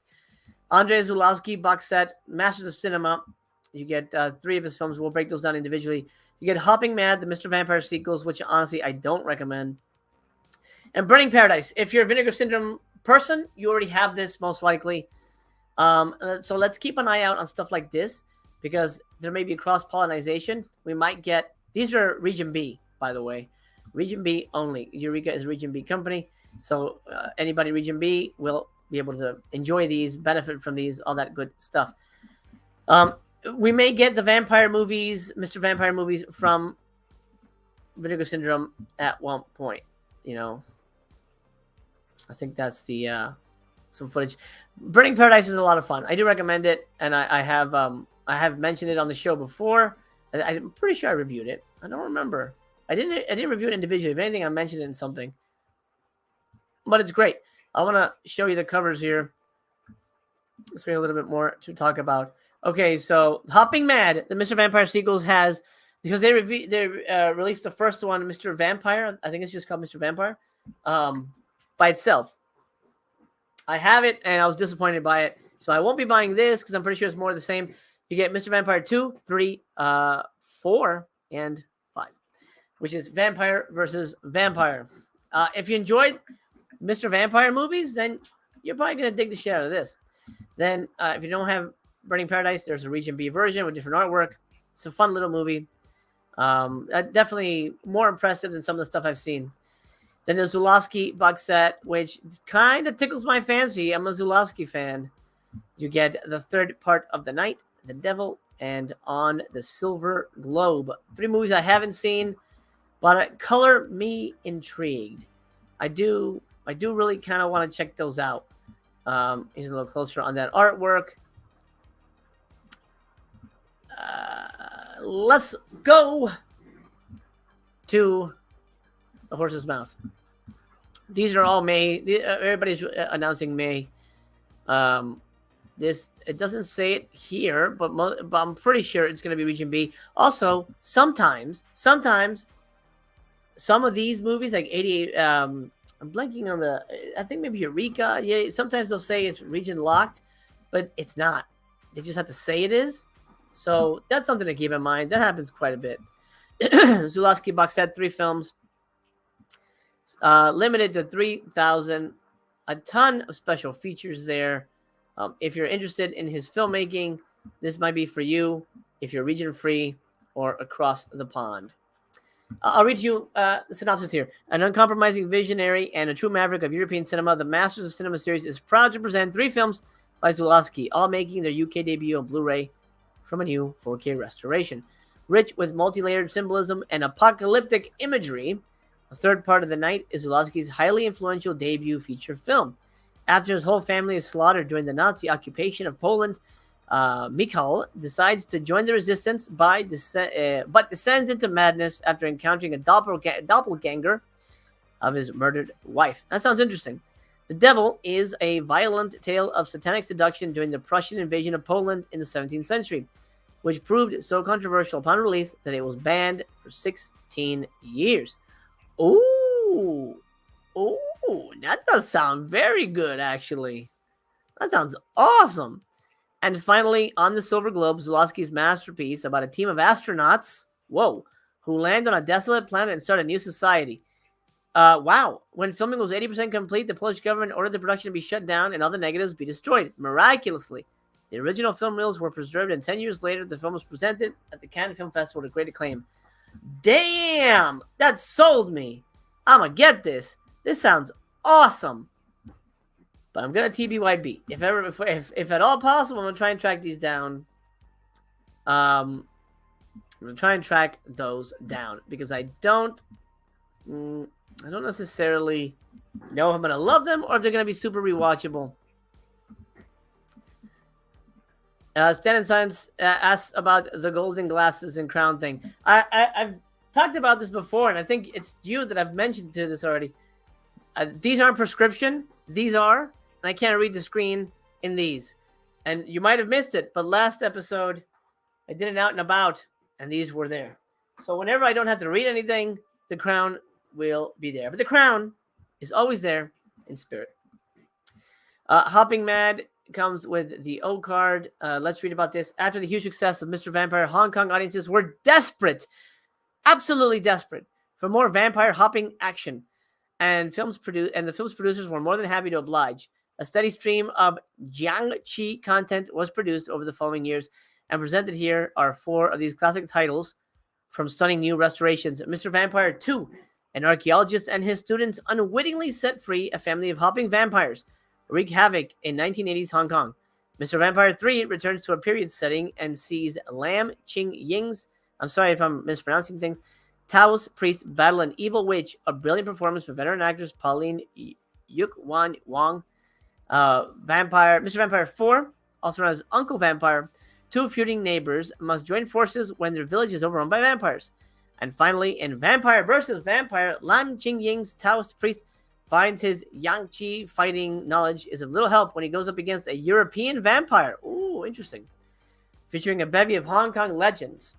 Andrzej Zulawski box set, Masters of Cinema. You get 3 of his films. We'll break those down individually. You get Hopping Mad, the Mr. Vampire sequels, which honestly I don't recommend. And Burning Paradise. If you're a Vinegar Syndrome person, you already have this most likely. So let's keep an eye out on stuff like this because there may be cross-pollinization. We might get... These are Region B, by the way. Region B only. Eureka is a Region B company. So anybody Region B will be able to enjoy these, benefit from these, all that good stuff. We may get the vampire movies, Mr. Vampire movies from Vinegar Syndrome at one point. You know, I think that's the some footage. Burning Paradise is a lot of fun. I do recommend it, and I have mentioned it on the show before. I'm pretty sure I reviewed it. I don't remember. I didn't review it individually. If anything, I mentioned it in something. But it's great. I want to show you the covers here. Let's get a little bit more to talk about. Okay, so Hopping Mad, the Mr. Vampire sequels has, because they released the first one, Mr. Vampire. I think it's just called Mr. Vampire, by itself. I have it, and I was disappointed by it. So I won't be buying this because I'm pretty sure it's more of the same. You get Mr. Vampire 2, 3, 4, and 5, which is Vampire versus Vampire. If you enjoyed Mr. Vampire movies, then you're probably going to dig the shit out of this. Then if you don't have Burning Paradise, there's a Region B version with different artwork. It's a fun little movie. Definitely more impressive than some of the stuff I've seen. Then the Zulawski box set, which kind of tickles my fancy. I'm a Zulawski fan. You get The Third Part of the Night, The Devil, and On the Silver Globe. 3 movies I haven't seen, but color me intrigued. I do really kind of want to check those out. Here's a little closer on that artwork. Let's go to The Horse's Mouth. These are all May. Everybody's announcing May. It doesn't say it here, but I'm pretty sure it's going to be Region B. Also, sometimes some of these movies, like 88, I'm blanking on I think maybe Eureka. Yeah, sometimes they'll say it's region locked, but it's not. They just have to say it is. So that's something to keep in mind. That happens quite a bit. Zulawski box set, 3 films. Limited to 3,000. A ton of special features there. If you're interested in his filmmaking, this might be for you if you're region free or across the pond. I'll read you the synopsis here. An uncompromising visionary and a true maverick of European cinema, the Masters of Cinema series is proud to present 3 films by Zulawski, all making their UK debut on Blu-ray from a new 4K restoration. Rich with multi-layered symbolism and apocalyptic imagery, The Third Part of the Night is Zulawski's highly influential debut feature film. After his whole family is slaughtered during the Nazi occupation of Poland, Mikhail decides to join the resistance but descends into madness after encountering a doppelganger of his murdered wife. That sounds interesting. The Devil is a violent tale of satanic seduction during the Prussian invasion of Poland in the 17th century, which proved so controversial upon release that it was banned for 16 years. Ooh, that does sound very good, actually. That sounds awesome. And finally, On the Silver Globe, Zulawski's masterpiece about a team of astronauts, who land on a desolate planet and start a new society. Wow. When filming was 80% complete, the Polish government ordered the production to be shut down and all the negatives be destroyed. Miraculously, the original film reels were preserved, and 10 years later, the film was presented at the Cannes Film Festival to great acclaim. Damn! That sold me. I'm gonna get this. This sounds awesome. But I'm gonna TBYB. If at all possible, I'm gonna try and track these down. I'm gonna try and track those down because I don't necessarily know if I'm gonna love them or if they're gonna be super rewatchable. Stan and Science asks about the golden glasses and crown thing. I've talked about this before, and I think it's you that I've mentioned to this already. These aren't prescription. These are, and I can't read the screen in these. And you might have missed it, but last episode, I did an out and about, and these were there. So whenever I don't have to read anything, the crown will be there. But the crown is always there in spirit. Hopping Mad comes with the O card. Let's read about this. After the huge success of Mr. Vampire, Hong Kong audiences were desperate, absolutely desperate, for more vampire hopping action. And the film's producers were more than happy to oblige. A steady stream of Jiangxi content was produced over the following years, and presented here are 4 of these classic titles from stunning new restorations. Mr. Vampire 2, an archaeologist and his students unwittingly set free a family of hopping vampires, wreak havoc in 1980s Hong Kong. Mr. Vampire 3 returns to a period setting and sees Lam Ching Ying's, I'm sorry if I'm mispronouncing things, Taoist priest battle an evil witch, a brilliant performance from veteran actress Pauline Yuk-Wan Wong. Mr. Vampire 4, also known as Uncle Vampire, 2 feuding neighbors must join forces when their village is overrun by vampires. And finally, in Vampire vs. Vampire, Lam Ching Ying's Taoist priest finds his Yangqi fighting knowledge is of little help when he goes up against a European vampire. Ooh, interesting. Featuring a bevy of Hong Kong legends.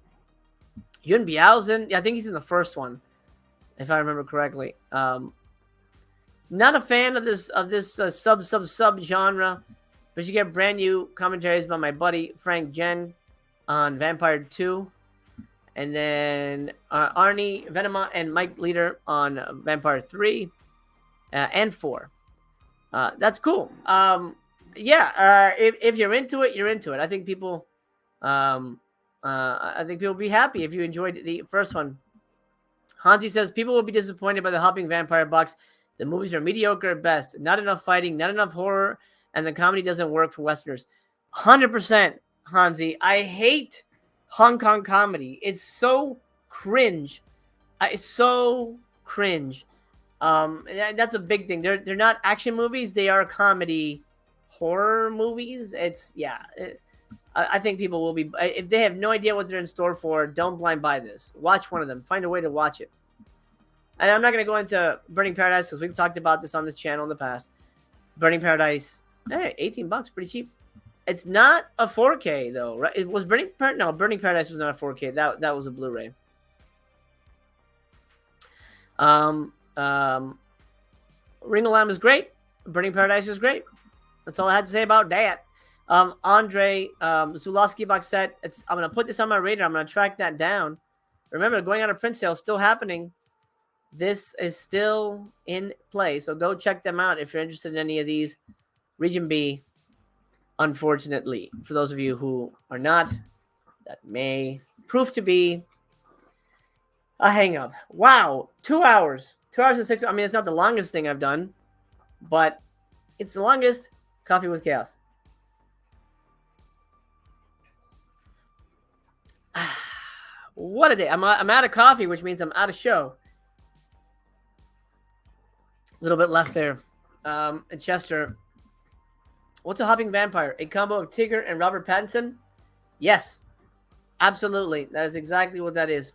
Yun Biao's in, I think he's in the first one, if I remember correctly. Not a fan of this sub genre, but you get brand new commentaries by my buddy Frank Jen on Vampire 2, and then Arnie Venema and Mike Leader on Vampire 3 and 4. That's cool. If you're into it, you're into it. I think people I think people will be happy if you enjoyed the first one. Hansi says people will be disappointed by the hopping vampire box. The movies are mediocre at best. Not enough fighting, not enough horror, and the comedy doesn't work for Westerners. 100%, Hansi. I hate Hong Kong comedy. It's so cringe. It's so cringe. That's a big thing. They're not action movies. They are comedy horror movies. I think people will be, if they have no idea what they're in store for, don't blind buy this. Watch one of them. Find a way to watch it. And I'm not going to go into Burning Paradise because we've talked about this on this channel in the past. Burning Paradise, hey, $18, pretty cheap. It's not a 4K though, right? It was Burning Paradise was not a 4K. That was a Blu-ray. Ring of Lamb is great. Burning Paradise is great. That's all I had to say about that. Andre Zulawski box set. I'm going to put this on my radar. I'm going to track that down. Remember, going out of print sale is still happening. This is still in play. So go check them out if you're interested in any of these. Region B, unfortunately, for those of you who are not, that may prove to be a hang-up. Wow, 2 hours. 2 hours and 6. I mean, it's not the longest thing I've done, but it's the longest Coffee with Chaos. What a day. I'm out of coffee, which means I'm out of show. A little bit left there. Chester, what's a hopping vampire? A combo of Tigger and Robert Pattinson? Yes, absolutely. That is exactly what that is.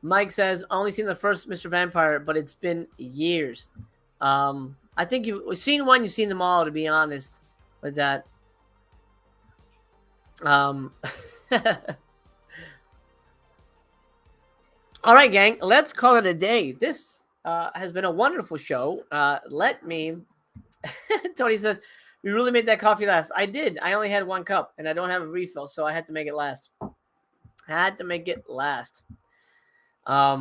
Mike says, only seen the first Mr. Vampire, but it's been years. I think you've seen one, you've seen them all, to be honest with that. All right, gang, let's call it a day. This has been a wonderful show. Tony says, we really made that coffee last. I did. I only had 1 cup, and I don't have a refill, so I had to make it last. I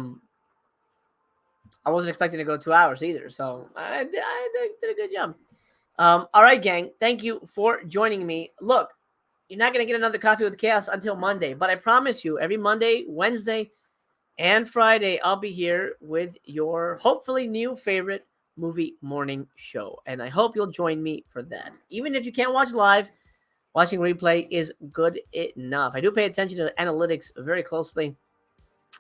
wasn't expecting to go 2 hours either, so I did a good job. All right, gang, thank you for joining me. Look, you're not going to get another Coffee with Chaos until Monday, but I promise you, every Monday, Wednesday, and Friday, I'll be here with your hopefully new favorite movie morning show. And I hope you'll join me for that. Even if you can't watch live, watching replay is good enough. I do pay attention to analytics very closely,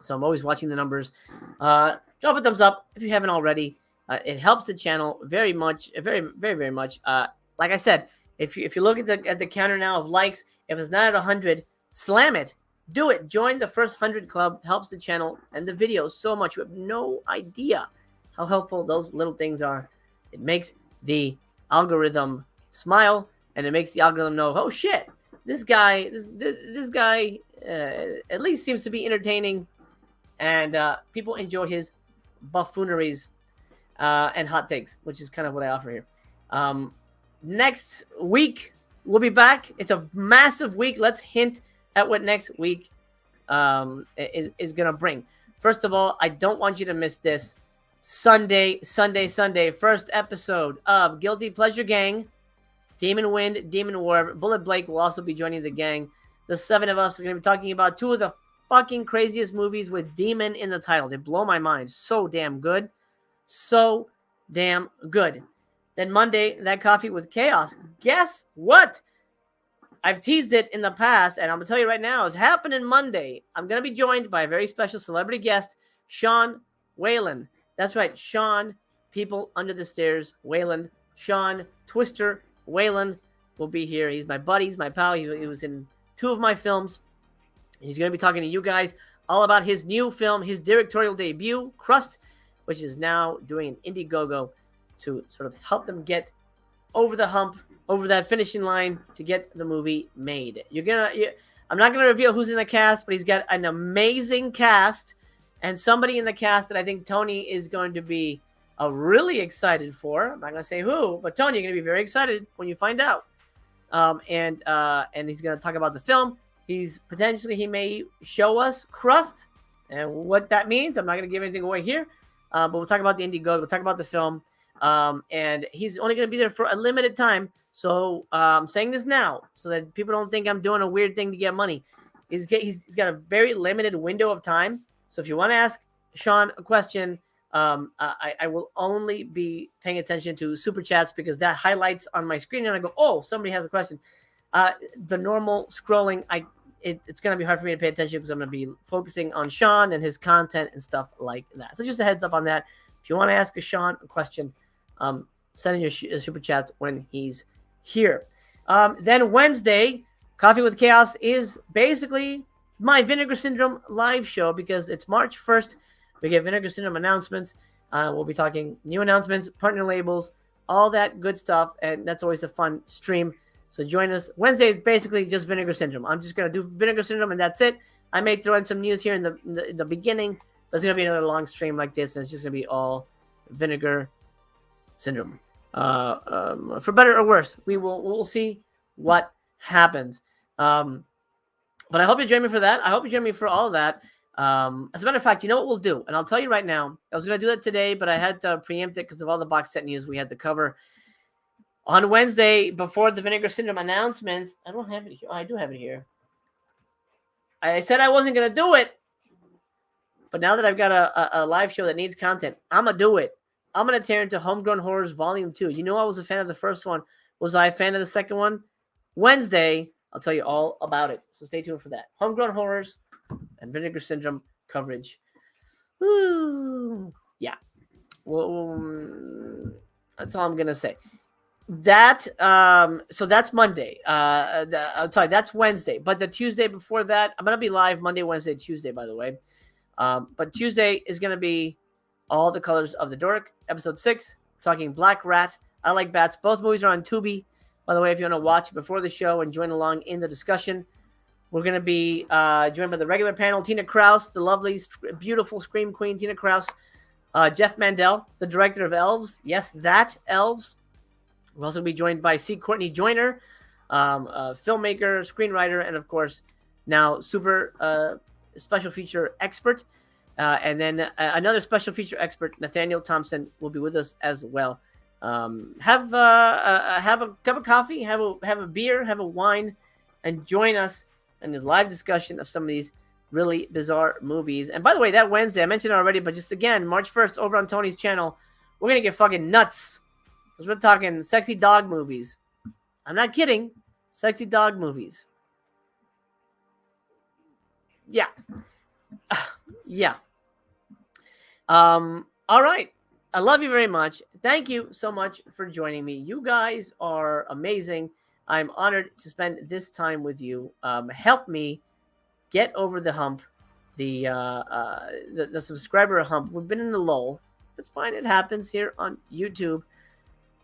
so I'm always watching the numbers. Drop a thumbs up if you haven't already. It helps the channel very much, very, very, very much. Like I said, if you look at the counter now of likes, if it's not at 100, slam it. Do it. Join the first 100 club. Helps the channel and the videos so much. You have no idea how helpful those little things are. It makes the algorithm smile, and it makes the algorithm know, oh shit, this guy at least seems to be entertaining, and people enjoy his buffooneries and hot takes, which is kind of what I offer here. Next week we'll be back. It's a massive week. Let's hint at what next week is going to bring. First of all, I don't want you to miss this. Sunday, first episode of Guilty Pleasure Gang. Demon Wind, Demon Warb, Bullet Blake will also be joining the gang. The 7 of us are going to be talking about 2 of the fucking craziest movies with demon in the title. They blow my mind. So damn good. So damn good. Then Monday, that Coffee with Chaos. Guess what? I've teased it in the past, and I'm going to tell you right now, it's happening Monday. I'm going to be joined by a very special celebrity guest, Sean Whalen. That's right, Sean, People Under the Stairs, Whalen. Sean Twister Whalen will be here. He's my buddy, he's my pal. He was in 2 of my films. And he's going to be talking to you guys all about his new film, his directorial debut, Crust, which is now doing an Indiegogo to sort of help them get over the hump, over that finishing line to get the movie made. I'm not gonna reveal who's in the cast, but he's got an amazing cast, and somebody in the cast that I think Tony is going to be really excited for. I'm not gonna say who, but Tony, you're gonna be very excited when you find out. And he's gonna talk about the film. He may show us Crust and what that means. I'm not gonna give anything away here, but we'll talk about the Indiegogo. We'll talk about the film. And he's only going to be there for a limited time. So I'm saying this now so that people don't think I'm doing a weird thing to get money. He's got a very limited window of time. So if you want to ask Sean a question, I will only be paying attention to super chats because that highlights on my screen and I go, oh, somebody has a question. The normal scrolling, it's going to be hard for me to pay attention because I'm going to be focusing on Sean and his content and stuff like that. So just a heads up on that. If you want to ask Sean a question, send in your super chats when he's here. Then Wednesday, Coffee with Chaos is basically my Vinegar Syndrome live show because it's March 1st. We get Vinegar Syndrome announcements. We'll be talking new announcements, partner labels, all that good stuff, and that's always a fun stream. So join us. Wednesday is basically just Vinegar Syndrome. I'm just going to do Vinegar Syndrome, and that's it. I may throw in some news here in the beginning, but it's going to be another long stream like this, and it's just going to be all Vinegar Syndrome. For better or worse, we'll see what happens. But I hope you join me for that. I hope you join me for all of that. As a matter of fact, you know what we'll do? And I'll tell you right now, I was going to do that today, but I had to preempt it because of all the box set news we had to cover. On Wednesday, before the Vinegar Syndrome announcements, I don't have it here. Oh, I do have it here. I said I wasn't going to do it, but now that I've got a live show that needs content, I'm going to do it. I'm going to tear into Homegrown Horrors Volume 2. You know I was a fan of the first one. Was I a fan of the second one? Wednesday, I'll tell you all about it. So stay tuned for that. Homegrown Horrors and Vinegar Syndrome coverage. Ooh, yeah. Well, that's all I'm going to say. That so that's Monday. I'm sorry, that's Wednesday. But the Tuesday before that, I'm going to be live Monday, Wednesday, Tuesday, by the way. But Tuesday is going to be All the Colors of the Dork, episode 6, talking Black Rat, I Like Bats. Both movies are on Tubi. By the way, if you want to watch before the show and join along in the discussion, we're going to be joined by the regular panel, Tina Kraus, the lovely, beautiful Scream Queen, Tina Kraus, Jeff Mandel, the director of Elves. Yes, that, Elves. We'll also be joined by C. Courtney Joyner, filmmaker, screenwriter, and, of course, now super special feature expert. And then another special feature expert, Nathaniel Thompson, will be with us as well. Have a cup of coffee, have a beer, have a wine, and join us in the live discussion of some of these really bizarre movies. And by the way, that Wednesday, I mentioned it already, but just again, March 1st, over on Tony's channel, we're going to get fucking nuts. Because we're talking sexy dog movies. I'm not kidding. Sexy dog movies. Yeah. Yeah. All right. I love you very much. Thank you so much for joining me. You guys are amazing. I'm honored to spend this time with you. Help me get over the hump, the subscriber hump. We've been in the lull. It's fine. It happens here on YouTube.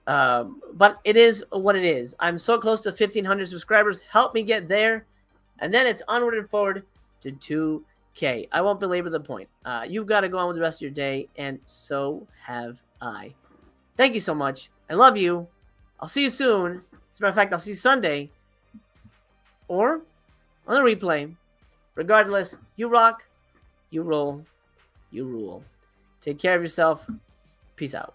But it is what it is. I'm so close to 1,500 subscribers. Help me get there. And then it's onward and forward to 2K. I won't belabor the point. You've got to go on with the rest of your day, and so have I. Thank you so much. I love you. I'll see you soon. As a matter of fact, I'll see you Sunday. Or on a replay. Regardless, you rock, you roll, you rule. Take care of yourself. Peace out.